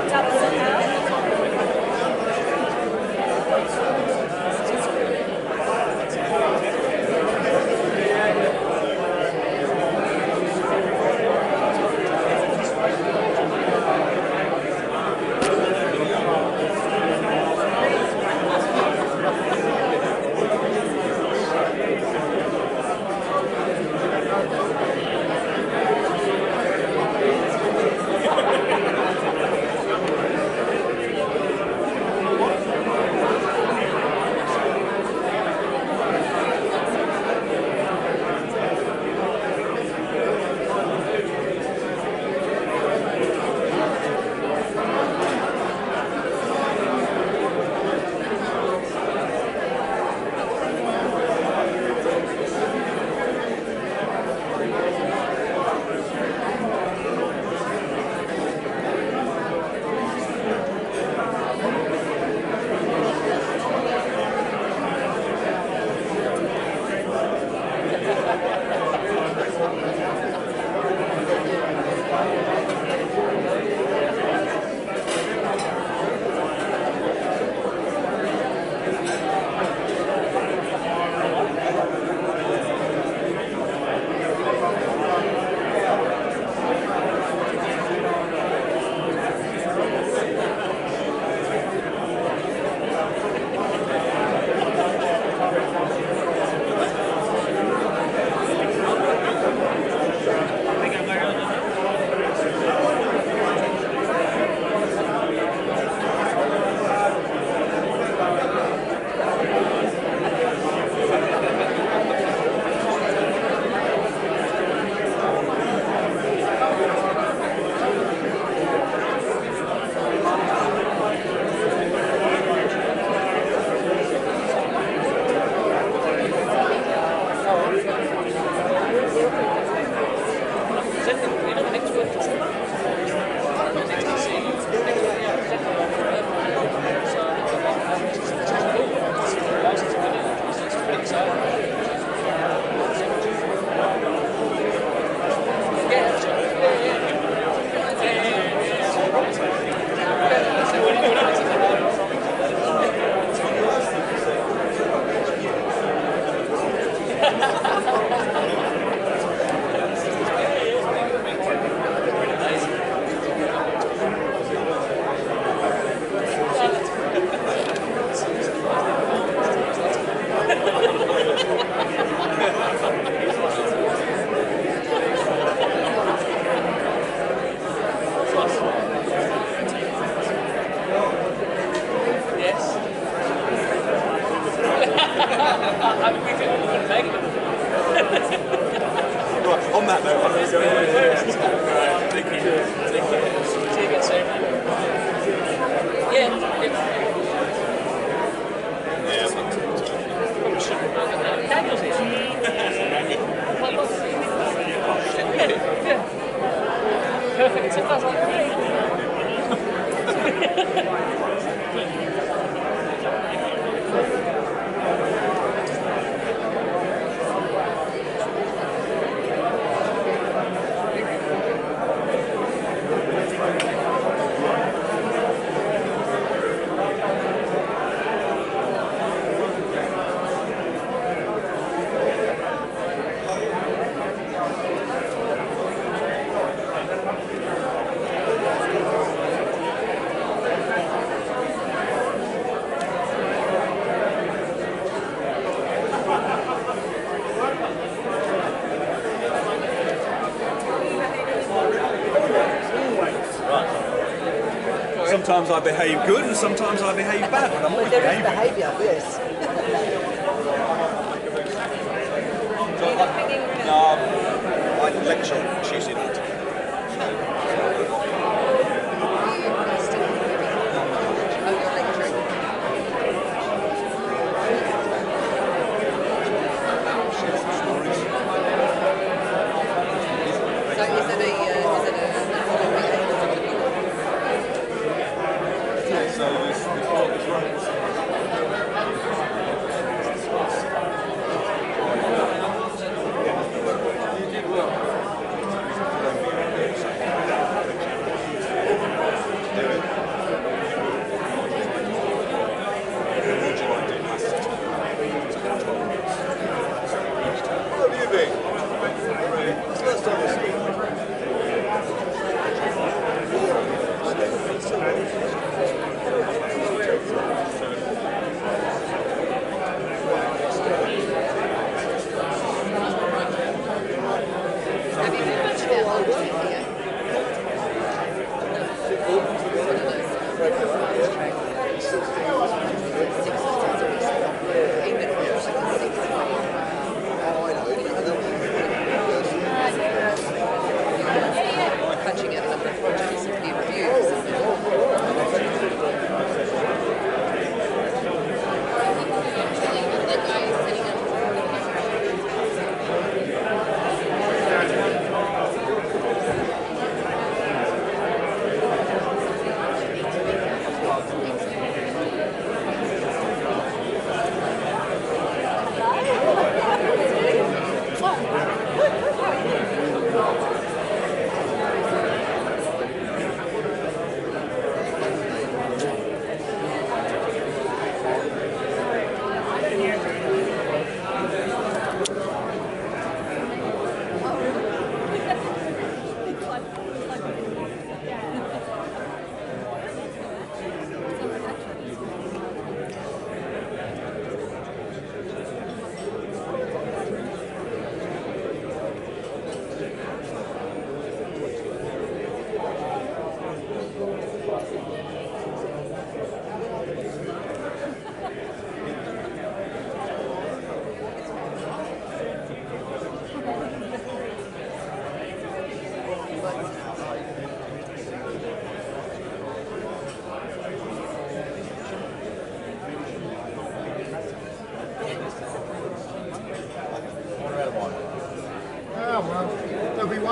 locked up somehow. On that note, I'm going to go. Thank you. Thank you. See you again soon. Yeah. Probably shouldn't have done that. Daniel's here. Yeah. Perfect. I was like, sometimes I behave good and sometimes I behave bad, but I'm always behaving. Behaviour, yes. No, I lecture on Tuesday night.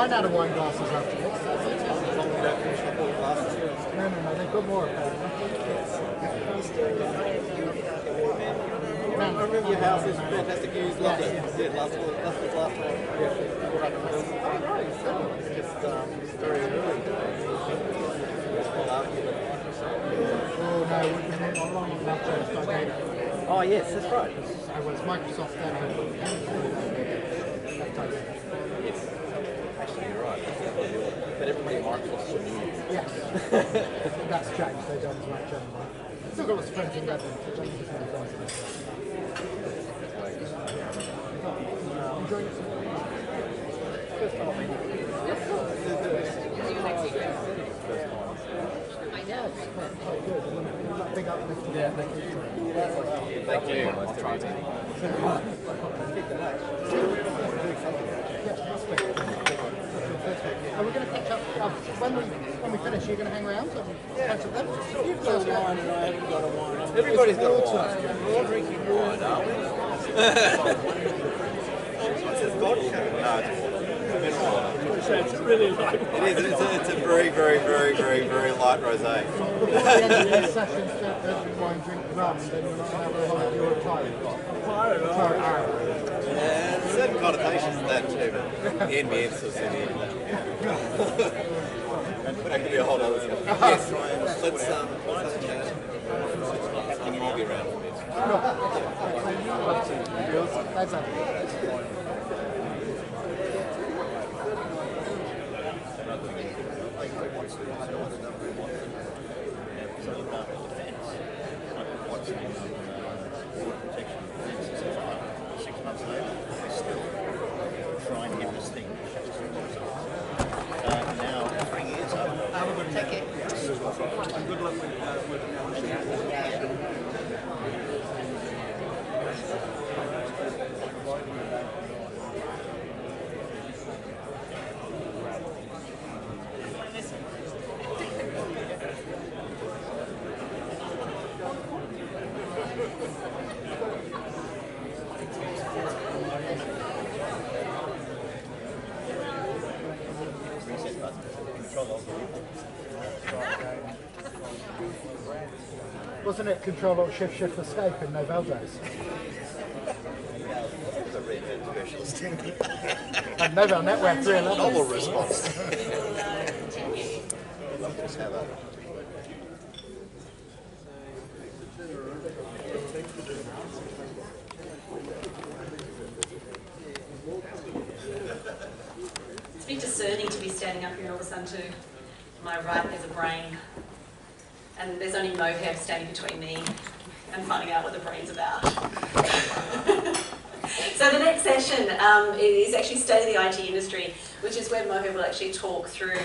ran out of wine glasses afterwards. No, they've got more apparently. I remember your house is fantastic views, loved it. Yeah, last time. Just very early. Oh yes, that's right. It was Microsoft and Yes. Actually, you're right. But everybody at Microsoft's so new. yeah. That's changed. They don't as much anymore. Still got lots of friends in Redmond, which I think is really fun. Enjoying it? First time. Yeah, it's quite good. Big uplift. Yeah, thank you. Thank you. I'll try to. Are we going to catch up when we finish? Are you going to hang around and catch up then? You've got a wine and I haven't got a wine. Everybody's got a wine. We're all drinking wine, aren't we? What's this vodka? No, it's water. It's water. It's really light. It is. It's a very, very, very, very, very light rosé. Before the end of the session, wine, drink rum, then you're not going to have your time. Yeah, there's certain connotations to that too, but the NBN sort of said it. That could be a whole other thing. Yes, let's have a chat. And you'll be around for a bit. Wasn't it Control-Alt-Shift Escape in Noveldays? The red hat specialist. And Novel Network 311. Novel response. Just have a... It's a bit discerning to be standing up here and all of a sudden to my right there's a brain. And there's only Moheb standing between me and finding out what the brain's about. So the next session is actually State of the IT Industry, which is where Moheb will actually talk through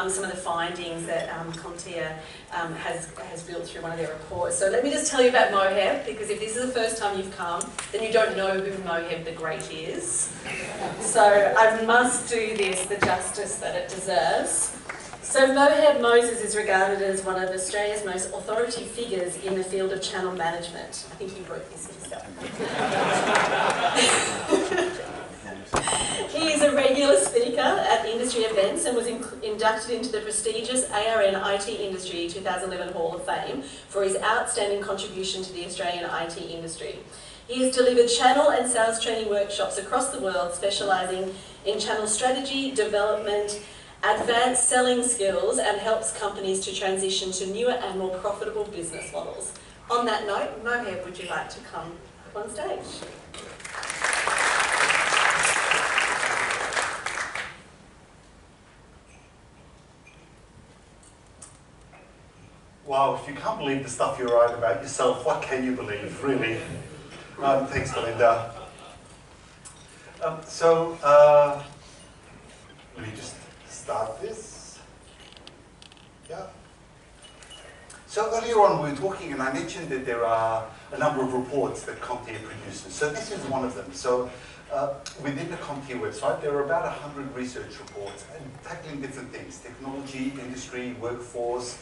some of the findings that CompTIA has built through one of their reports. So let me just tell you about Moheb, because if this is the first time you've come, then you don't know who Moheb the Great is. So I must do this the justice that it deserves. So Moheb Moses is regarded as one of Australia's most authoritative figures in the field of channel management. I think he wrote this himself. He is a regular speaker at industry events and was inducted into the prestigious ARN IT Industry 2011 Hall of Fame for his outstanding contribution to the Australian IT industry. He has delivered channel and sales training workshops across the world, specialising in channel strategy, development, advanced selling skills, and helps companies to transition to newer and more profitable business models. On that note, Moheb, would you like to come up on stage? Wow, if you can't believe the stuff you write about yourself, what can you believe, really? Thanks, Belinda. Let me just start this. Yeah. So earlier on we were talking and I mentioned that there are a number of reports that CompTIA produces. So this is one of them. So within the CompTIA website there are about 100 research reports and tackling different things, technology, industry, workforce,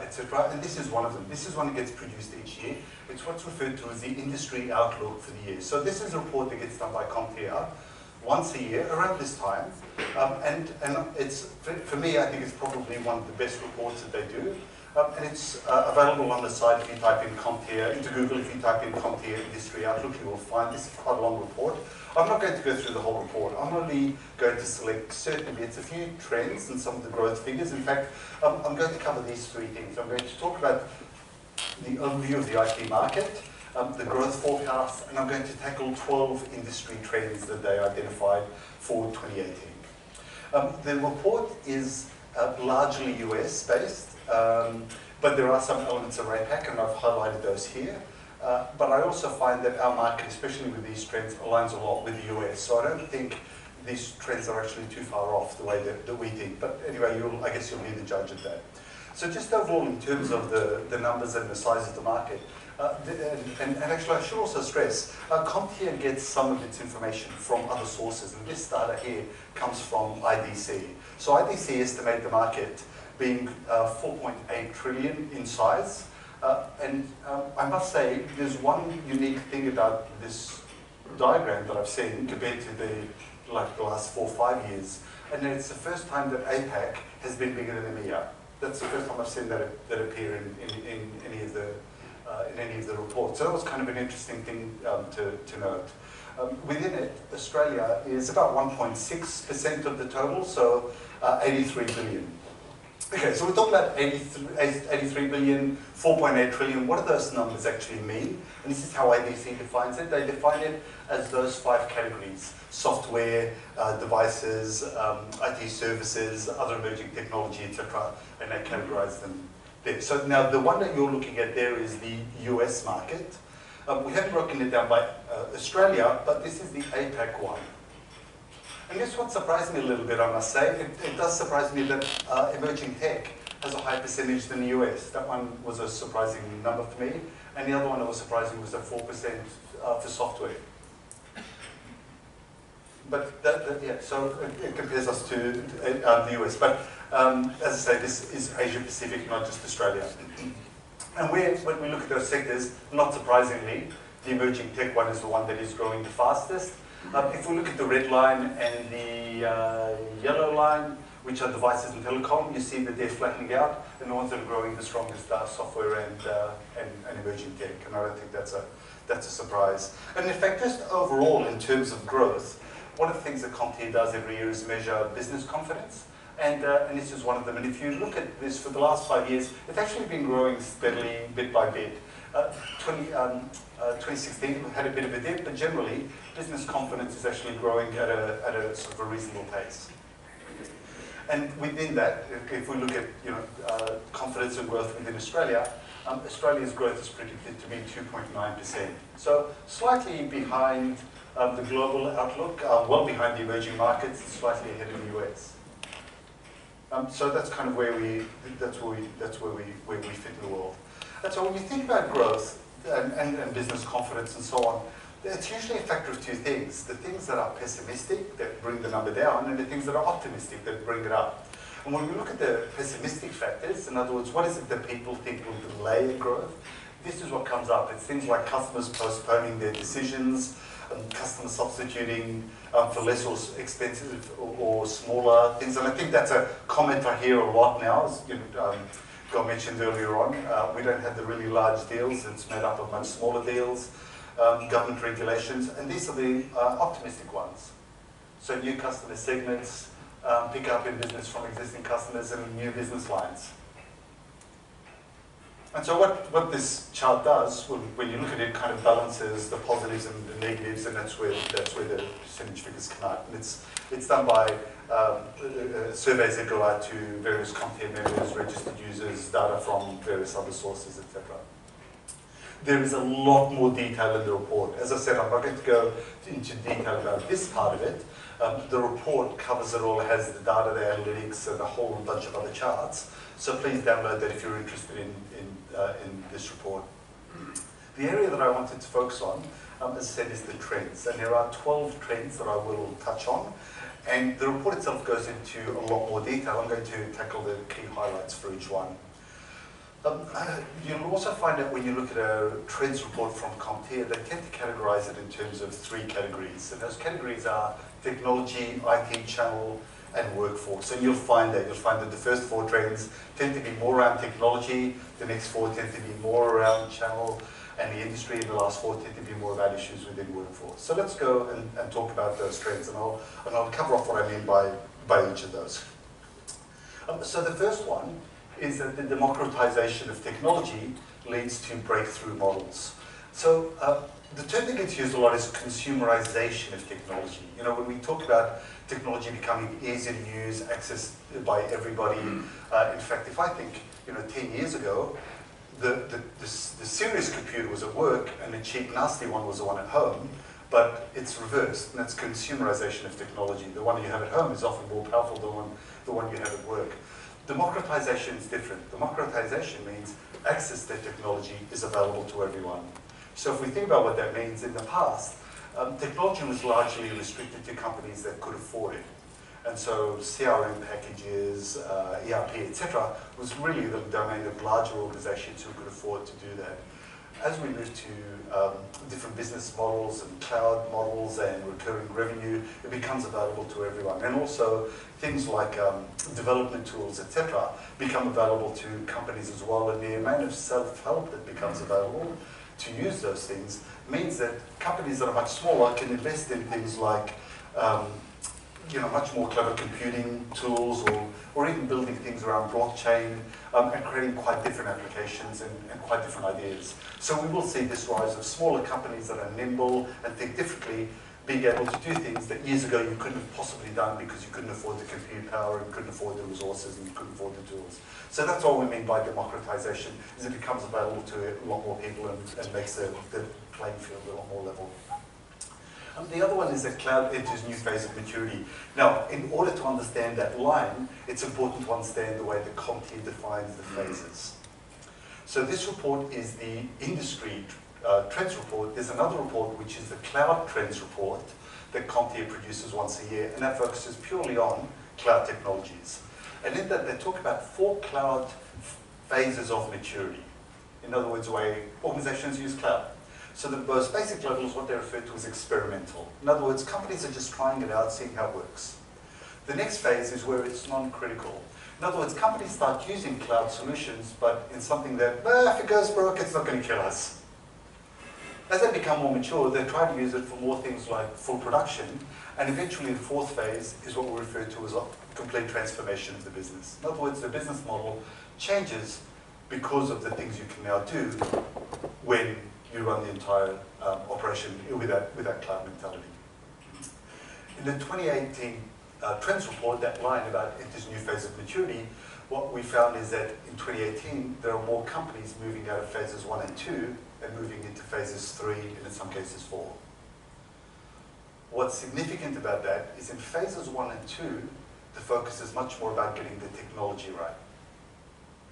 etc. And this is one of them. This is one that gets produced each year. It's what's referred to as the industry outlook for the year. So this is a report that gets done by CompTIA once a year around this time, and it's, for me, I think it's probably one of the best reports that they do. And it's available on the site if you type in CompTIA, into Google if you type in CompTIA Industry Outlook, you will find this is quite a long report. I'm not going to go through the whole report. I'm only going to select certain bits, a few trends and some of the growth figures. In fact, I'm going to cover these three things. I'm going to talk about the overview of the IT market, the growth forecast, and I'm going to tackle 12 industry trends that they identified for 2018. The report is largely US based. But there are some elements of APAC, and I've highlighted those here. But I also find that our market, especially with these trends, aligns a lot with the US. So I don't think these trends are actually too far off the way that we think. But anyway, I guess you'll be the judge of that. So just overall, in terms of the numbers and the size of the market, and actually I should also stress, CompTIA gets some of its information from other sources, and this data here comes from IDC. So IDC estimate the market being 4.8 trillion in size. And I must say, there's one unique thing about this diagram that I've seen compared to the last 4 or 5 years, and it's the first time that APAC has been bigger than EMEA. That's the first time I've seen that appear in any of the reports. So that was kind of an interesting thing to note. Within it, Australia is about 1.6% of the total, so 83 billion. Okay, so we're talking about 83 billion, 4.8 trillion. What do those numbers actually mean? And this is how IDC defines it. They define it as those 5 categories: software, devices, IT services, other emerging technology, etc. And they categorize them there. So now the one that you're looking at there is the US market. We haven't broken it down by Australia, but this is the APAC one. And guess what surprised me a little bit, I must say? It does surprise me that emerging tech has a higher percentage than the US. That one was a surprising number for me. And the other one that was surprising was the 4% for software. But yeah, so it compares us to the US. But as I say, this is Asia Pacific, not just Australia. And when we look at those sectors, not surprisingly, the emerging tech one is the one that is growing the fastest. If we look at the red line and the yellow line, which are devices and telecom, you see that they're flattening out, and the ones that are growing the strongest are software and emerging tech. And I don't think that's a surprise. And in fact, just overall in terms of growth, one of the things that CompTIA does every year is measure business confidence, and this is one of them. And if you look at this for the last 5 years, it's actually been growing steadily, bit by bit. 2016 had a bit of a dip, but generally business confidence is actually growing at a sort of a reasonable pace. And within that, if we look at confidence and growth within Australia, Australia's growth is predicted to be 2.9%. So slightly behind the global outlook, well behind the emerging markets, slightly ahead of the US. So that's kind of where we fit in the world. And so when you think about growth and business confidence and so on, it's usually a factor of 2 things. The things that are pessimistic, that bring the number down, and the things that are optimistic, that bring it up. And when we look at the pessimistic factors, in other words, what is it that people think will delay growth? This is what comes up. It's things like customers postponing their decisions, customers substituting for less or expensive or smaller things. And I think that's a comment I hear a lot now. As Got mentioned earlier on, we don't have the really large deals. It's made up of much smaller deals, government regulations, and these are the optimistic ones. So new customer segments, pick up in business from existing customers, and new business lines. And so what this chart does, when you look at it, kind of balances the positives and the negatives, and that's where the percentage figures come out. And it's done by surveys that go out to various CompTIA members, registered users, data from various other sources, etc. There is a lot more detail in the report. As I said, I'm not going to go into detail about this part of it. The report covers it all. It has the data, the analytics, and a whole bunch of other charts. So please download that if you're interested in this report. The area that I wanted to focus on, as I said, is the trends. And there are 12 trends that I will touch on. And the report itself goes into a lot more detail. I'm going to tackle the key highlights for each one. You'll also find that when you look at a trends report from CompTIA, they tend to categorize it in terms of 3 categories. And those categories are technology, IT channel, and workforce. And you'll find that the first 4 trends tend to be more around technology, the next 4 tend to be more around channel, and the industry, and the last 4 tend to be more about issues within workforce. So let's go and talk about those trends, and I'll cover off what I mean by each of those. So the first one is that the democratization of technology leads to breakthrough models. So the term that gets used a lot is consumerization of technology. You know, when we talk about technology becoming easy to use, accessed by everybody, in fact, if I think, 10 years ago, the serious computer was at work and the cheap, nasty one was the one at home, but it's reversed, and that's consumerization of technology. The one you have at home is often more powerful than the one you have at work. Democratization is different. Democratization means access to technology is available to everyone. So if we think about what that means, in the past, technology was largely restricted to companies that could afford it. And so CRM packages, ERP, etc., was really the domain of larger organizations who could afford to do that. As we move to different business models and cloud models and recurring revenue, it becomes available to everyone. And also things like development tools, etc., become available to companies as well. And the amount of self-help that becomes available to use those things means that companies that are much smaller can invest in things like much more clever computing tools, or even building things around blockchain, and creating quite different applications and quite different ideas. So we will see this rise of smaller companies that are nimble and think differently, being able to do things that years ago you couldn't have possibly done because you couldn't afford the compute power, and couldn't afford the resources, and you couldn't afford the tools. So that's all we mean by democratization, is it becomes available to a lot more people and makes the playing field a lot more level. The other one is that cloud enters a new phase of maturity. Now, in order to understand that line, it's important to understand the way that CompTIA defines the phases. So this report is the industry trends report. There's another report, which is the cloud trends report, that CompTIA produces once a year, and that focuses purely on cloud technologies. And in that, they talk about 4 cloud phases of maturity. In other words, the way organizations use cloud. So the most basic level is what they refer to as experimental. In other words, companies are just trying it out, seeing how it works. The next phase is where it's non-critical. In other words, companies start using cloud solutions, but in something that, if it goes broke, it's not going to kill us. As they become more mature, they try to use it for more things like full production, and eventually the 4th phase is what we refer to as a complete transformation of the business. In other words, the business model changes because of the things you can now do when you run the entire operation with that cloud mentality. In the 2018 trends report, that line about enters new phase of maturity, what we found is that in 2018, there are more companies moving out of phases 1 and 2 and moving into phases 3 and in some cases 4. What's significant about that is in phases 1 and 2, the focus is much more about getting the technology right.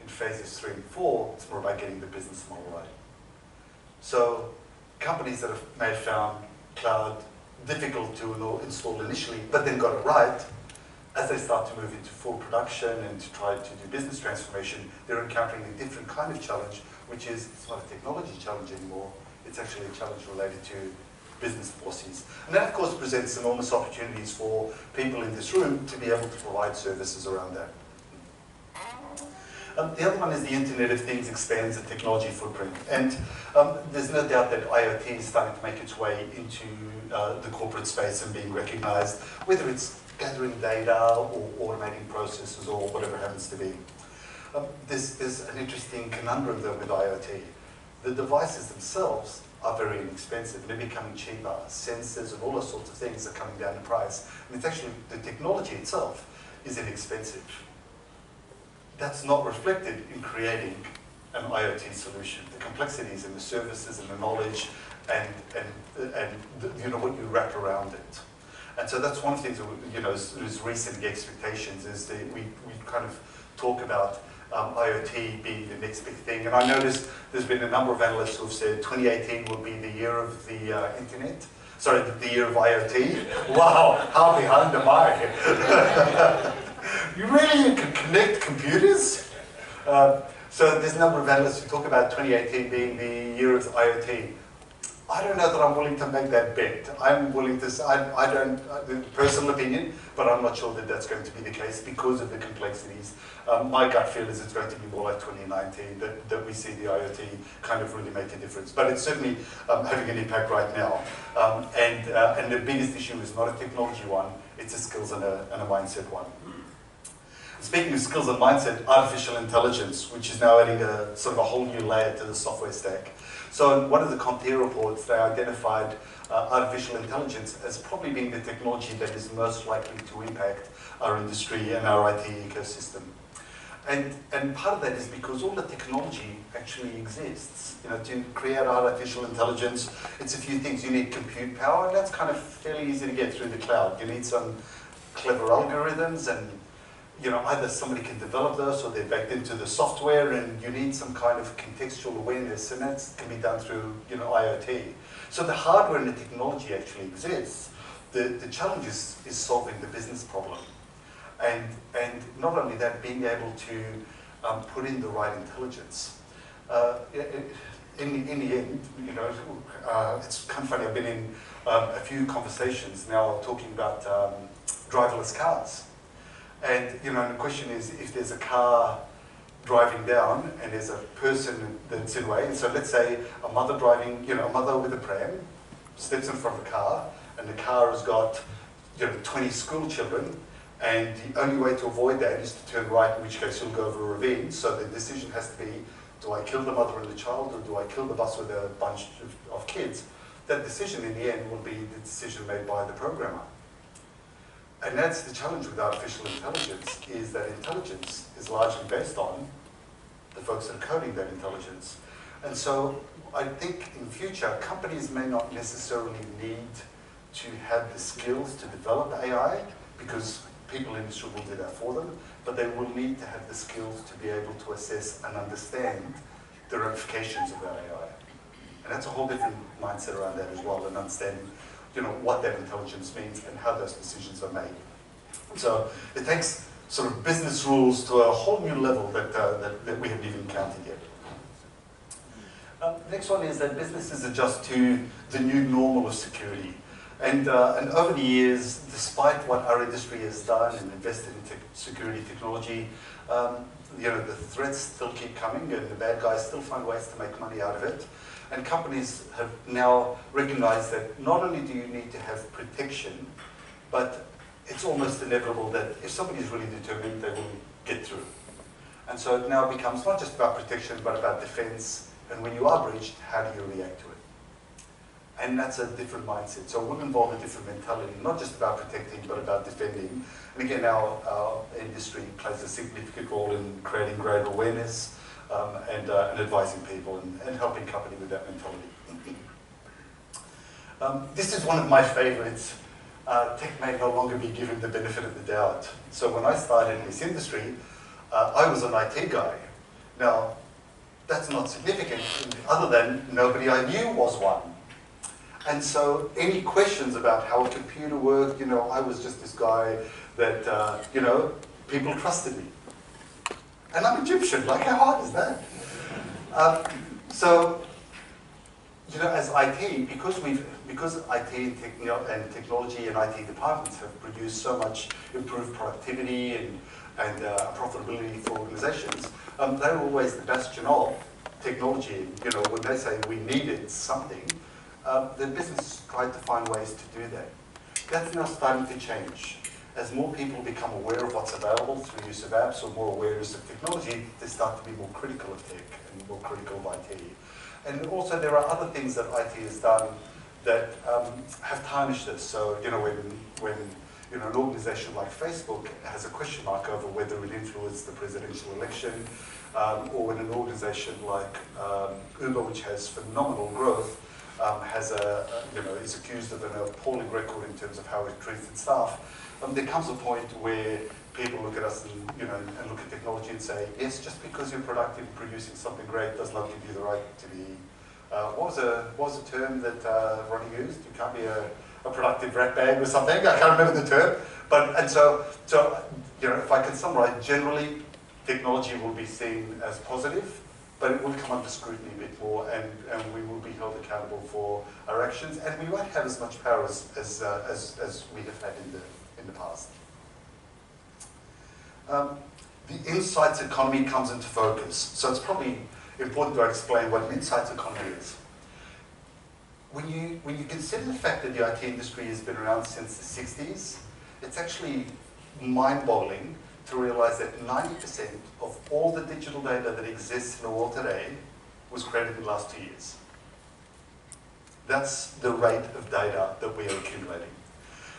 In phases 3 and 4, it's more about getting the business model right. So companies that may have found cloud difficult to install initially, but then got it right, as they start to move into full production and to try to do business transformation, they're encountering a different kind of challenge, which is, it's not a technology challenge anymore, it's actually a challenge related to business policies. And that, of course, presents enormous opportunities for people in this room to be able to provide services around that. The other one is the Internet of Things expands the technology footprint. And there's no doubt that IoT is starting to make its way into the corporate space and being recognized, whether it's gathering data or automating processes or whatever it happens to be. There's an interesting conundrum though with IoT. The devices themselves are very inexpensive. They're becoming cheaper. Sensors and all those sorts of things are coming down in price. And it's actually, the technology itself is inexpensive. That's not reflected in creating an IoT solution. The complexities and the services and the knowledge and what you wrap around it. And so that's one of the things that is recent expectations is that we kind of talk about IoT being the next big thing. And I noticed there's been a number of analysts who have said 2018 will be the year of the internet. Sorry, the year of IoT. Wow, how behind am I? You really can connect computers? So there's a number of analysts who talk about 2018 being the year of IoT. I don't know that I'm willing to make that bet. I'm willing to say, I don't, personal opinion, but I'm not sure that that's going to be the case because of the complexities. My gut feel is it's going to be more like 2019 that we see the IoT kind of really make a difference. But it's certainly having an impact right now. And the biggest issue is not a technology one, it's a skills and a mindset one. Speaking of skills and mindset, artificial intelligence, which is now adding a sort of a whole new layer to the software stack. So in one of the CompTIA reports, they identified artificial intelligence as probably being the technology that is most likely to impact our industry and our IT ecosystem. And part of that is because all the technology actually exists. You know, to create artificial intelligence, it's a few things. You need compute power, and that's kind of fairly easy to get through the cloud. You need some clever algorithms, and you know, either somebody can develop those or they're baked into the software, and you need some kind of contextual awareness, and that can be done through, you know, IoT. So the hardware and the technology actually exists. The challenge is solving the business problem. And not only that, being able to put in the right intelligence. In the end, you know, it's kind of funny, I've been in a few conversations now talking about driverless cars. And, you know, the question is, if there's a car driving down and there's a person that's in the way, and so let's say a mother driving, you know, a mother with a pram steps in front of a car, and the car has got, you know, 20 school children, and the only way to avoid that is to turn right, in which case you'll go over a ravine. So the decision has to be, do I kill the mother and the child, or do I kill the bus with a bunch of kids? That decision in the end will be the decision made by the programmer. And that's the challenge with artificial intelligence, is that intelligence is largely based on the folks that are coding that intelligence. And so I think in future, companies may not necessarily need to have the skills to develop AI, because people in the industry will do that for them, but they will need to have the skills to be able to assess and understand the ramifications of that AI. And that's a whole different mindset around that as well, and understanding, you know, what that intelligence means and how those decisions are made. So it takes sort of business rules to a whole new level that we haven't even encountered yet. Next one is that businesses adjust to the new normal of security. And over the years, despite what our industry has done and invested in security technology, you know, the threats still keep coming, and the bad guys still find ways to make money out of it. And companies have now recognized that not only do you need to have protection, but it's almost inevitable that if somebody is really determined, they will get through. And so it now becomes not just about protection, but about defense. And when you are breached, how do you react to it? And that's a different mindset. So it will involve a different mentality, not just about protecting, but about defending. And again, our industry plays a significant role in creating greater awareness, and advising people and helping companies with that mentality. This is one of my favorites. Tech may no longer be given the benefit of the doubt. So when I started in this industry, I was an IT guy. Now, that's not significant, other than nobody I knew was one. And so any questions about how a computer worked, you know, I was just this guy that, you know, people trusted me. And I'm Egyptian, like how hard is that? So, you know, as IT, because IT and technology and IT departments have produced so much improved productivity and profitability for organizations, they're always the bastion of technology. You know, when they say we needed something, the business tried to find ways to do that. That's now starting to change. As more people become aware of what's available through use of apps or more awareness of technology, they start to be more critical of tech and more critical of IT. And also there are other things that IT has done that have tarnished this. So, you know, when you know, an organization like Facebook has a question mark over whether it influenced the presidential election, or when an organization like Uber, which has phenomenal growth, has is accused of an appalling record in terms of how it treats its staff. There comes a point where people look at us and, you know, and look at technology and say, yes, just because you're productive and producing something great does not give you the right to be. What was a term that Ronnie used? You can't be a productive rat bag or something. I can't remember the term. But so you know, if I can summarize, generally technology will be seen as positive, but it will come under scrutiny a bit more, and we will be held accountable for our actions, and we won't have as much power as we have had in the past. The insights economy comes into focus, so it's probably important to explain what an insights economy is. When you consider the fact that the IT industry has been around since the 60s, it's actually mind-boggling to realize that 90% of all the digital data that exists in the world today was created in the last 2 years. That's the rate of data that we are accumulating.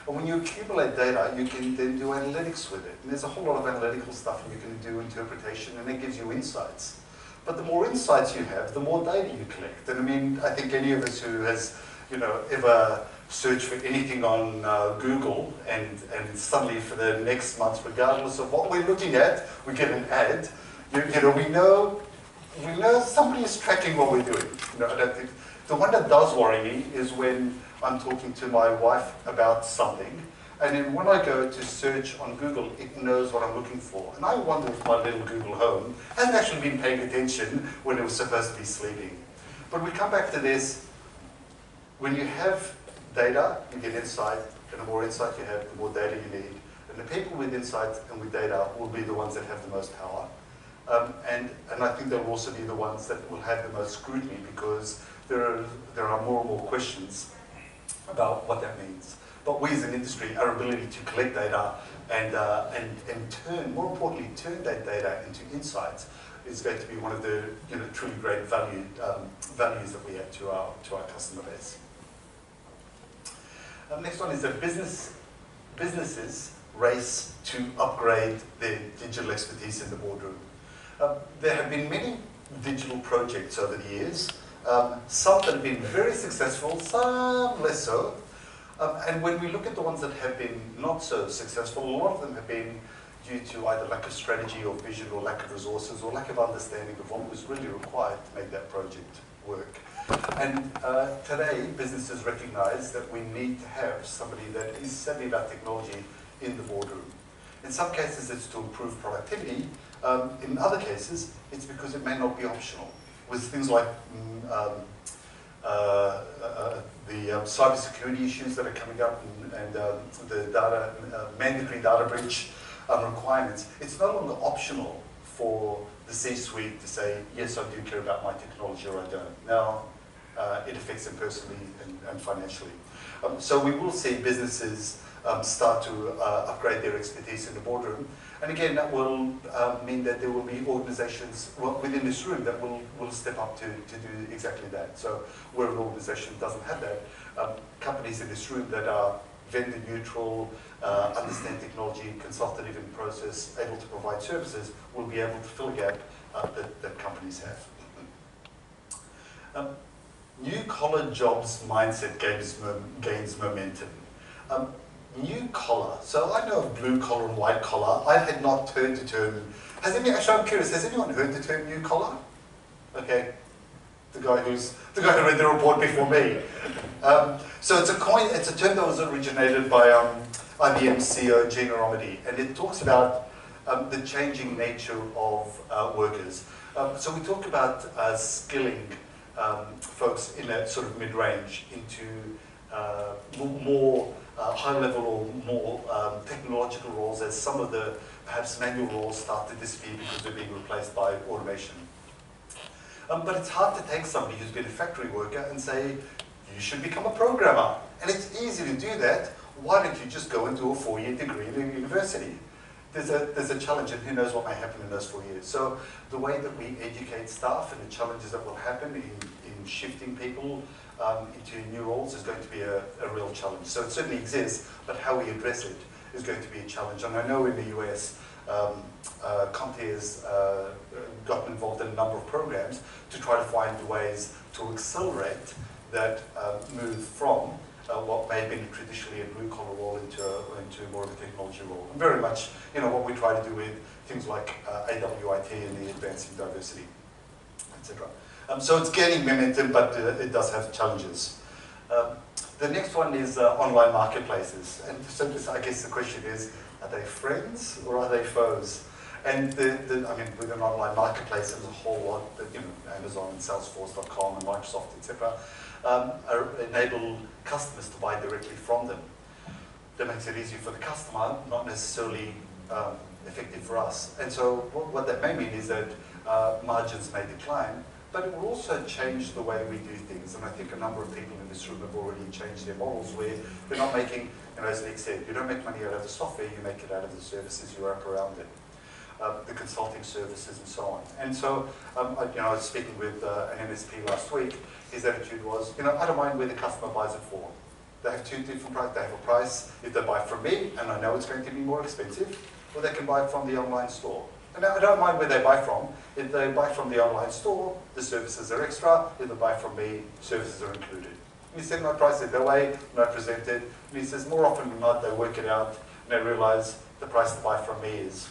And when you accumulate data, you can then do analytics with it. And there's a whole lot of analytical stuff, and you can do interpretation, and it gives you insights. But the more insights you have, the more data you collect. And I mean, I think any of us who has, ever searched for anything on Google, and suddenly for the next month, regardless of what we're looking at, we get an ad. We know somebody is tracking what we're doing. I don't think the one that does worry me is when I'm talking to my wife about something, and then when I go to search on Google, it knows what I'm looking for. And I wonder if my little Google Home hasn't actually been paying attention when it was supposed to be sleeping. But we come back to this. When you have data, you get insight, and the more insight you have, the more data you need. And the people with insight and with data will be the ones that have the most power. And I think they'll also be the ones that will have the most scrutiny, because there are more and more questions about what that means. But we as an industry, our ability to collect data and turn, more importantly, turn that data into insights is going to be one of the truly great values that we add to our customer base. Next one is that businesses race to upgrade their digital expertise in the boardroom. There have been many digital projects over the years, some that have been very successful, some less so. And when we look at the ones that have been not so successful, a lot of them have been due to either lack of strategy or vision, or lack of resources, or lack of understanding of what was really required to make that project work. And today, businesses recognize that we need to have somebody that is savvy about technology in the boardroom. In some cases, it's to improve productivity. In other cases, it's because it may not be optional. With things like the cybersecurity issues that are coming up, and the mandatory data breach requirements, it's no longer optional for the C-suite to say, yes, I do care about my technology, or I don't. Now, it affects them personally and financially. So we will see businesses start to upgrade their expertise in the boardroom. And again, that will mean that there will be organizations within this room that will step up to do exactly that. So where an organization doesn't have that, companies in this room that are vendor neutral, understand technology, consultative in process, able to provide services, will be able to fill a gap that companies have. New collar jobs mindset gains momentum. New collar. So I know of blue collar and white collar. I had not heard the term. Actually, I'm curious. Has anyone heard the term new collar? Okay, the guy who read the report before me. So it's a term that was originated by IBM CEO Gina Rometty, and it talks about the changing nature of workers. So we talk about skilling folks in that sort of mid-range into more high-level or more technological roles, as some of the perhaps manual roles start to disappear because they're being replaced by automation. But it's hard to take somebody who's been a factory worker and say, you should become a programmer. And it's easy to do that. Why don't you just go and do a 4-year degree in a university? There's a challenge, and who knows what may happen in those 4 years. So the way that we educate staff and the challenges that will happen in shifting people into new roles is going to be a real challenge. So it certainly exists, but how we address it is going to be a challenge. And I know in the US, CompTIA has gotten involved in a number of programs to try to find ways to accelerate that move from what may have been traditionally a blue-collar role into more of a technology role. And very much, what we try to do with things like AWIT and the Advancing Diversity, etc. So it's gaining momentum, but it does have challenges. The next one is online marketplaces. And so I guess the question is, are they friends or are they foes? And I mean, with an online marketplace, there's a whole lot that, you know, Amazon and Salesforce.com and Microsoft, etc., enable customers to buy directly from them. That makes it easier for the customer, not necessarily effective for us. And so what that may mean is that margins may decline, but it will also change the way we do things. And I think a number of people in this room have already changed their models where they're not making, you know, as Nick said, you don't make money out of the software, you make it out of the services you wrap around it. The consulting services and so on. And so, I was speaking with an MSP last week. His attitude was, you know, I don't mind where the customer buys it for. They have two different prices. They have a price if they buy from me, and I know it's going to be more expensive, or they can buy it from the online store. And I don't mind where they buy from. If they buy from the online store, the services are extra. If they buy from me, services are included. And he said, no, I price it that way, and I present it. And he says, more often than not, they work it out, and they realize the price to buy from me is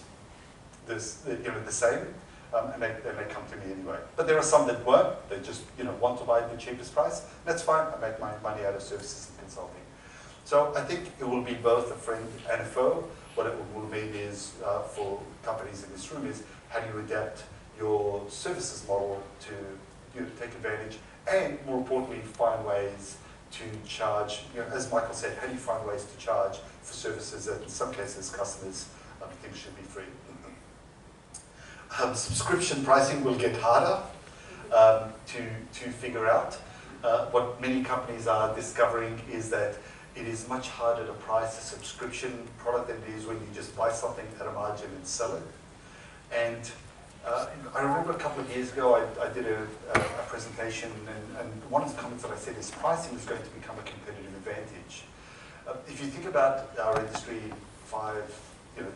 the same, and they come to me anyway. But there are some that won't. They just want to buy the cheapest price. That's fine. I make my money out of services and consulting. So I think it will be both a friend and a foe. What it will mean is, for companies in this room, is how do you adapt your services model to take advantage, and more importantly, find ways to charge. As Michael said, how do you find ways to charge for services that in some cases customers think should be free? Subscription pricing will get harder to figure out. What many companies are discovering is that it is much harder to price a subscription product than it is when you just buy something at a margin and sell it. And I remember a couple of years ago I did a presentation, and one of the comments that I said is pricing is going to become a competitive advantage. If you think about our industry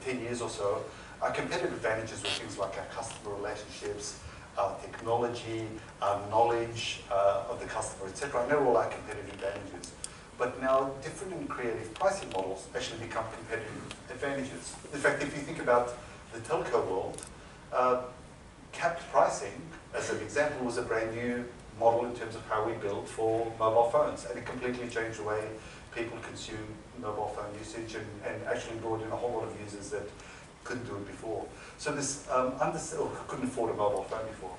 10 years or so, our competitive advantages were things like our customer relationships, our technology, our knowledge of the customer, etc. And they're all our competitive advantages. But now, different and creative pricing models actually become competitive advantages. In fact, if you think about the telco world, capped pricing, as an example, was a brand new model in terms of how we build for mobile phones. And it completely changed the way people consume mobile phone usage, and actually brought in a whole lot of users that couldn't do it before. So this, couldn't afford a mobile phone before.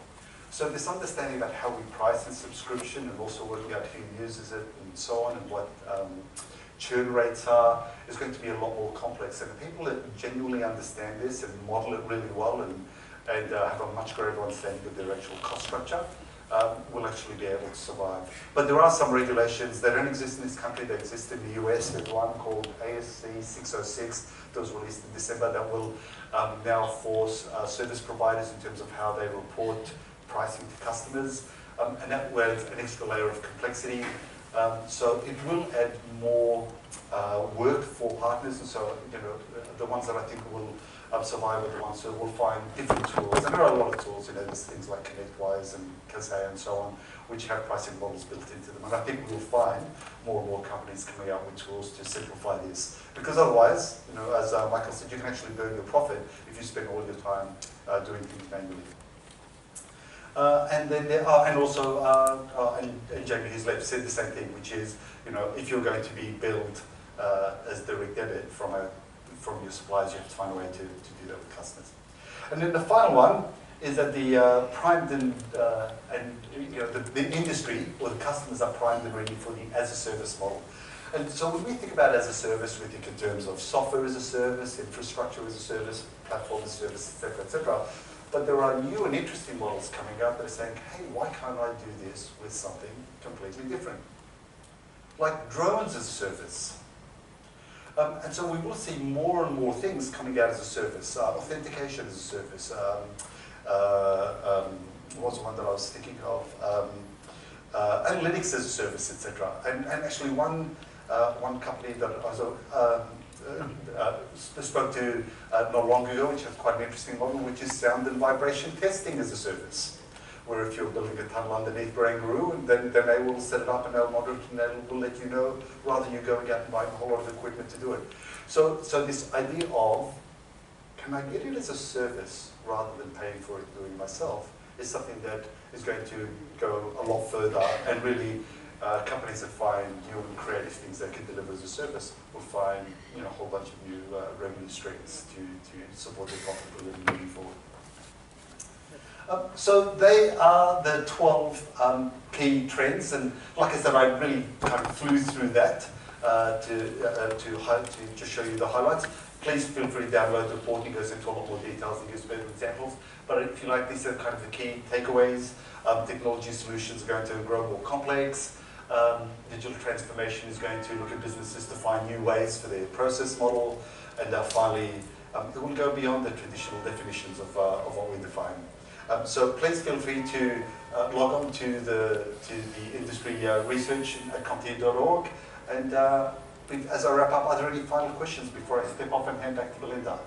So this understanding about how we price a subscription, and also working out who uses it and so on, and what churn rates are, is going to be a lot more complex. And the people that genuinely understand this and model it really well, and have a much greater understanding of their actual cost structure, will actually be able to survive. But there are some regulations that don't exist in this country. They exist in the US. There's one called ASC 606 that was released in December that will now force service providers in terms of how they report pricing to customers, and that adds an extra layer of complexity. So it will add more work for partners, and so the ones that I think will survive are the ones who will find different tools. And there are a lot of tools, there's things like ConnectWise and CompTIA and so on, which have pricing models built into them. And I think we'll find more and more companies coming out with tools to simplify this. Because otherwise, as Michael said, you can actually burn your profit if you spend all your time doing things manually. And then there are, and also, and Jamie who's left said the same thing, which is, if you're going to be billed as direct debit from your suppliers, you have to find a way to do that with customers. And then the final one is that the primed and the industry or the customers are primed and ready for the as-a-service model. And so when we think about as a service, we think in terms of software as a service, infrastructure as a service, platform as a service, etc., etc. But there are new and interesting models coming up that are saying, hey, why can't I do this with something completely different? Like drones as a service. And so we will see more and more things coming out as a service. Authentication as a service. What was the one that I was thinking of? Analytics as a service, etc. And actually one company that I spoke to not long ago, which has quite an interesting model, which is sound and vibration testing as a service. Where if you're building a tunnel underneath Barangaroo, and then they will set it up and they'll monitor it and they will let you know, rather than you going out and buying a whole lot of equipment to do it. So this idea of, can I get it as a service rather than paying for it doing it myself, is something that is going to go a lot further and really companies that find new and creative things they can deliver as a service will find a whole bunch of new revenue streams to support their profitability moving forward. So they are the 12 key trends, and like I said, I really kind of flew through that to just show you the highlights. Please feel free to download the report. It goes into a lot more details and gives better examples. But if you like, these are kind of the key takeaways. Technology solutions are going to grow more complex. Digital transformation is going to look at businesses to find new ways for their process model. And finally, it will go beyond the traditional definitions of what we define. So please feel free to log on to the industry research at CompTIA.org. And as I wrap up, are there any final questions before I step off and hand back to Belinda?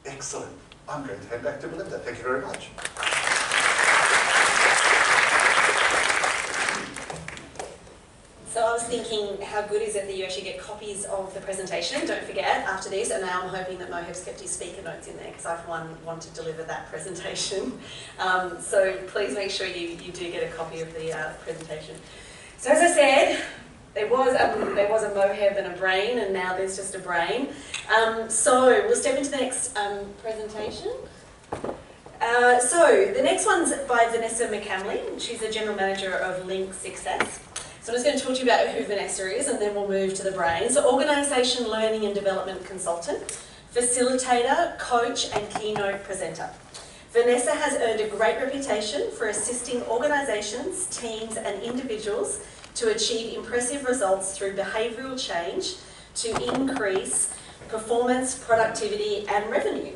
Excellent. I'm going to hand back to Belinda. Thank you very much. So I was thinking, how good is it that you actually get copies of the presentation? Don't forget, after this, and now I'm hoping that Moheb's kept his speaker notes in there, because I, for one, want to deliver that presentation. So please make sure you do get a copy of the presentation. So as I said, there was a Moheb and a brain, and now there's just a brain. So we'll step into the next presentation. So the next one's by Vanessa McCamley. She's the General Manager of Link Success. So I'm just going to talk to you about who Vanessa is, and then we'll move to the brain. So organisation learning and development consultant, facilitator, coach and keynote presenter. Vanessa has earned a great reputation for assisting organisations, teams and individuals to achieve impressive results through behavioural change to increase performance, productivity and revenue.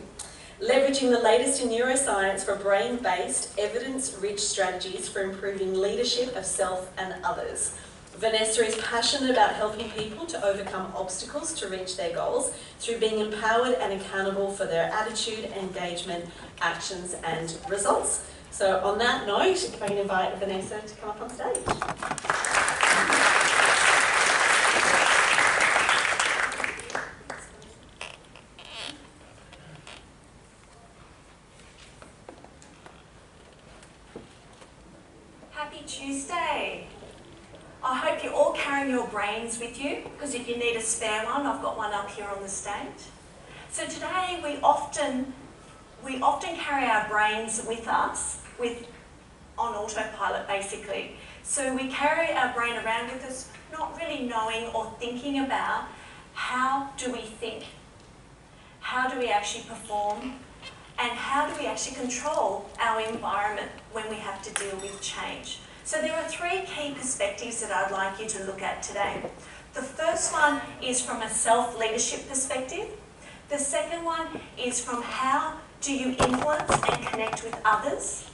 Leveraging the latest in neuroscience for brain-based, evidence-rich strategies for improving leadership of self and others. Vanessa is passionate about helping people to overcome obstacles to reach their goals through being empowered and accountable for their attitude, engagement, actions and results. So on that note, if I can invite Vanessa to come up on stage. Happy Tuesday. I hope you're all carrying your brains with you, because if you need a spare one, I've got one up here on the stage. So today we often carry our brains with us, on autopilot basically. So we carry our brain around with us, not really knowing or thinking about how do we think, how do we actually perform, and how do we actually control our environment when we have to deal with change. So there are three key perspectives that I'd like you to look at today. The first one is from a self-leadership perspective. The second one is from how do you influence and connect with others.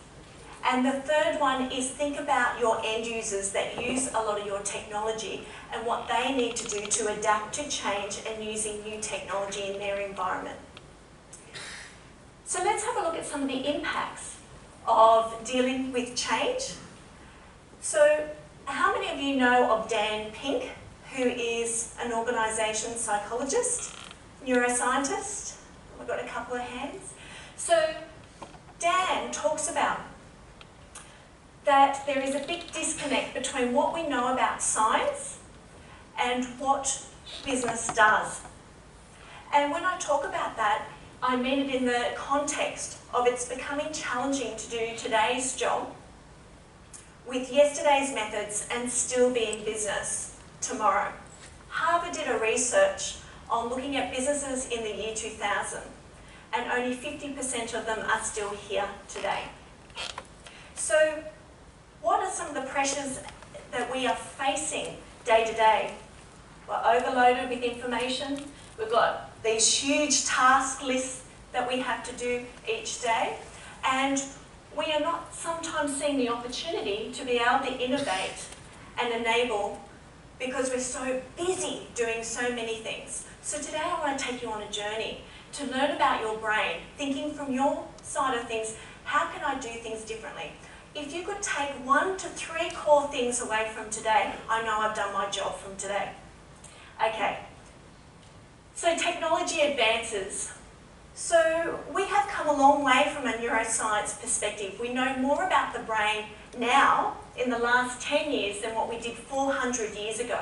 And the third one is think about your end users that use a lot of your technology and what they need to do to adapt to change and using new technology in their environment. So let's have a look at some of the impacts of dealing with change. So how many of you know of Dan Pink, who is an organisation psychologist, neuroscientist? We've got a couple of hands. So Dan talks about that there is a big disconnect between what we know about science and what business does. And when I talk about that, I mean it in the context of it's becoming challenging to do today's job with yesterday's methods and still be in business tomorrow. Harvard did a research on looking at businesses in the year 2000, and only 50% of them are still here today. So what are some of the pressures that we are facing day to day? We're overloaded with information. We've got these huge task lists that we have to do each day, and we are not sometimes seeing the opportunity to be able to innovate and enable because we're so busy doing so many things. So today I want to take you on a journey to learn about your brain, thinking from your side of things, how can I do things differently? If you could take 1 to 3 core things away from today, I know I've done my job from today. Okay, so technology advances. So we have come a long way from a neuroscience perspective. We know more about the brain now in the last 10 years than what we did 400 years ago.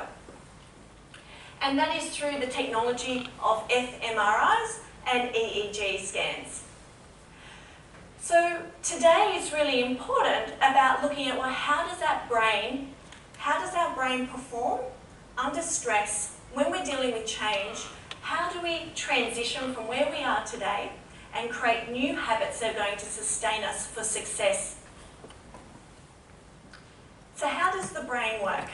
And that is through the technology of fMRIs and EEG scans. So today is really important about looking at, well, how does our brain perform under stress when we're dealing with change? How do we transition from where we are today and create new habits that are going to sustain us for success? So how does the brain work?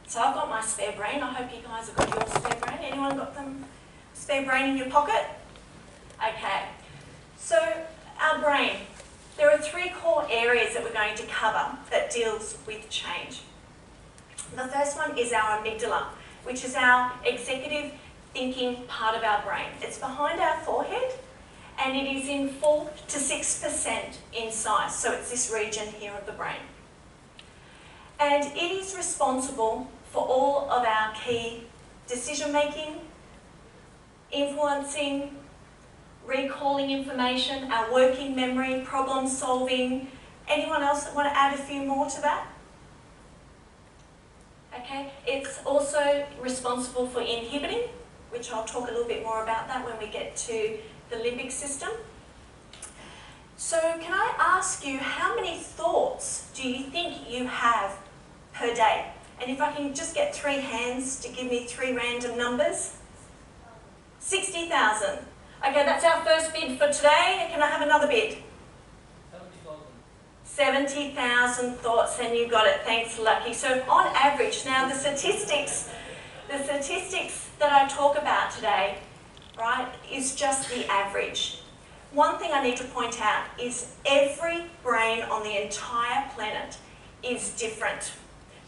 So I've got my spare brain. I hope you guys have got your spare brain. Anyone got them spare brain in your pocket? Okay. So our brain, there are 3 core areas that we're going to cover that deals with change. The first one is our amygdala, which is our executive thinking part of our brain. It's behind our forehead and it is in 4 to 6% in size. So it's this region here of the brain. And it is responsible for all of our key decision making, influencing, recalling information, our working memory, problem solving. Anyone else want to add a few more to that? Okay, it's also responsible for inhibiting, which I'll talk a little bit more about that when we get to the limbic system. So can I ask you, how many thoughts do you think you have per day? And if I can just get 3 hands to give me 3 random numbers. 60,000. Okay, that's our first bid for today. Can I have another bid? 70,000 thoughts, and you got it. Thanks, Lucky. So on average, now the statistics that I talk about today, right, is just the average. One thing I need to point out is every brain on the entire planet is different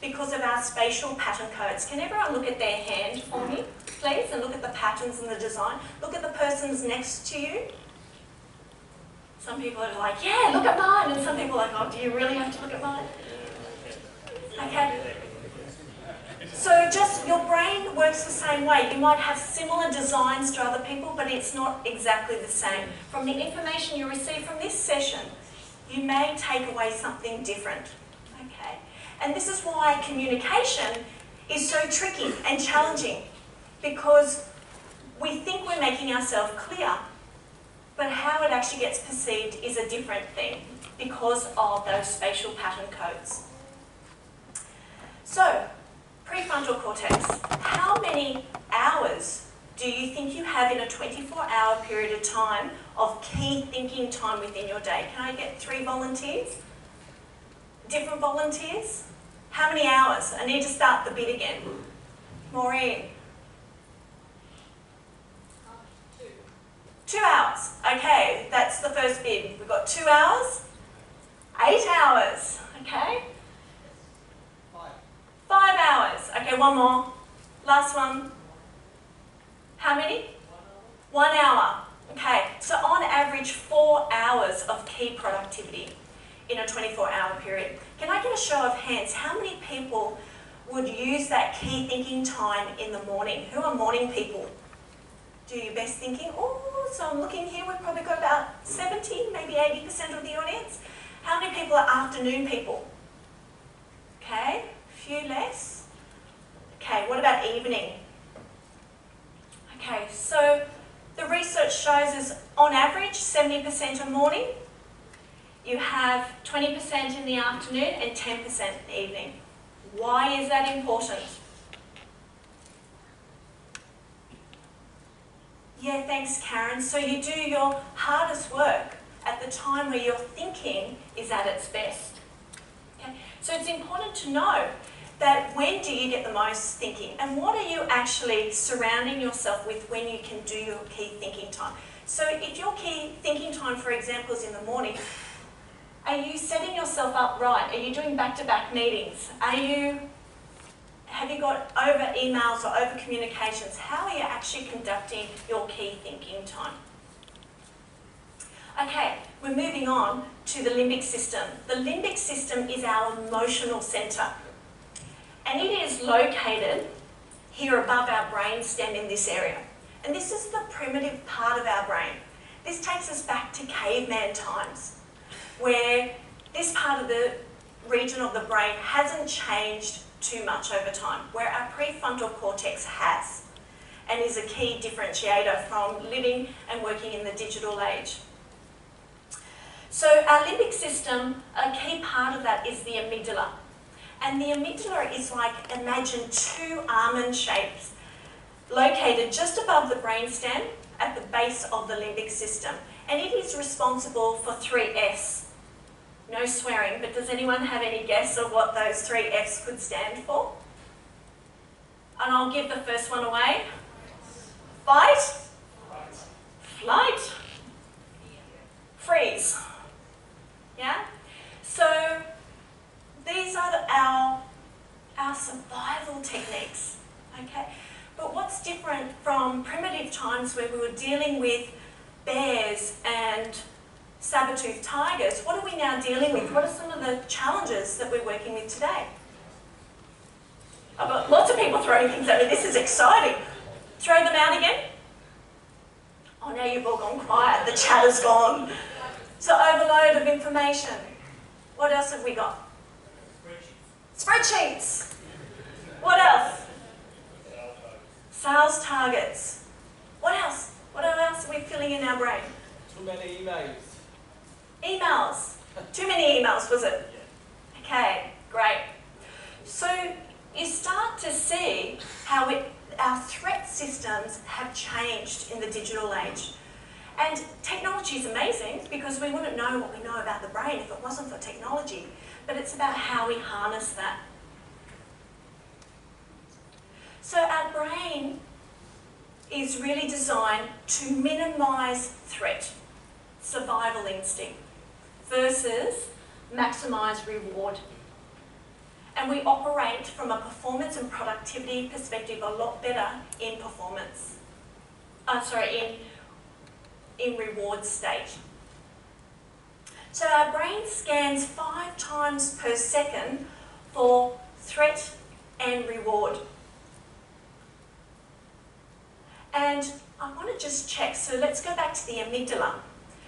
because of our spatial pattern codes. Can everyone look at their hand for me, please, and look at the patterns and the design? Look at the person's next to you. Some people are like, yeah, look at mine, and some people are like, oh, do you really have to look at mine? Okay. So just your brain works the same way. You might have similar designs to other people, but it's not exactly the same. From the information you receive from this session, you may take away something different. Okay. And this is why communication is so tricky and challenging, because we think we're making ourselves clear, but how it actually gets perceived is a different thing because of those spatial pattern codes. So, prefrontal cortex, how many hours do you think you have in a 24-hour period of time of key thinking time within your day? Can I get 3 volunteers? Different volunteers? How many hours? I need to start the bid again. Maureen? 2 hours. Okay, that's the first bid. We've got 2 hours. 8 hours. Okay. 5 hours. Okay, one more. Last one. How many? 1 hour. Okay, so on average 4 hours of key productivity in a 24-hour period. Can I get a show of hands? How many people would use that key thinking time in the morning? Who are morning people? Do your best thinking. Oh, so I'm looking here, we've probably got about 70, maybe 80% of the audience. How many people are afternoon people? Okay, a few less. Okay, what about evening? Okay, so the research shows is on average 70% are morning. You have 20% in the afternoon and 10% in the evening. Why is that important? Yeah, thanks, Karen. So you do your hardest work at the time where your thinking is at its best. Okay? So it's important to know that when do you get the most thinking, and what are you actually surrounding yourself with when you can do your key thinking time. So if your key thinking time, for example, is in the morning, are you setting yourself up right? Are you doing back-to-back meetings? Have you got over emails or over communications? How are you actually conducting your key thinking time? Okay, we're moving on to the limbic system. The limbic system is our emotional centre, and it is located here above our brain stem in this area. And this is the primitive part of our brain. This takes us back to caveman times, where this part of the region of the brain hasn't changed too much over time, where our prefrontal cortex has, and is a key differentiator from living and working in the digital age. So our limbic system, a key part of that is the amygdala. And the amygdala is like, imagine two almond shapes located just above the brainstem at the base of the limbic system. And it is responsible for 3 F's. No swearing, but does anyone have any guess of what those 3 F's could stand for? And I'll give the first one away. Fight, flight, freeze. Yeah? So these are our survival techniques, okay? But what's different from primitive times where we were dealing with bears and saber-toothed tigers, what are we now dealing with? What are some of the challenges that we're working with today? I've got lots of people throwing things at me. This is exciting. Throw them out again. Oh, now you've all gone quiet. The chat is gone. So overload of information. What else have we got? Spreadsheets. What else? Sales targets. What else? What else are we filling in our brain? Too many emails. Emails. Too many emails, was it? Okay, great. So you start to see how our threat systems have changed in the digital age. And technology is amazing because we wouldn't know what we know about the brain if it wasn't for technology. But it's about how we harness that. So our brain is really designed to minimise threat, survival instinct, versus maximise reward. And we operate from a performance and productivity perspective a lot better in performance. In reward state. So our brain scans 5 times per second for threat and reward. And I want to just check, so let's go back to the amygdala.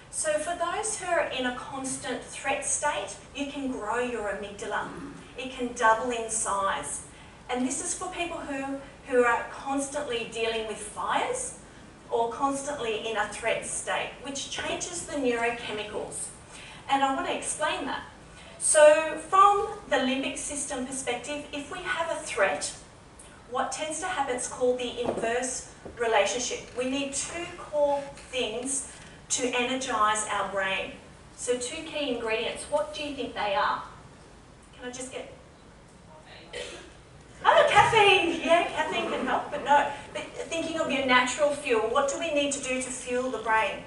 So for those who are in a constant threat state, you can grow your amygdala. It can double in size. And this is for people who are constantly dealing with fires or constantly in a threat state, which changes the neurochemicals. And I want to explain that. So from the limbic system perspective, if we have a threat, what tends to happen is called the inverse relationship. We need 2 core things to energise our brain. So 2 key ingredients. What do you think they are? Can I just get... Oh, caffeine! Yeah, caffeine can help, but no. But thinking of your natural fuel, what do we need to do to fuel the brain?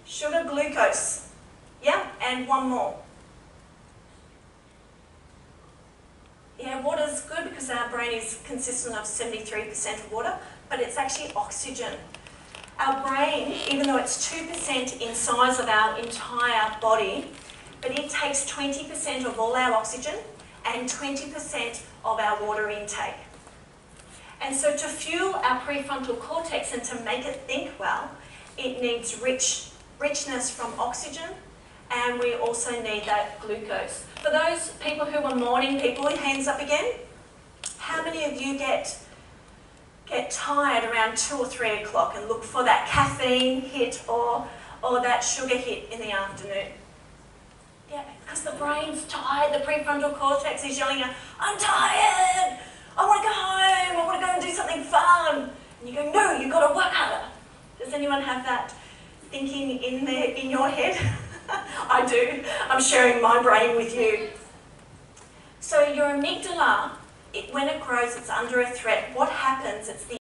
Sugar, glucose. Yeah, and one more. Yeah, water's good because our brain is consistent of 73% water, but it's actually oxygen. Our brain, even though it's 2% in size of our entire body, but it takes 20% of all our oxygen and 20% of our water intake. And so to fuel our prefrontal cortex and to make it think well, it needs richness from oxygen, and we also need that glucose. For those people who are morning people, hands up again. How many of you get tired around 2 or 3 o'clock and look for that caffeine hit or that sugar hit in the afternoon? Yeah, because the brain's tired, the prefrontal cortex is yelling out, I'm tired, I want to go home, I want to go and do something fun. And you go, no, you've got to work harder. Does anyone have that thinking in your head? I do. I'm sharing my brain with you. So your amygdala, when it grows, it's under a threat. What happens? It's the